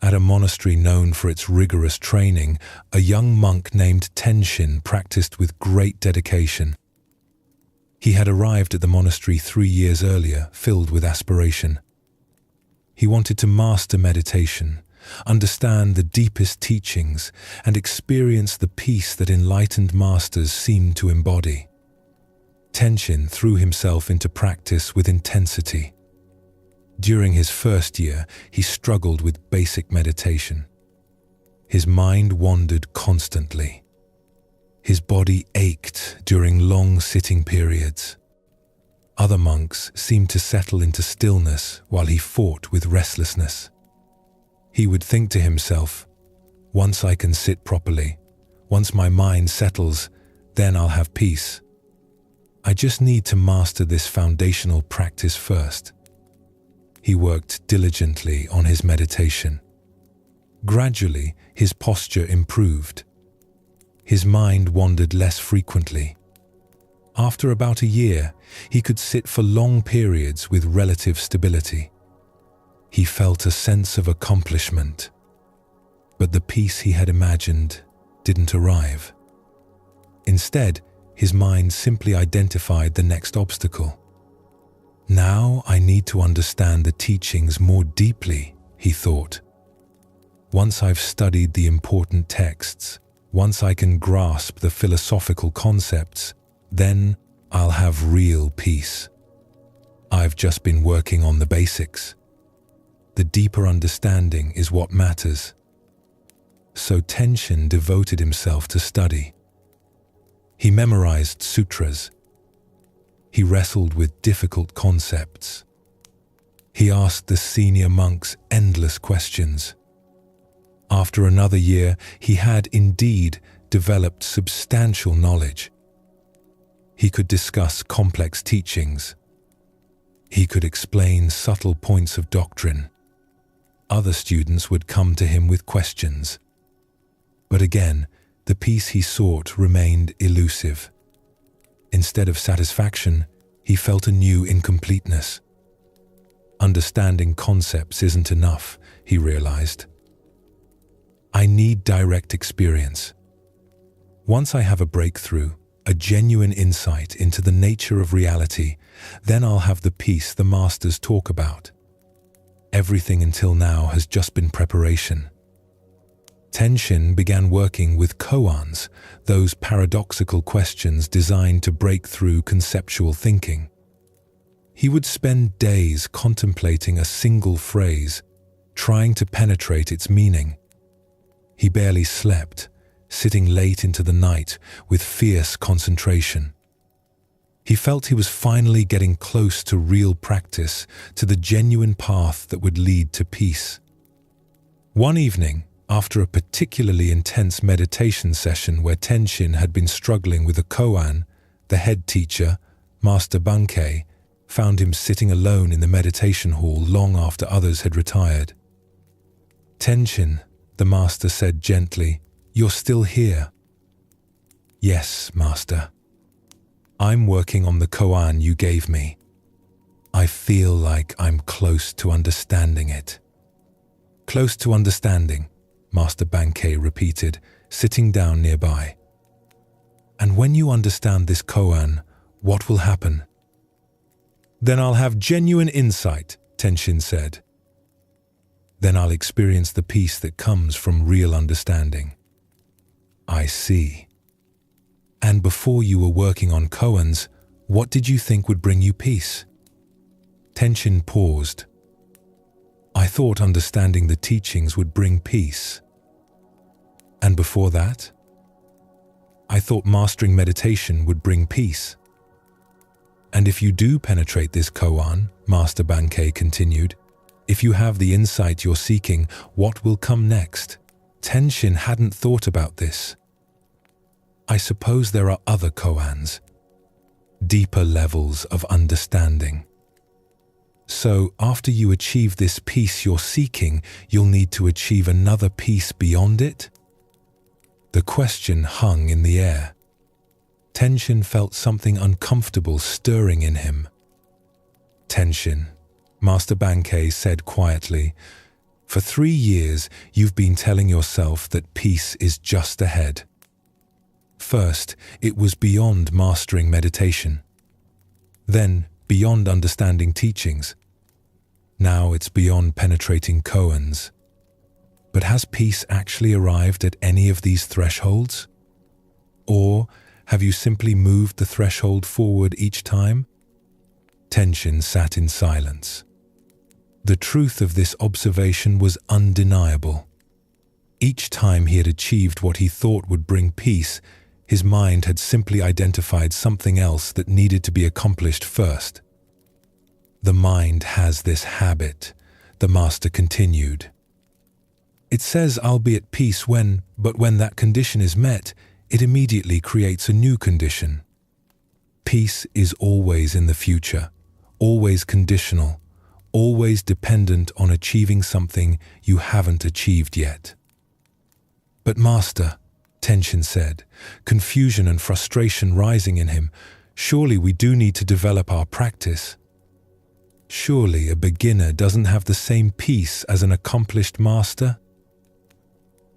At a monastery known for its rigorous training, a young monk named Tenshin practiced with great dedication. He had arrived at the monastery 3 years earlier, filled with aspiration. He wanted to master meditation, understand the deepest teachings, and experience the peace that enlightened masters seemed to embody. Tenshin threw himself into practice with intensity. During his first year, he struggled with basic meditation. His mind wandered constantly. His body ached during long sitting periods. Other monks seemed to settle into stillness while he fought with restlessness. He would think to himself, "Once I can sit properly, once my mind settles, then I'll have peace. I just need to master this foundational practice first." He worked diligently on his meditation. Gradually, his posture improved. His mind wandered less frequently. After about a year, he could sit for long periods with relative stability. He felt a sense of accomplishment, but the peace he had imagined didn't arrive. Instead, his mind simply identified the next obstacle. "Now I need to understand the teachings more deeply," he thought. "Once I've studied the important texts, once I can grasp the philosophical concepts, then I'll have real peace. I've just been working on the basics." The deeper understanding is what matters. So Tenshin devoted himself to study. He memorized sutras. He wrestled with difficult concepts. He asked the senior monks endless questions. After another year, he had indeed developed substantial knowledge. He could discuss complex teachings. He could explain subtle points of doctrine. Other students would come to him with questions. But again, the peace he sought remained elusive. Instead of satisfaction, he felt a new incompleteness. Understanding concepts isn't enough, he realized. I need direct experience. Once I have a breakthrough, a genuine insight into the nature of reality, then I'll have the peace the masters talk about. Everything until now has just been preparation. Tenshin began working with koans, those paradoxical questions designed to break through conceptual thinking. He would spend days contemplating a single phrase, trying to penetrate its meaning. He barely slept, sitting late into the night with fierce concentration. He felt he was finally getting close to real practice, to the genuine path that would lead to peace. One evening, after a particularly intense meditation session where Tenshin had been struggling with a koan, the head teacher, Master Bankei, found him sitting alone in the meditation hall long after others had retired. "Tenshin," the master said gently, "you're still here." "Yes, master. I'm working on the koan you gave me. I feel like I'm close to understanding it." "Close to understanding," Master Bankei repeated, sitting down nearby. "And when you understand this koan, what will happen?" "Then I'll have genuine insight," Tenshin said. "Then I'll experience the peace that comes from real understanding." "I see. And before you were working on koans, what did you think would bring you peace?" Tenshin paused. "I thought understanding the teachings would bring peace. And before that? I thought mastering meditation would bring peace. And if you do penetrate this koan," Master Bankei continued, "if you have the insight you're seeking, what will come next?" Tenshin hadn't thought about this. "I suppose there are other koans, deeper levels of understanding. So after you achieve this peace you're seeking, you'll need to achieve another peace beyond it?" The question hung in the air. Tenshin felt something uncomfortable stirring in him. "Tenshin," Master Bankei said quietly, "for 3 years you've been telling yourself that peace is just ahead. First, it was beyond mastering meditation. Then, beyond understanding teachings. Now it's beyond penetrating koans. But has peace actually arrived at any of these thresholds? Or have you simply moved the threshold forward each time?" Tenshin sat in silence. The truth of this observation was undeniable. Each time he had achieved what he thought would bring peace, his mind had simply identified something else that needed to be accomplished first. "The mind has this habit," the master continued. "It says I'll be at peace but when that condition is met, it immediately creates a new condition. Peace is always in the future, always conditional, always dependent on achieving something you haven't achieved yet." "But Master," Tenshin said, confusion and frustration rising in him, "surely we do need to develop our practice. Surely a beginner doesn't have the same peace as an accomplished master?"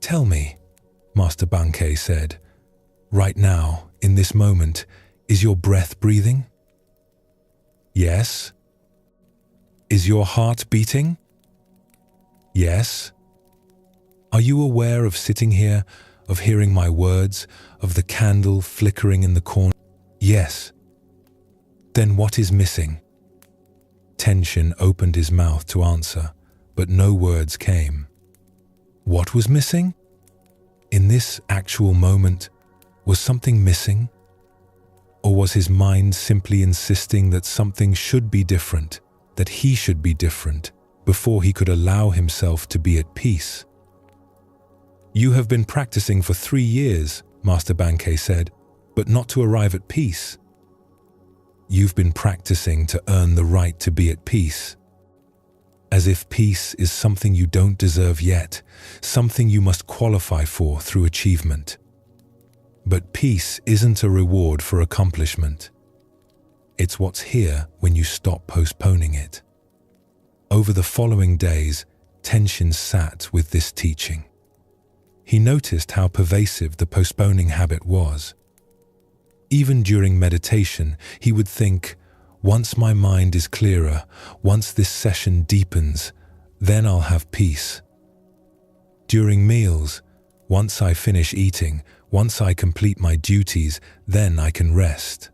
"Tell me," Master Bankei said, "right now, in this moment, is your breath breathing?" "Yes." "Is your heart beating?" "Yes." "Are you aware of sitting here, of hearing my words, of the candle flickering in the corner?" "Yes." "Then what is missing?" Tenshin opened his mouth to answer, but no words came. What was missing? In this actual moment, was something missing? Or was his mind simply insisting that something should be different, that he should be different, before he could allow himself to be at peace? "You have been practicing for 3 years," Master Bankei said, "but not to arrive at peace." "You've been practicing to earn the right to be at peace." As if peace is something you don't deserve yet, something you must qualify for through achievement. But peace isn't a reward for accomplishment. It's what's here when you stop postponing it. Over the following days, Tenshin sat with this teaching. He noticed how pervasive the postponing habit was. Even during meditation, he would think, "Once my mind is clearer, once this session deepens, then I'll have peace." During meals, "Once I finish eating, once I complete my duties, then I can rest."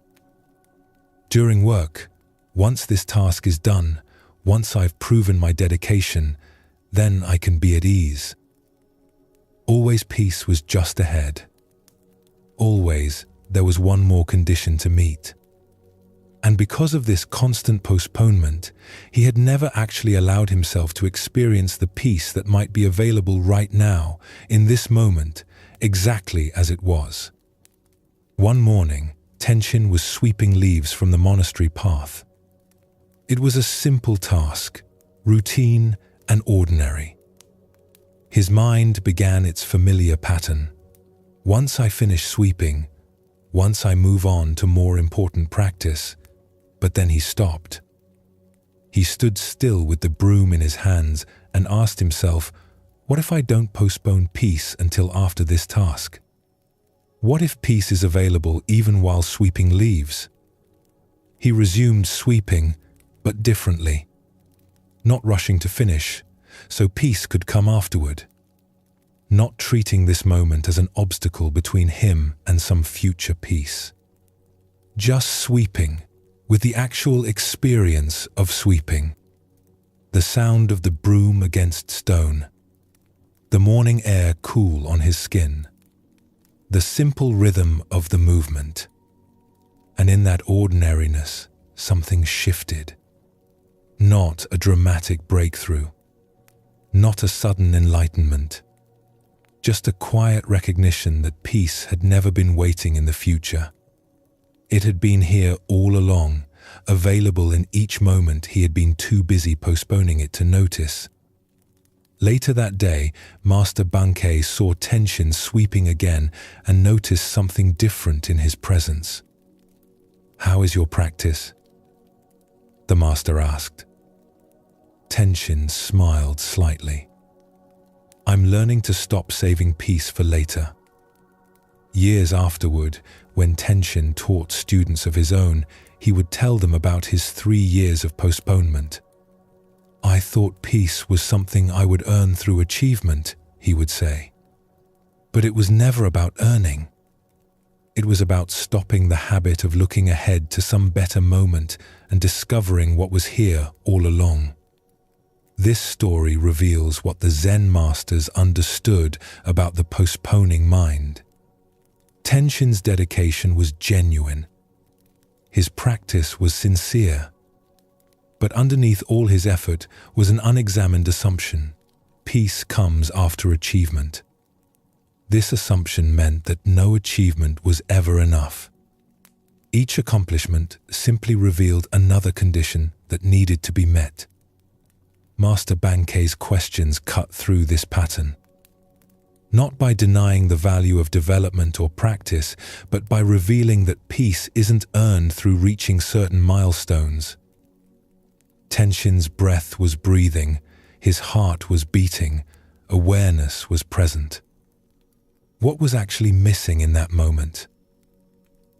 During work, "Once this task is done, once I've proven my dedication, then I can be at ease." Always peace was just ahead. Always there was one more condition to meet. And because of this constant postponement, he had never actually allowed himself to experience the peace that might be available right now, in this moment, exactly as it was. One morning, Tenshin was sweeping leaves from the monastery path. It was a simple task, routine and ordinary. His mind began its familiar pattern. "Once I finish sweeping, once I move on to more important practice." But then he stopped. He stood still with the broom in his hands and asked himself, "What if I don't postpone peace until after this task? What if peace is available even while sweeping leaves?" He resumed sweeping, but differently. Not rushing to finish, so peace could come afterward. Not treating this moment as an obstacle between him and some future peace. Just sweeping, with the actual experience of sweeping. The sound of the broom against stone. The morning air cool on his skin. The simple rhythm of the movement. And in that ordinariness, something shifted. Not a dramatic breakthrough. Not a sudden enlightenment. Just a quiet recognition that peace had never been waiting in the future. It had been here all along, available in each moment he had been too busy postponing it to notice. Later that day, Master Bankei saw Tenshin sweeping again and noticed something different in his presence. "How is your practice?" the master asked. Tenshin smiled slightly. "I'm learning to stop saving peace for later." Years afterward, when Tenshin taught students of his own, he would tell them about his 3 years of postponement. "I thought peace was something I would earn through achievement," he would say. But it was never about earning. It was about stopping the habit of looking ahead to some better moment and discovering what was here all along. This story reveals what the Zen masters understood about the postponing mind. Tenshin's dedication was genuine. His practice was sincere. But underneath all his effort was an unexamined assumption. Peace comes after achievement. This assumption meant that no achievement was ever enough. Each accomplishment simply revealed another condition that needed to be met. Master Bankei's questions cut through this pattern. Not by denying the value of development or practice, but by revealing that peace isn't earned through reaching certain milestones. Tenshin's breath was breathing, his heart was beating, awareness was present. What was actually missing in that moment?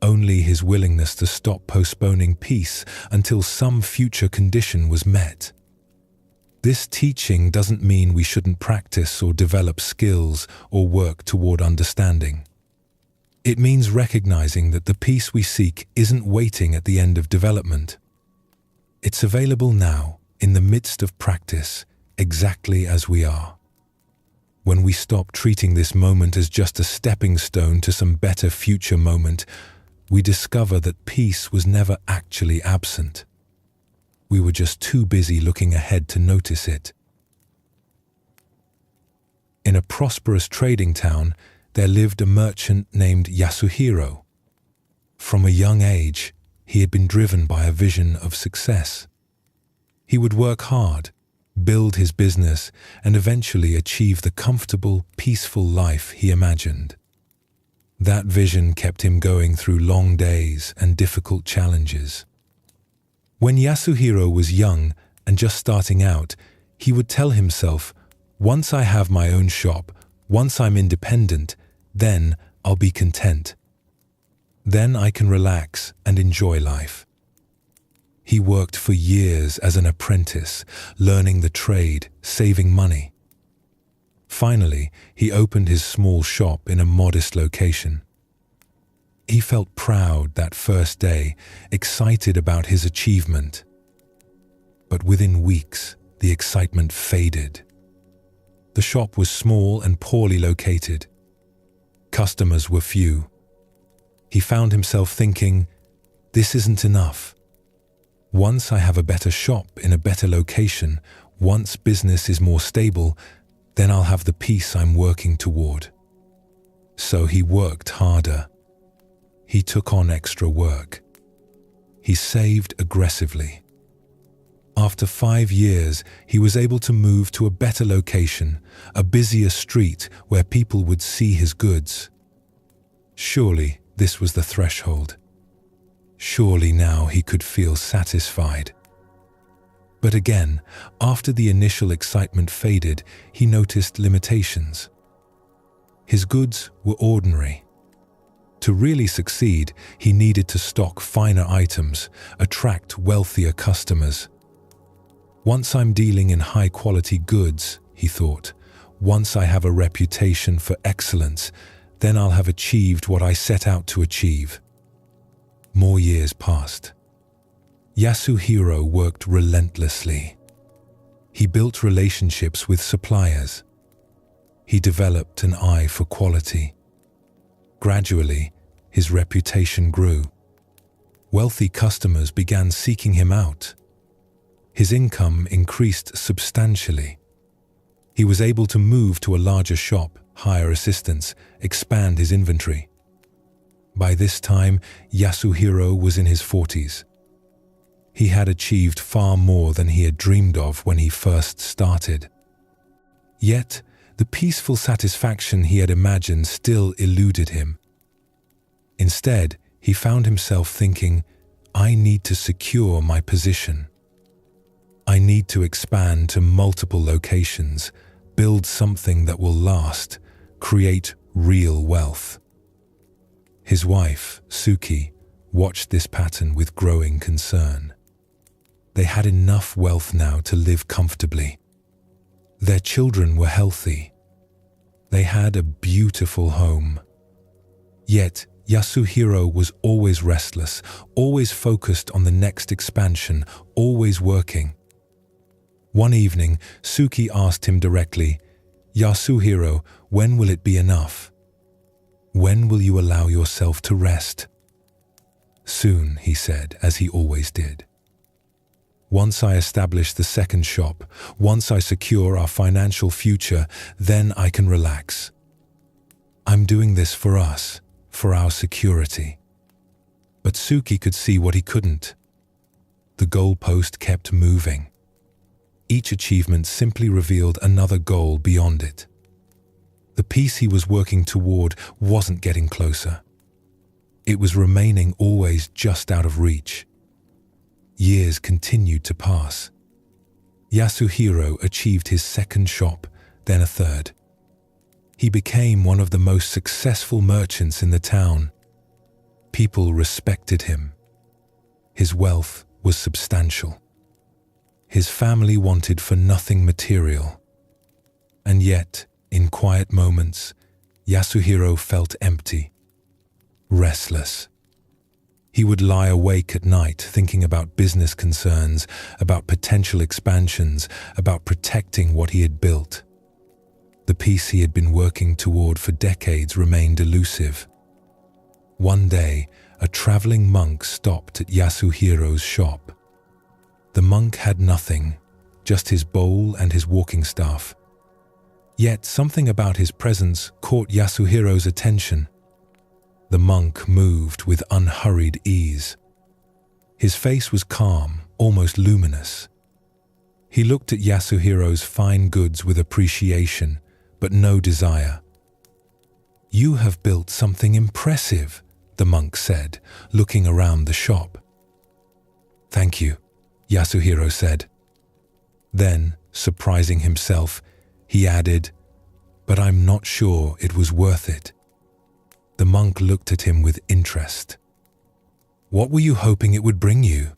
Only his willingness to stop postponing peace until some future condition was met. This teaching doesn't mean we shouldn't practice or develop skills or work toward understanding. It means recognizing that the peace we seek isn't waiting at the end of development. It's available now, in the midst of practice, exactly as we are. When we stop treating this moment as just a stepping stone to some better future moment, we discover that peace was never actually absent. We were just too busy looking ahead to notice it. In a prosperous trading town, there lived a merchant named Yasuhiro. From a young age, he had been driven by a vision of success. He would work hard, build his business, and eventually achieve the comfortable, peaceful life he imagined. That vision kept him going through long days and difficult challenges. When Yasuhiro was young and just starting out, he would tell himself, "Once I have my own shop, once I'm independent, then I'll be content. Then I can relax and enjoy life." He worked for years as an apprentice, learning the trade, saving money. Finally, he opened his small shop in a modest location. He felt proud that first day, excited about his achievement. But within weeks, the excitement faded. The shop was small and poorly located. Customers were few. He found himself thinking, "This isn't enough. Once I have a better shop in a better location, once business is more stable, then I'll have the peace I'm working toward." So he worked harder. He took on extra work. He saved aggressively. After 5 years, he was able to move to a better location, a busier street where people would see his goods. Surely this was the threshold. Surely now he could feel satisfied. But again, after the initial excitement faded, he noticed limitations. His goods were ordinary. To really succeed, he needed to stock finer items, attract wealthier customers. "Once I'm dealing in high-quality goods," he thought, "once I have a reputation for excellence, then I'll have achieved what I set out to achieve." More years passed. Yasuhiro worked relentlessly. He built relationships with suppliers. He developed an eye for quality. Gradually, his reputation grew. Wealthy customers began seeking him out. His income increased substantially. He was able to move to a larger shop, hire assistants, expand his inventory. By this time, Yasuhiro was in his 40s. He had achieved far more than he had dreamed of when he first started. Yet, the peaceful satisfaction he had imagined still eluded him. Instead, he found himself thinking, "I need to secure my position. I need to expand to multiple locations, build something that will last, create real wealth." His wife, Suki, watched this pattern with growing concern. They had enough wealth now to live comfortably. Their children were healthy. They had a beautiful home. Yet, Yasuhiro was always restless, always focused on the next expansion, always working. One evening, Suki asked him directly, "Yasuhiro, when will it be enough? When will you allow yourself to rest?" "Soon," he said, as he always did. "Once I establish the second shop, once I secure our financial future, then I can relax. I'm doing this for us, for our security." But Suki could see what he couldn't. The goalpost kept moving. Each achievement simply revealed another goal beyond it. The peace he was working toward wasn't getting closer. It was remaining always just out of reach. Years continued to pass. Yasuhiro achieved his second shop, then a third. He became one of the most successful merchants in the town. People respected him. His wealth was substantial. His family wanted for nothing material. And yet, in quiet moments, Yasuhiro felt empty, restless. He would lie awake at night thinking about business concerns, about potential expansions, about protecting what he had built. The peace he had been working toward for decades remained elusive. One day, a traveling monk stopped at Yasuhiro's shop. The monk had nothing, just his bowl and his walking staff. Yet something about his presence caught Yasuhiro's attention. The monk moved with unhurried ease. His face was calm, almost luminous. He looked at Yasuhiro's fine goods with appreciation, but no desire. "You have built something impressive," the monk said, looking around the shop. "Thank you," Yasuhiro said. Then, surprising himself, he added, "But I'm not sure it was worth it." The monk looked at him with interest. "What were you hoping it would bring you?"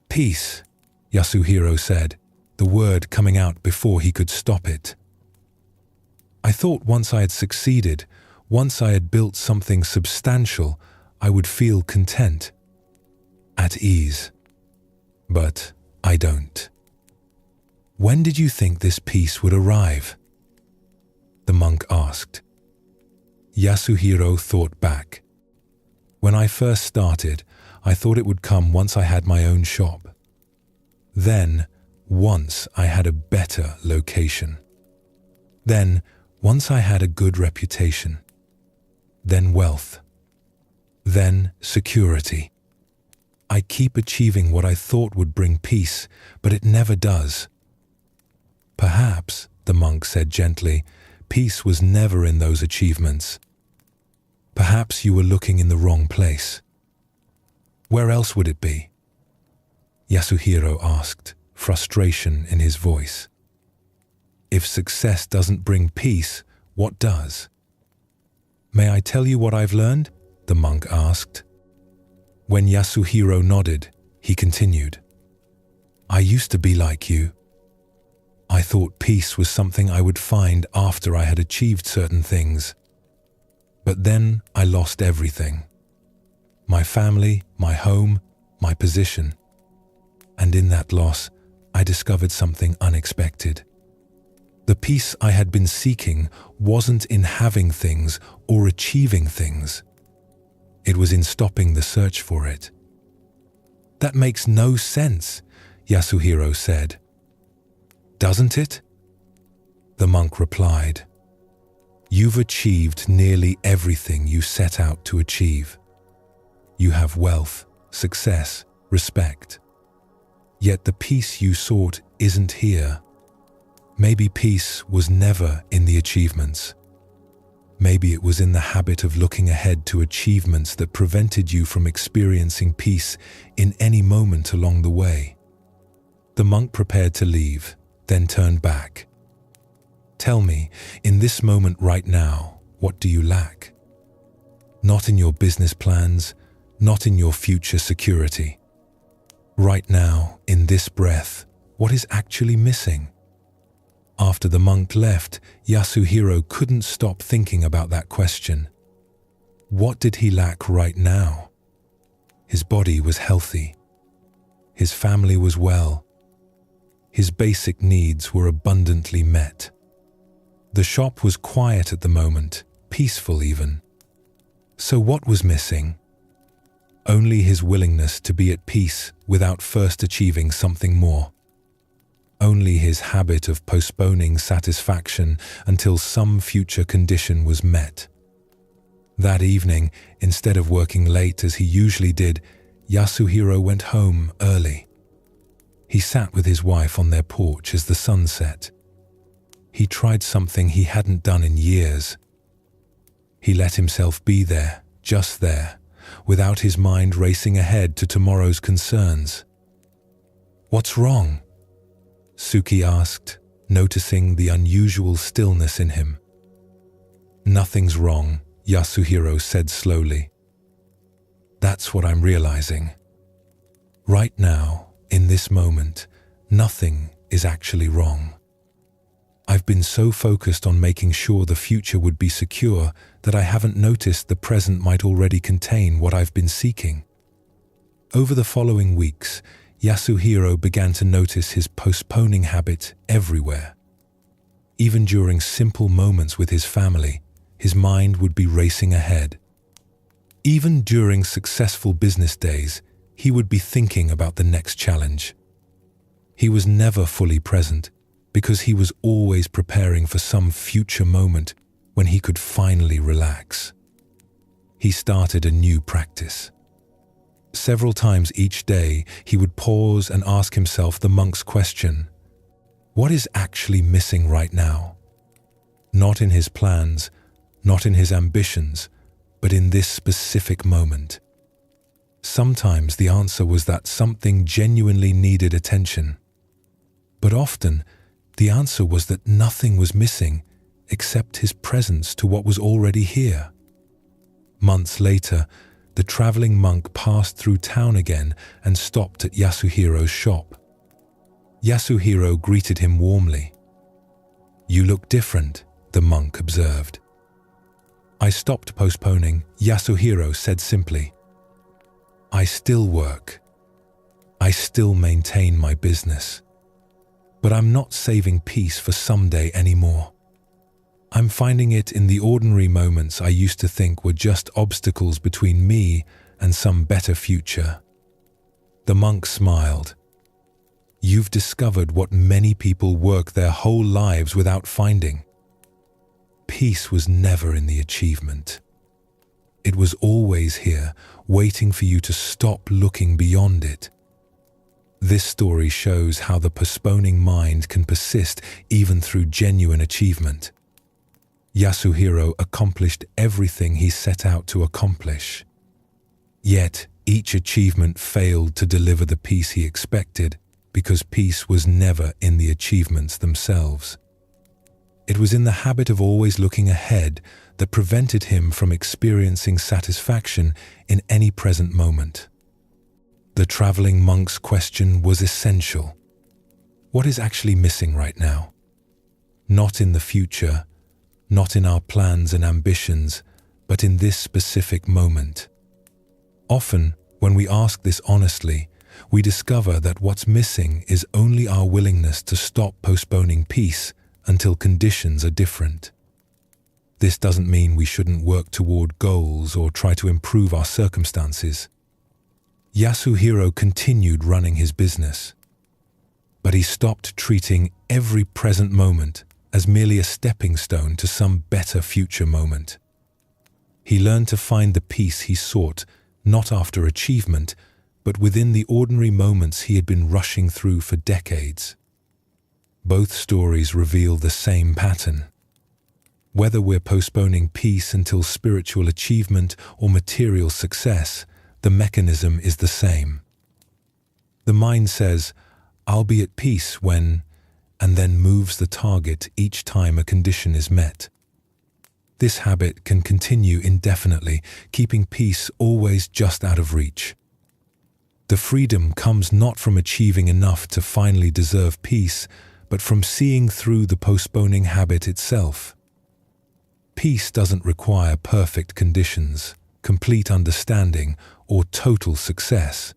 "Peace," Yasuhiro said, the word coming out before he could stop it. "I thought once I had succeeded, once I had built something substantial, I would feel content, at ease. But I don't." "When did you think this peace would arrive?" the monk asked. Yasuhiro thought back. "When I first started, I thought it would come once I had my own shop. Then, once I had a better location. Then, once I had a good reputation. Then wealth. Then security. I keep achieving what I thought would bring peace, but it never does." "Perhaps," the monk said gently, "peace was never in those achievements. Perhaps you were looking in the wrong place." "Where else would it be?" Yasuhiro asked, frustration in his voice. "If success doesn't bring peace, what does?" "May I tell you what I've learned?" the monk asked. When Yasuhiro nodded, he continued, "I used to be like you. I thought peace was something I would find after I had achieved certain things. But then I lost everything. My family, my home, my position. And in that loss, I discovered something unexpected. The peace I had been seeking wasn't in having things or achieving things. It was in stopping the search for it." "That makes no sense," Yasuhiro said. "Doesn't it?" the monk replied. "You've achieved nearly everything you set out to achieve. You have wealth, success, respect. Yet the peace you sought isn't here. Maybe peace was never in the achievements. Maybe it was in the habit of looking ahead to achievements that prevented you from experiencing peace in any moment along the way." The monk prepared to leave, then turned back. "Tell me, in this moment right now, what do you lack? Not in your business plans, not in your future security. Right now, in this breath, what is actually missing?" After the monk left, Yasuhiro couldn't stop thinking about that question. What did he lack right now? His body was healthy. His family was well. His basic needs were abundantly met. The shop was quiet at the moment, peaceful even. So what was missing? Only his willingness to be at peace without first achieving something more. Only his habit of postponing satisfaction until some future condition was met. That evening, instead of working late as he usually did, Yasuhiro went home early. He sat with his wife on their porch as the sun set. He tried something he hadn't done in years. He let himself be there, just there, without his mind racing ahead to tomorrow's concerns. "What's wrong?" Suki asked, noticing the unusual stillness in him. "Nothing's wrong," Yasuhiro said slowly. "That's what I'm realizing. Right now, in this moment, nothing is actually wrong. I've been so focused on making sure the future would be secure that I haven't noticed the present might already contain what I've been seeking. Over the following weeks, Yasuhiro began to notice his postponing habit everywhere. Even during simple moments with his family, his mind would be racing ahead. Even during successful business days, he would be thinking about the next challenge. He was never fully present because he was always preparing for some future moment when he could finally relax. He started a new practice. Several times each day, he would pause and ask himself the monk's question, what is actually missing right now? Not in his plans, not in his ambitions, but in this specific moment. Sometimes the answer was that something genuinely needed attention. But often, the answer was that nothing was missing except his presence to what was already here. Months later, the traveling monk passed through town again and stopped at Yasuhiro's shop. Yasuhiro greeted him warmly. "You look different," the monk observed. "I stopped postponing," Yasuhiro said simply. "I still work. I still maintain my business. But I'm not saving peace for someday anymore. I'm finding it in the ordinary moments I used to think were just obstacles between me and some better future." The monk smiled. "You've discovered what many people work their whole lives without finding. Peace was never in the achievement. It was always here, waiting for you to stop looking beyond it." This story shows how the postponing mind can persist even through genuine achievement. Yasuhiro accomplished everything he set out to accomplish. Yet, each achievement failed to deliver the peace he expected because peace was never in the achievements themselves. It was in the habit of always looking ahead that prevented him from experiencing satisfaction in any present moment. The traveling monk's question was essential. What is actually missing right now? Not in the future, not in our plans and ambitions, but in this specific moment. Often, when we ask this honestly, we discover that what's missing is only our willingness to stop postponing peace until conditions are different. This doesn't mean we shouldn't work toward goals or try to improve our circumstances. Yasuhiro continued running his business, but he stopped treating every present moment as merely a stepping stone to some better future moment. He learned to find the peace he sought not after achievement, but within the ordinary moments he had been rushing through for decades. Both stories reveal the same pattern. Whether we're postponing peace until spiritual achievement or material success, the mechanism is the same. The mind says, "I'll be at peace when," and then moves the target each time a condition is met. This habit can continue indefinitely, keeping peace always just out of reach. The freedom comes not from achieving enough to finally deserve peace, but from seeing through the postponing habit itself. Peace doesn't require perfect conditions, complete understanding, or total success.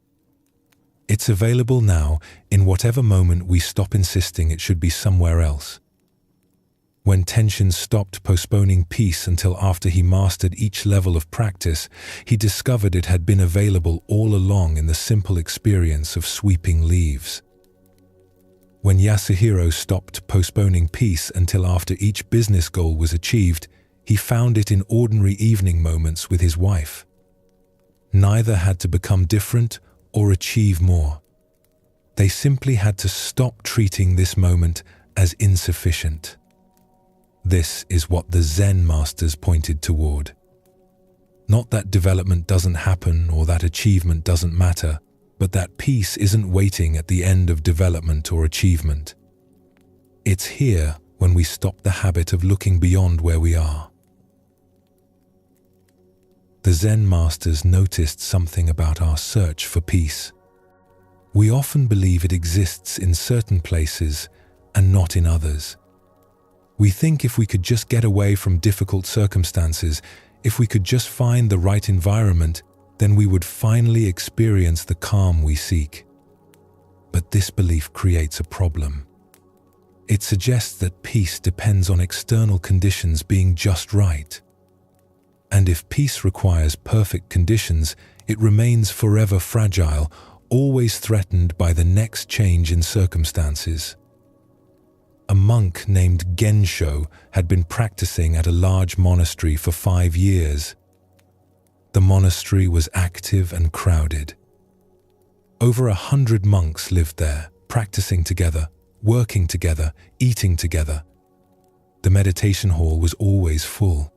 It's available now in whatever moment we stop insisting it should be somewhere else. When tension stopped postponing peace until after he mastered each level of practice, he discovered it had been available all along in the simple experience of sweeping leaves. When Yasuhiro stopped postponing peace until after each business goal was achieved, he found it in ordinary evening moments with his wife. Neither had to become different or achieve more. They simply had to stop treating this moment as insufficient. This is what the Zen masters pointed toward. Not that development doesn't happen or that achievement doesn't matter, but that peace isn't waiting at the end of development or achievement. It's here when we stop the habit of looking beyond where we are. The Zen masters noticed something about our search for peace. We often believe it exists in certain places and not in others. We think if we could just get away from difficult circumstances, if we could just find the right environment, then we would finally experience the calm we seek. But this belief creates a problem. It suggests that peace depends on external conditions being just right. And if peace requires perfect conditions, it remains forever fragile, always threatened by the next change in circumstances. A monk named Gensho had been practicing at a large monastery for 5 years. The monastery was active and crowded. Over 100 monks lived there, practicing together, working together, eating together. The meditation hall was always full.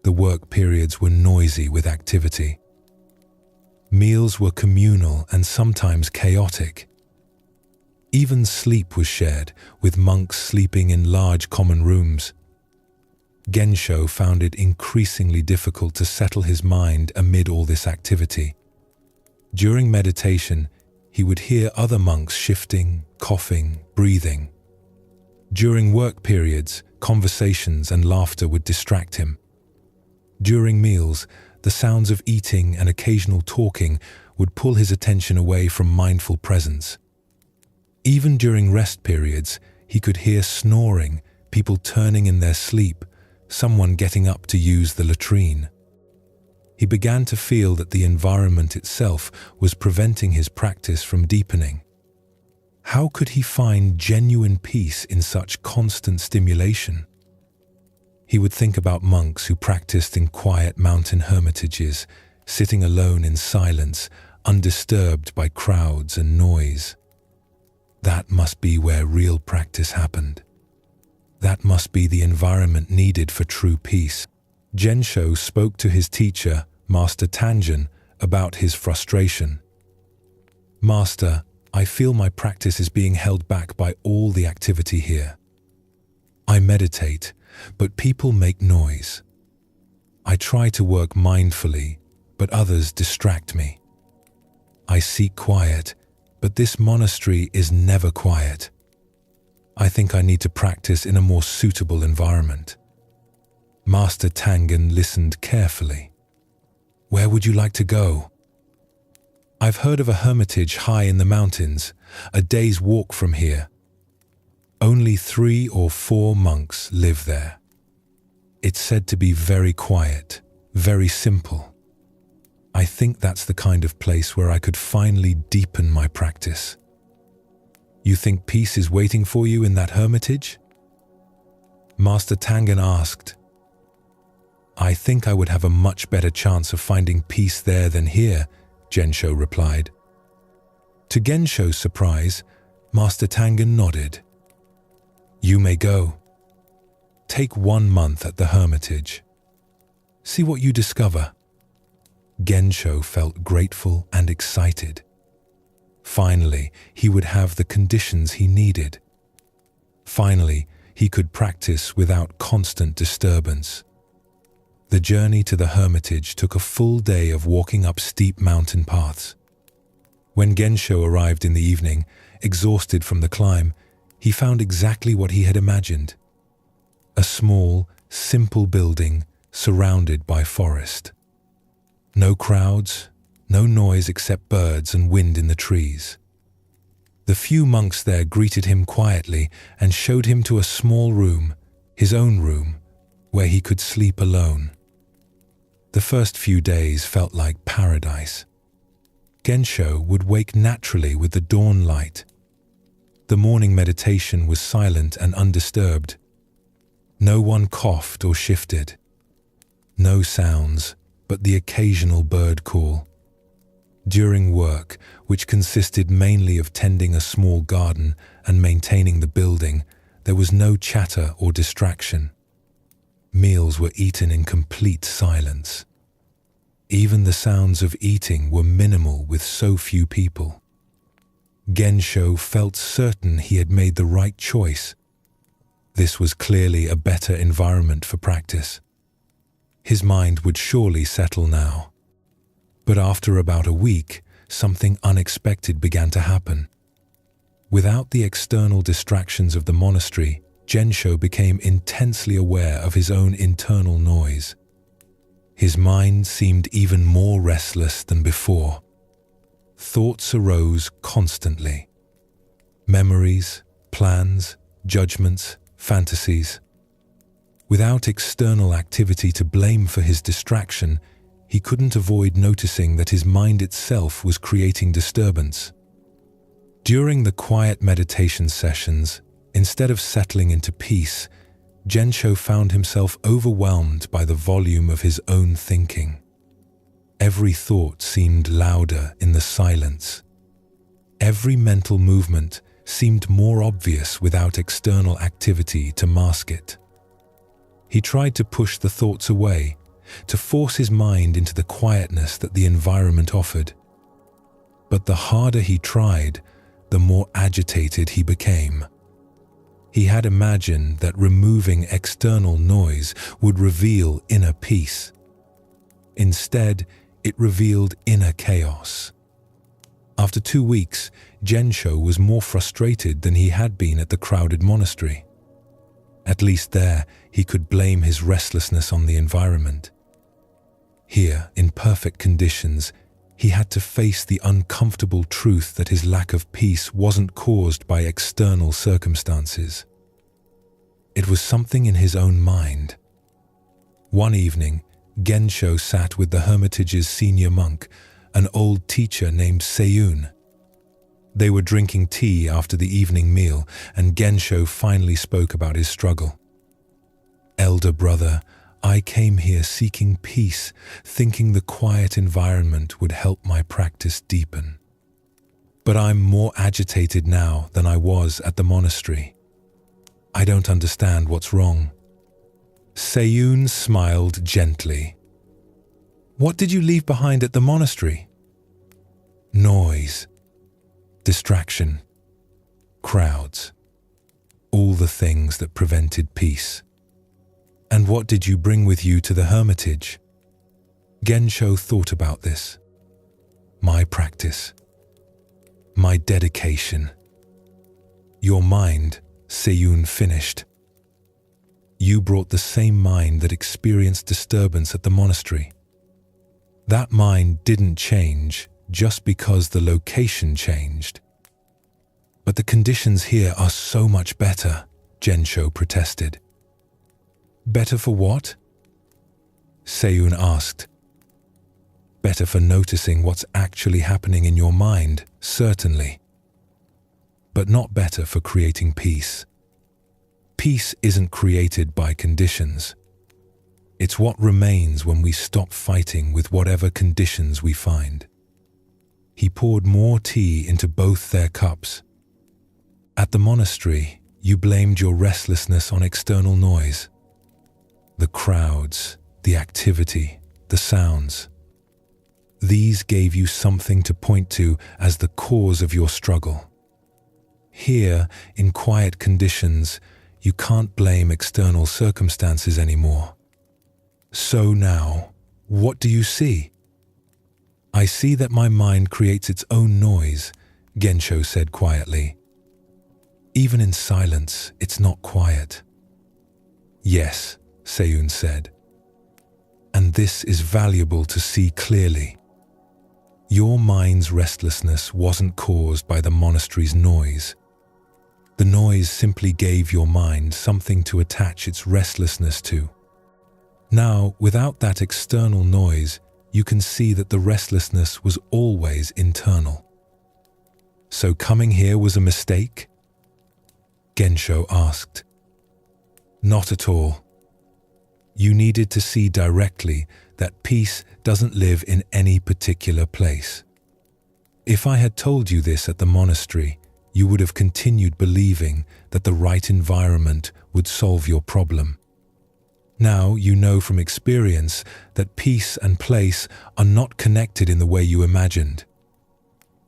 The work periods were noisy with activity. Meals were communal and sometimes chaotic. Even sleep was shared, with monks sleeping in large common rooms. Gensho found it increasingly difficult to settle his mind amid all this activity. During meditation, he would hear other monks shifting, coughing, breathing. During work periods, conversations and laughter would distract him. During meals, the sounds of eating and occasional talking would pull his attention away from mindful presence. Even during rest periods, he could hear snoring, people turning in their sleep, someone getting up to use the latrine. He began to feel that the environment itself was preventing his practice from deepening. How could he find genuine peace in such constant stimulation? He would think about monks who practiced in quiet mountain hermitages, sitting alone in silence, undisturbed by crowds and noise. That must be where real practice happened. That must be the environment needed for true peace. Gensho spoke to his teacher, Master Tangen, about his frustration. "Master, I feel my practice is being held back by all the activity here. I meditate, but people make noise. I try to work mindfully, but others distract me. I seek quiet, but this monastery is never quiet. I think I need to practice in a more suitable environment." Master Tangen listened carefully. "Where would you like to go?" "I've heard of a hermitage high in the mountains, a day's walk from here. Only 3 or 4 monks live there. It's said to be very quiet, very simple. I think that's the kind of place where I could finally deepen my practice." "You think peace is waiting for you in that hermitage?" Master Tangen asked. "I think I would have a much better chance of finding peace there than here," Gensho replied. To Gensho's surprise, Master Tangen nodded. "You may go. Take 1 month at the hermitage. See what you discover." Gensho felt grateful and excited. Finally, he would have the conditions he needed. Finally, he could practice without constant disturbance. The journey to the hermitage took a full day of walking up steep mountain paths. When Gensho arrived in the evening, exhausted from the climb, he found exactly what he had imagined. A small, simple building surrounded by forest. No crowds, no noise except birds and wind in the trees. The few monks there greeted him quietly and showed him to a small room, his own room, where he could sleep alone. The first few days felt like paradise. Gensho would wake naturally with the dawn light. The morning meditation was silent and undisturbed. No one coughed or shifted. No sounds, but the occasional bird call. During work, which consisted mainly of tending a small garden and maintaining the building, there was no chatter or distraction. Meals were eaten in complete silence. Even the sounds of eating were minimal with so few people. Gensho felt certain he had made the right choice. This was clearly a better environment for practice. His mind would surely settle now. But after about a week, something unexpected began to happen. Without the external distractions of the monastery, Gensho became intensely aware of his own internal noise. His mind seemed even more restless than before. Thoughts arose constantly. Memories, plans, judgments, fantasies. Without external activity to blame for his distraction, he couldn't avoid noticing that his mind itself was creating disturbance. During the quiet meditation sessions, instead of settling into peace, Gensho found himself overwhelmed by the volume of his own thinking. Every thought seemed louder in the silence. Every mental movement seemed more obvious without external activity to mask it. He tried to push the thoughts away, to force his mind into the quietness that the environment offered. But the harder he tried, the more agitated he became. He had imagined that removing external noise would reveal inner peace. Instead, it revealed inner chaos. After 2 weeks, Gensho was more frustrated than he had been at the crowded monastery. At least there, he could blame his restlessness on the environment. Here, in perfect conditions, he had to face the uncomfortable truth that his lack of peace wasn't caused by external circumstances. It was something in his own mind. One evening, Gensho sat with the hermitage's senior monk, an old teacher named Seiyun. They were drinking tea after the evening meal, and Gensho finally spoke about his struggle. "Elder brother, I came here seeking peace, thinking the quiet environment would help my practice deepen. But I'm more agitated now than I was at the monastery. I don't understand what's wrong." Seiyun smiled gently. "What did you leave behind at the monastery?" "Noise, distraction, crowds, all the things that prevented peace." "And what did you bring with you to the hermitage?" Gensho thought about this. "My practice, my dedication." "Your mind," Seiyun finished. "You brought the same mind that experienced disturbance at the monastery. That mind didn't change just because the location changed." "But the conditions here are so much better," Gensho protested. "Better for what?" Seiyun asked. "Better for noticing what's actually happening in your mind, certainly. But not better for creating peace. Peace isn't created by conditions. It's what remains when we stop fighting with whatever conditions we find." He poured more tea into both their cups. "At the monastery, you blamed your restlessness on external noise. The crowds, the activity, the sounds. These gave you something to point to as the cause of your struggle. Here, in quiet conditions, you can't blame external circumstances anymore. So now, what do you see?" "I see that my mind creates its own noise," Gensho said quietly. "Even in silence, it's not quiet." "Yes," Seiyun said. "And this is valuable to see clearly. Your mind's restlessness wasn't caused by the monastery's noise. The noise simply gave your mind something to attach its restlessness to. Now, without that external noise, you can see that the restlessness was always internal." "So coming here was a mistake?" Gensho asked. "Not at all. You needed to see directly that peace doesn't live in any particular place. If I had told you this at the monastery, you would have continued believing that the right environment would solve your problem. Now you know from experience that peace and place are not connected in the way you imagined."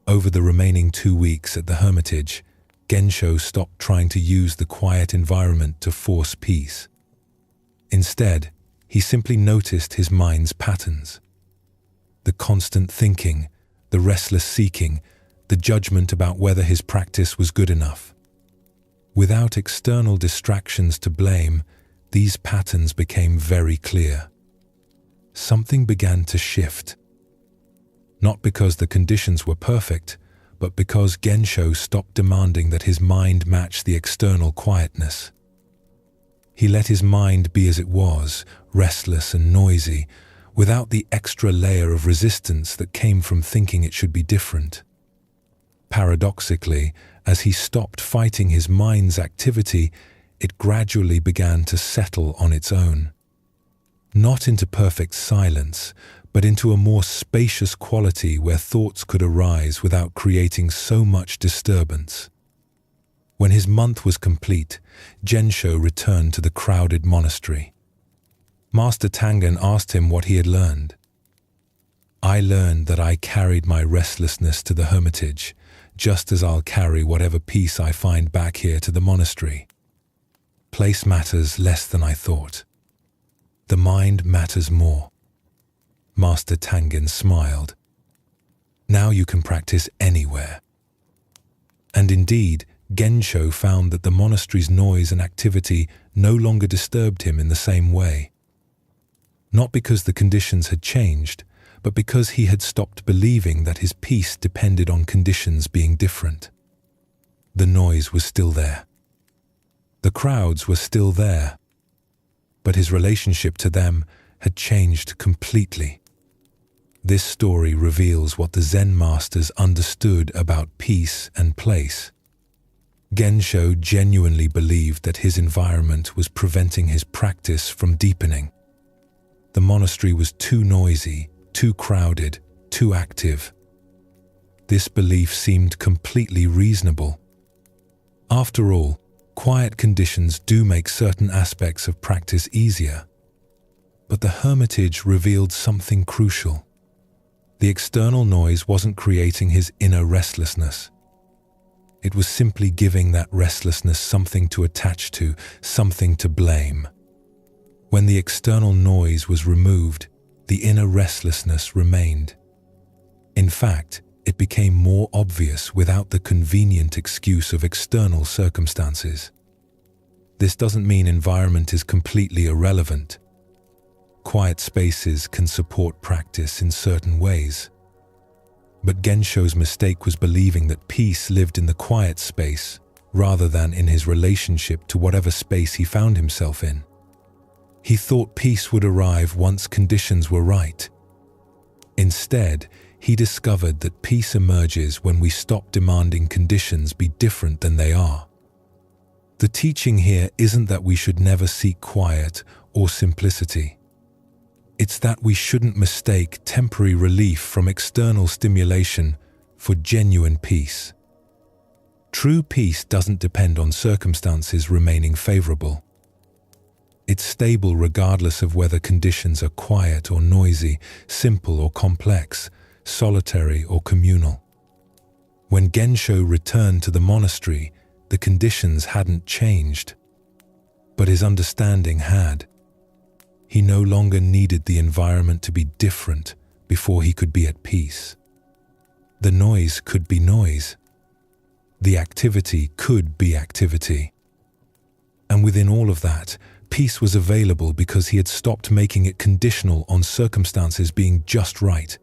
Over the remaining 2 weeks at the hermitage, Gensho stopped trying to use the quiet environment to force peace. Instead, he simply noticed his mind's patterns. The constant thinking, the restless seeking, the judgment about whether his practice was good enough. Without external distractions to blame, these patterns became very clear. Something began to shift. Not because the conditions were perfect, but because Gensho stopped demanding that his mind match the external quietness. He let his mind be as it was, restless and noisy, without the extra layer of resistance that came from thinking it should be different. Paradoxically, as he stopped fighting his mind's activity, it gradually began to settle on its own. Not into perfect silence, but into a more spacious quality where thoughts could arise without creating so much disturbance. When his month was complete, Gensho returned to the crowded monastery. Master Tangen asked him what he had learned. "I learned that I carried my restlessness to the hermitage, just as I'll carry whatever peace I find back here to the monastery. Place matters less than I thought. The mind matters more." Master Tangen smiled. "Now you can practice anywhere." And indeed, Gensho found that the monastery's noise and activity no longer disturbed him in the same way. Not because the conditions had changed, but because he had stopped believing that his peace depended on conditions being different. The noise was still there. The crowds were still there. But his relationship to them had changed completely. This story reveals what the Zen masters understood about peace and place. Gensho genuinely believed that his environment was preventing his practice from deepening. The monastery was too noisy, too crowded, too active. This belief seemed completely reasonable. After all, quiet conditions do make certain aspects of practice easier. But the hermitage revealed something crucial. The external noise wasn't creating his inner restlessness. It was simply giving that restlessness something to attach to, something to blame. When the external noise was removed, the inner restlessness remained. In fact, it became more obvious without the convenient excuse of external circumstances. This doesn't mean environment is completely irrelevant. Quiet spaces can support practice in certain ways. But Gensho's mistake was believing that peace lived in the quiet space rather than in his relationship to whatever space he found himself in. He thought peace would arrive once conditions were right. Instead, he discovered that peace emerges when we stop demanding conditions be different than they are. The teaching here isn't that we should never seek quiet or simplicity. It's that we shouldn't mistake temporary relief from external stimulation for genuine peace. True peace doesn't depend on circumstances remaining favorable. It's stable regardless of whether conditions are quiet or noisy, simple or complex, solitary or communal. When Gensho returned to the monastery, the conditions hadn't changed, but his understanding had. He no longer needed the environment to be different before he could be at peace. The noise could be noise. The activity could be activity. And within all of that, peace was available because he had stopped making it conditional on circumstances being just right.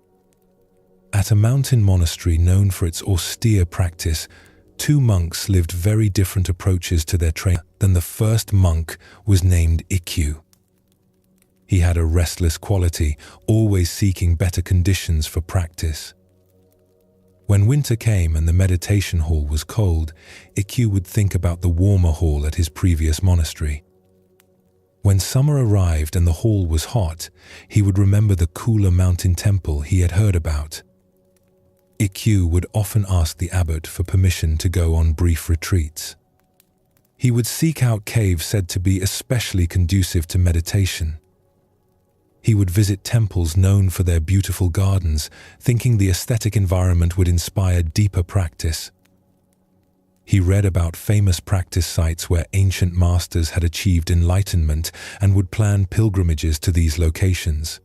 At a mountain monastery known for its austere practice, two monks lived very different approaches to their training. Than the first monk was named Ikkyu. He had a restless quality, always seeking better conditions for practice. When winter came and the meditation hall was cold, Ikkyu would think about the warmer hall at his previous monastery. When summer arrived and the hall was hot, he would remember the cooler mountain temple he had heard about. Ikkyu would often ask the abbot for permission to go on brief retreats. He would seek out caves said to be especially conducive to meditation. He would visit temples known for their beautiful gardens, thinking the aesthetic environment would inspire deeper practice. He read about famous practice sites where ancient masters had achieved enlightenment and would plan pilgrimages to these locations.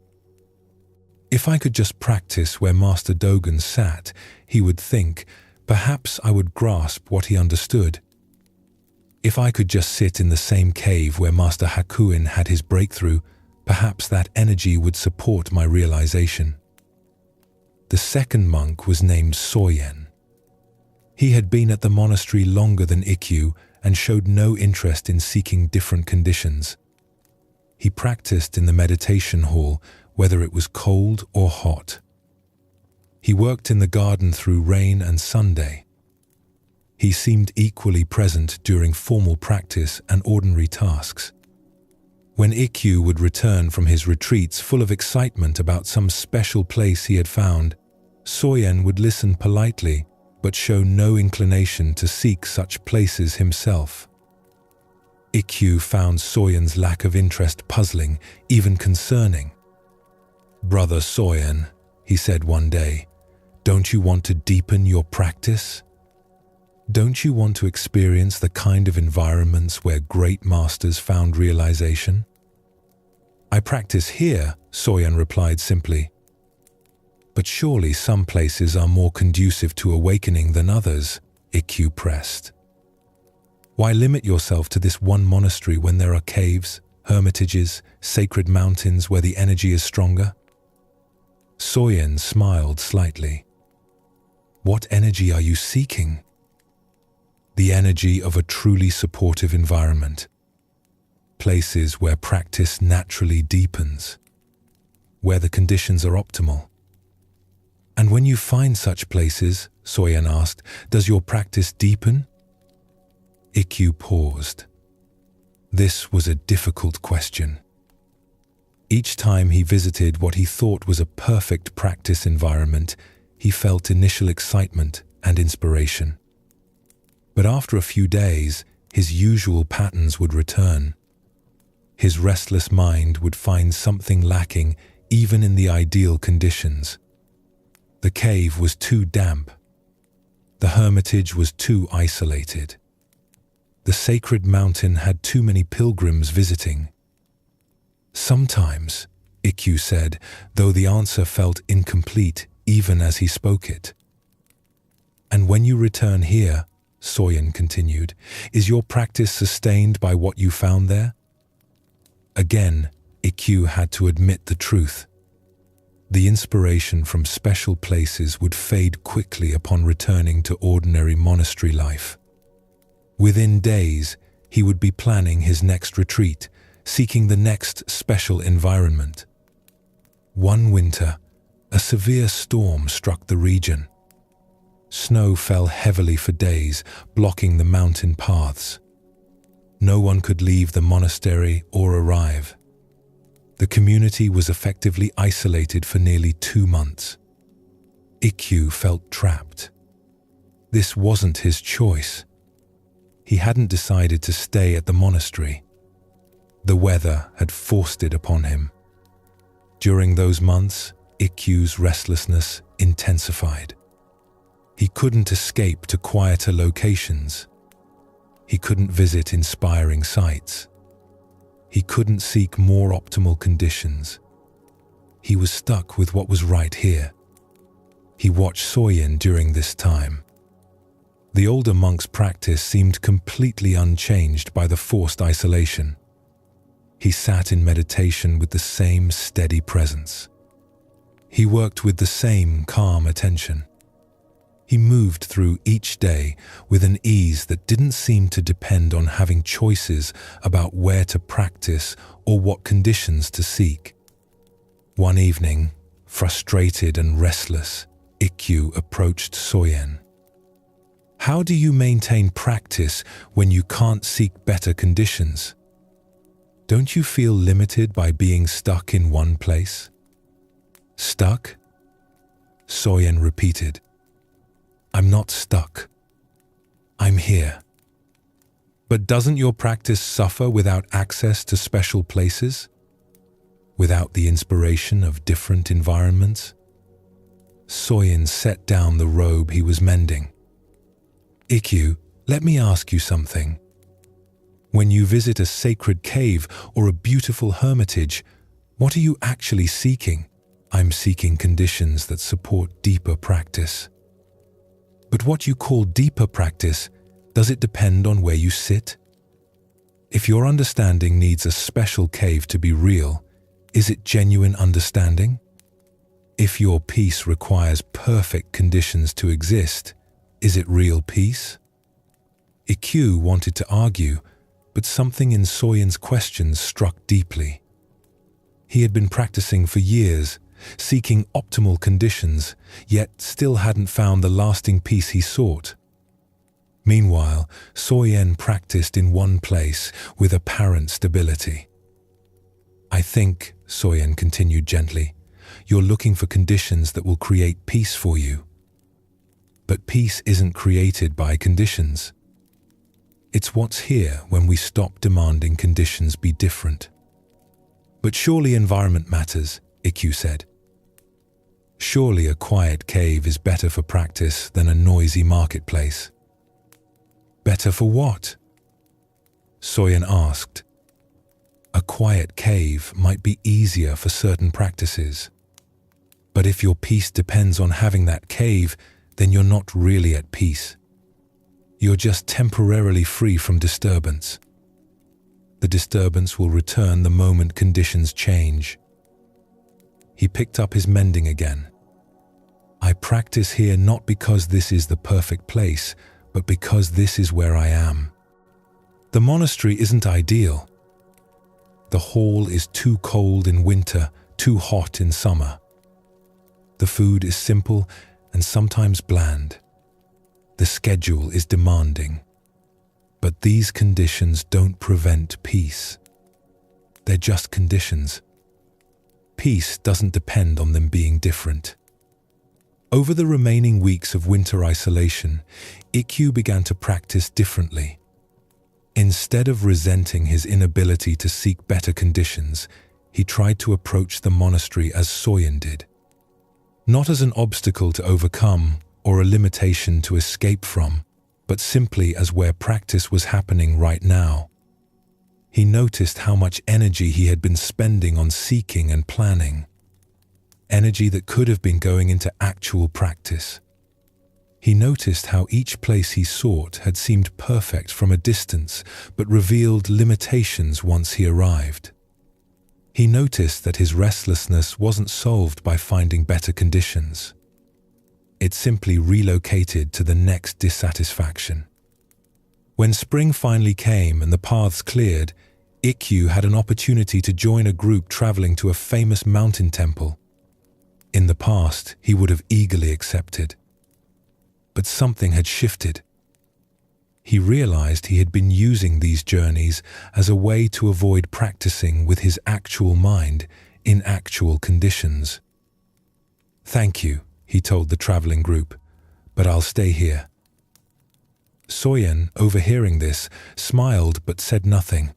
If I could just practice where Master Dogen sat, he would think, perhaps I would grasp what he understood. If I could just sit in the same cave where Master Hakuin had his breakthrough, perhaps that energy would support my realization. The second monk was named Soyen. He had been at the monastery longer than Ikkyu and showed no interest in seeking different conditions. He practiced in the meditation hall, whether it was cold or hot. He worked in the garden through rain and Sunday. He seemed equally present during formal practice and ordinary tasks. When Ikkyu would return from his retreats full of excitement about some special place he had found, Soyen would listen politely but show no inclination to seek such places himself. Ikkyu found Soyen's lack of interest puzzling, even concerning. "Brother Soyen," he said one day, "don't you want to deepen your practice? Don't you want to experience the kind of environments where great masters found realization?" "I practice here," Soyen replied simply. "But surely some places are more conducive to awakening than others," Ikkyu pressed. "Why limit yourself to this one monastery when there are caves, hermitages, sacred mountains where the energy is stronger?" Soyen smiled slightly. "What energy are you seeking?" "The energy of a truly supportive environment. Places where practice naturally deepens, where the conditions are optimal." "And when you find such places," Soyen asked, "does your practice deepen?" Ikkyu paused. This was a difficult question. Each time he visited what he thought was a perfect practice environment, he felt initial excitement and inspiration. But after a few days, his usual patterns would return. His restless mind would find something lacking even in the ideal conditions. The cave was too damp. The hermitage was too isolated. The sacred mountain had too many pilgrims visiting. "Sometimes," Ikkyu said, though the answer felt incomplete even as he spoke it. "And when you return here," Soyen continued, "is your practice sustained by what you found there?" Again, Ikkyu had to admit the truth. The inspiration from special places would fade quickly upon returning to ordinary monastery life. Within days, he would be planning his next retreat, seeking the next special environment. One winter, a severe storm struck the region. Snow fell heavily for days, blocking the mountain paths. No one could leave the monastery or arrive. The community was effectively isolated for nearly 2 months. Ikkyu felt trapped. This wasn't his choice. He hadn't decided to stay at the monastery. The weather had forced it upon him. During those months, Ikkyu's restlessness intensified. He couldn't escape to quieter locations. He couldn't visit inspiring sights. He couldn't seek more optimal conditions. He was stuck with what was right here. He watched Soyen during this time. The older monk's practice seemed completely unchanged by the forced isolation. He sat in meditation with the same steady presence. He worked with the same calm attention. He moved through each day with an ease that didn't seem to depend on having choices about where to practice or what conditions to seek. One evening, frustrated and restless, Ikkyu approached Soyen. "How do you maintain practice when you can't seek better conditions? Don't you feel limited by being stuck in one place?" "Stuck?" Soyen repeated. "I'm not stuck. I'm here." "But doesn't your practice suffer without access to special places? Without the inspiration of different environments?" Soyen set down the robe he was mending. "Ikkyu, let me ask you something. When you visit a sacred cave or a beautiful hermitage, what are you actually seeking?" "I'm seeking conditions that support deeper practice." "But what you call deeper practice, does it depend on where you sit?" If your understanding needs a special cave to be real, is it genuine understanding? If your peace requires perfect conditions to exist, is it real peace? Ikkyu wanted to argue, but something in Soyen's questions struck deeply. He had been practicing for years, seeking optimal conditions, yet still hadn't found the lasting peace he sought. Meanwhile, Soyen practiced in one place with apparent stability. "I think," Soyen continued gently, "you're looking for conditions that will create peace for you. But peace isn't created by conditions. It's what's here when we stop demanding conditions be different." "But surely environment matters," Ikkyu said. "Surely a quiet cave is better for practice than a noisy marketplace." "Better for what?" Soyen asked. "A quiet cave might be easier for certain practices. But if your peace depends on having that cave, then you're not really at peace. You're just temporarily free from disturbance. The disturbance will return the moment conditions change." He picked up his mending again. "I practice here not because this is the perfect place, but because this is where I am. The monastery isn't ideal. The hall is too cold in winter, too hot in summer. The food is simple and sometimes bland. The schedule is demanding. But these conditions don't prevent peace. They're just conditions. Peace doesn't depend on them being different." Over the remaining weeks of winter isolation, Ikkyu began to practice differently. Instead of resenting his inability to seek better conditions, he tried to approach the monastery as Soyen did. Not as an obstacle to overcome or a limitation to escape from, but simply as where practice was happening right now. He noticed how much energy he had been spending on seeking and planning. Energy that could have been going into actual practice. He noticed how each place he sought had seemed perfect from a distance, but revealed limitations once he arrived. He noticed that his restlessness wasn't solved by finding better conditions. It simply relocated to the next dissatisfaction. When spring finally came and the paths cleared, Ikkyu had an opportunity to join a group traveling to a famous mountain temple. In the past, he would have eagerly accepted. But something had shifted. He realized he had been using these journeys as a way to avoid practicing with his actual mind in actual conditions. "Thank you," he told the traveling group, "but I'll stay here." Soyen, overhearing this, smiled but said nothing.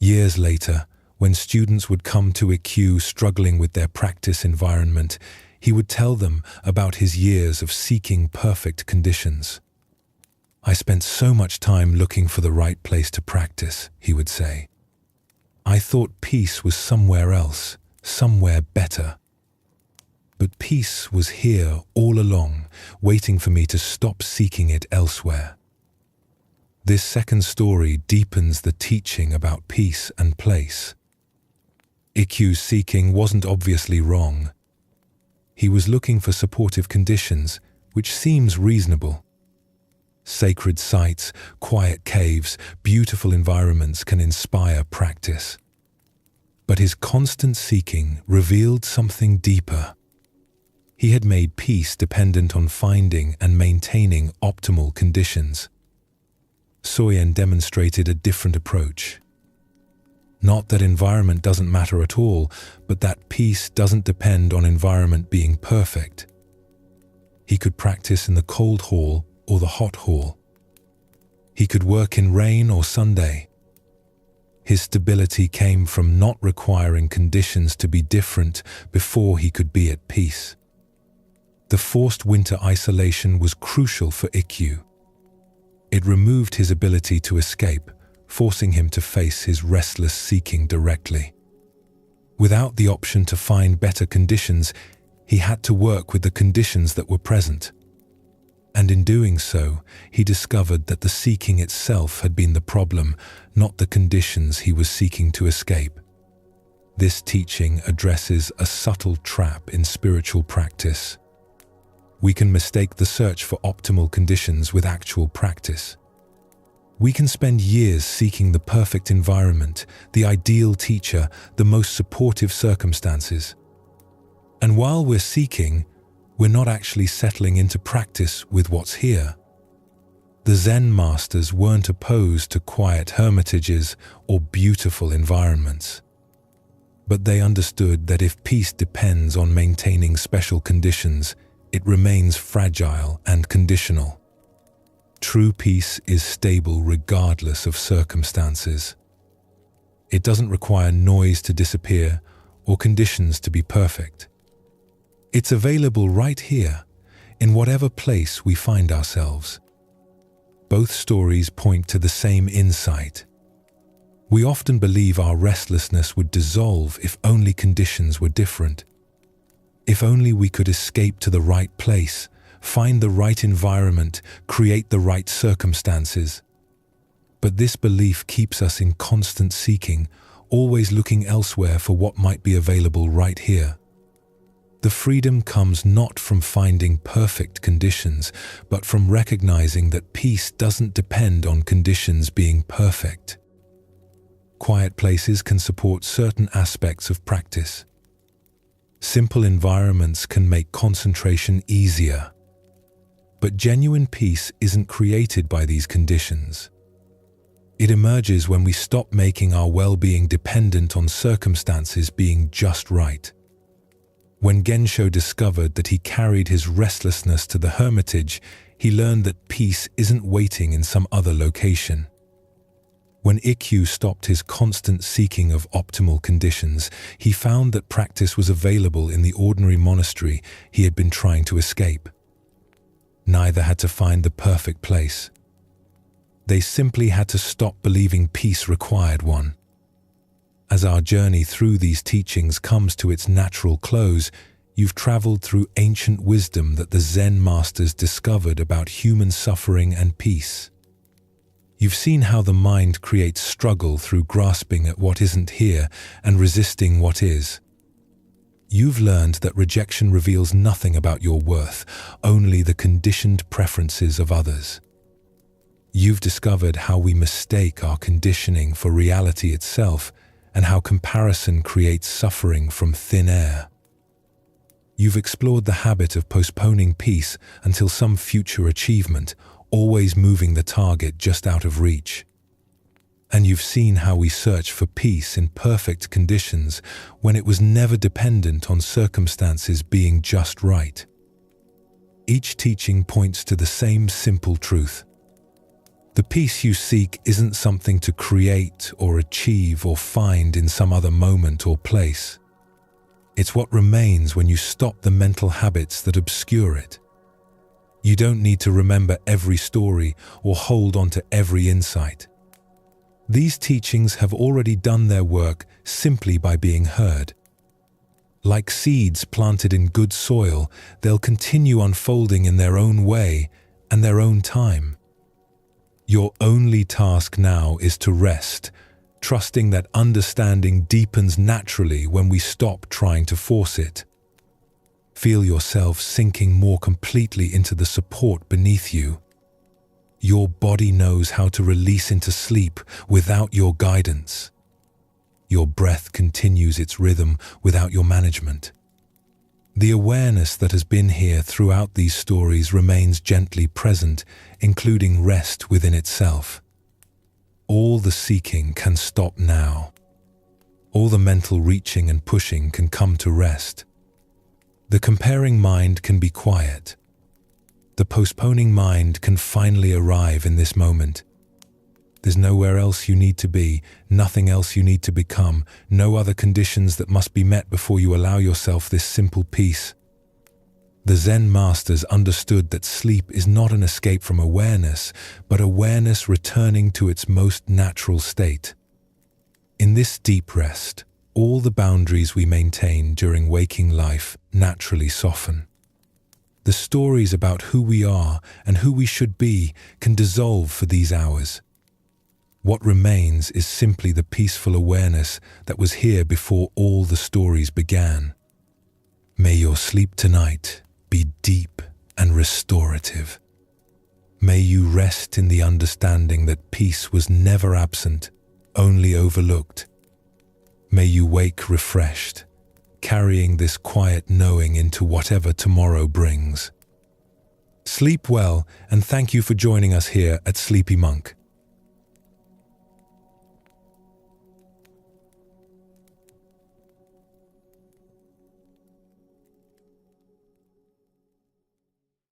Years later, when students would come to Ikkyu struggling with their practice environment, he would tell them about his years of seeking perfect conditions. "I spent so much time looking for the right place to practice," he would say. "I thought peace was somewhere else, somewhere better. But peace was here all along, waiting for me to stop seeking it elsewhere." This second story deepens the teaching about peace and place. Ikkyu's seeking wasn't obviously wrong. He was looking for supportive conditions, which seems reasonable. Sacred sites, quiet caves, beautiful environments can inspire practice. But his constant seeking revealed something deeper. He had made peace dependent on finding and maintaining optimal conditions. Soyen demonstrated a different approach. Not that environment doesn't matter at all, but that peace doesn't depend on environment being perfect. He could practice in the cold hall or the hot hall. He could work in rain or Sunday. His stability came from not requiring conditions to be different before he could be at peace. The forced winter isolation was crucial for Ikkyu. It removed his ability to escape, forcing him to face his restless seeking directly. Without the option to find better conditions, he had to work with the conditions that were present. And in doing so, he discovered that the seeking itself had been the problem, not the conditions he was seeking to escape. This teaching addresses a subtle trap in spiritual practice. We can mistake the search for optimal conditions with actual practice. We can spend years seeking the perfect environment, the ideal teacher, the most supportive circumstances. And while we're seeking, we're not actually settling into practice with what's here. The Zen masters weren't opposed to quiet hermitages or beautiful environments. But they understood that if peace depends on maintaining special conditions, it remains fragile and conditional. True peace is stable regardless of circumstances. It doesn't require noise to disappear or conditions to be perfect. It's available right here, in whatever place we find ourselves. Both stories point to the same insight. We often believe our restlessness would dissolve if only conditions were different. If only we could escape to the right place, find the right environment, create the right circumstances. But this belief keeps us in constant seeking, always looking elsewhere for what might be available right here. The freedom comes not from finding perfect conditions, but from recognizing that peace doesn't depend on conditions being perfect. Quiet places can support certain aspects of practice. Simple environments can make concentration easier. But genuine peace isn't created by these conditions. It emerges when we stop making our well-being dependent on circumstances being just right. When Gensho discovered that he carried his restlessness to the hermitage, he learned that peace isn't waiting in some other location. When Ikkyu stopped his constant seeking of optimal conditions, he found that practice was available in the ordinary monastery he had been trying to escape. Neither had to find the perfect place. They simply had to stop believing peace required one. As our journey through these teachings comes to its natural close, you've traveled through ancient wisdom that the Zen masters discovered about human suffering and peace. You've seen how the mind creates struggle through grasping at what isn't here and resisting what is. You've learned that rejection reveals nothing about your worth, only the conditioned preferences of others. You've discovered how we mistake our conditioning for reality itself, and how comparison creates suffering from thin air. You've explored the habit of postponing peace until some future achievement, always moving the target just out of reach. And you've seen how we search for peace in perfect conditions when it was never dependent on circumstances being just right. Each teaching points to the same simple truth. The peace you seek isn't something to create or achieve or find in some other moment or place. It's what remains when you stop the mental habits that obscure it. You don't need to remember every story or hold on to every insight. These teachings have already done their work simply by being heard. Like seeds planted in good soil, they'll continue unfolding in their own way and their own time. Your only task now is to rest, trusting that understanding deepens naturally when we stop trying to force it. Feel yourself sinking more completely into the support beneath you. Your body knows how to release into sleep without your guidance. Your breath continues its rhythm without your management. The awareness that has been here throughout these stories remains gently present, including rest within itself. All the seeking can stop now. All the mental reaching and pushing can come to rest. The comparing mind can be quiet. The postponing mind can finally arrive in this moment. There's nowhere else you need to be, nothing else you need to become, no other conditions that must be met before you allow yourself this simple peace. The Zen masters understood that sleep is not an escape from awareness, but awareness returning to its most natural state. In this deep rest, all the boundaries we maintain during waking life naturally soften. The stories about who we are and who we should be can dissolve for these hours. What remains is simply the peaceful awareness that was here before all the stories began. May your sleep tonight be deep and restorative. May you rest in the understanding that peace was never absent, only overlooked. May you wake refreshed, carrying this quiet knowing into whatever tomorrow brings. Sleep well, and thank you for joining us here at Sleepy Monk.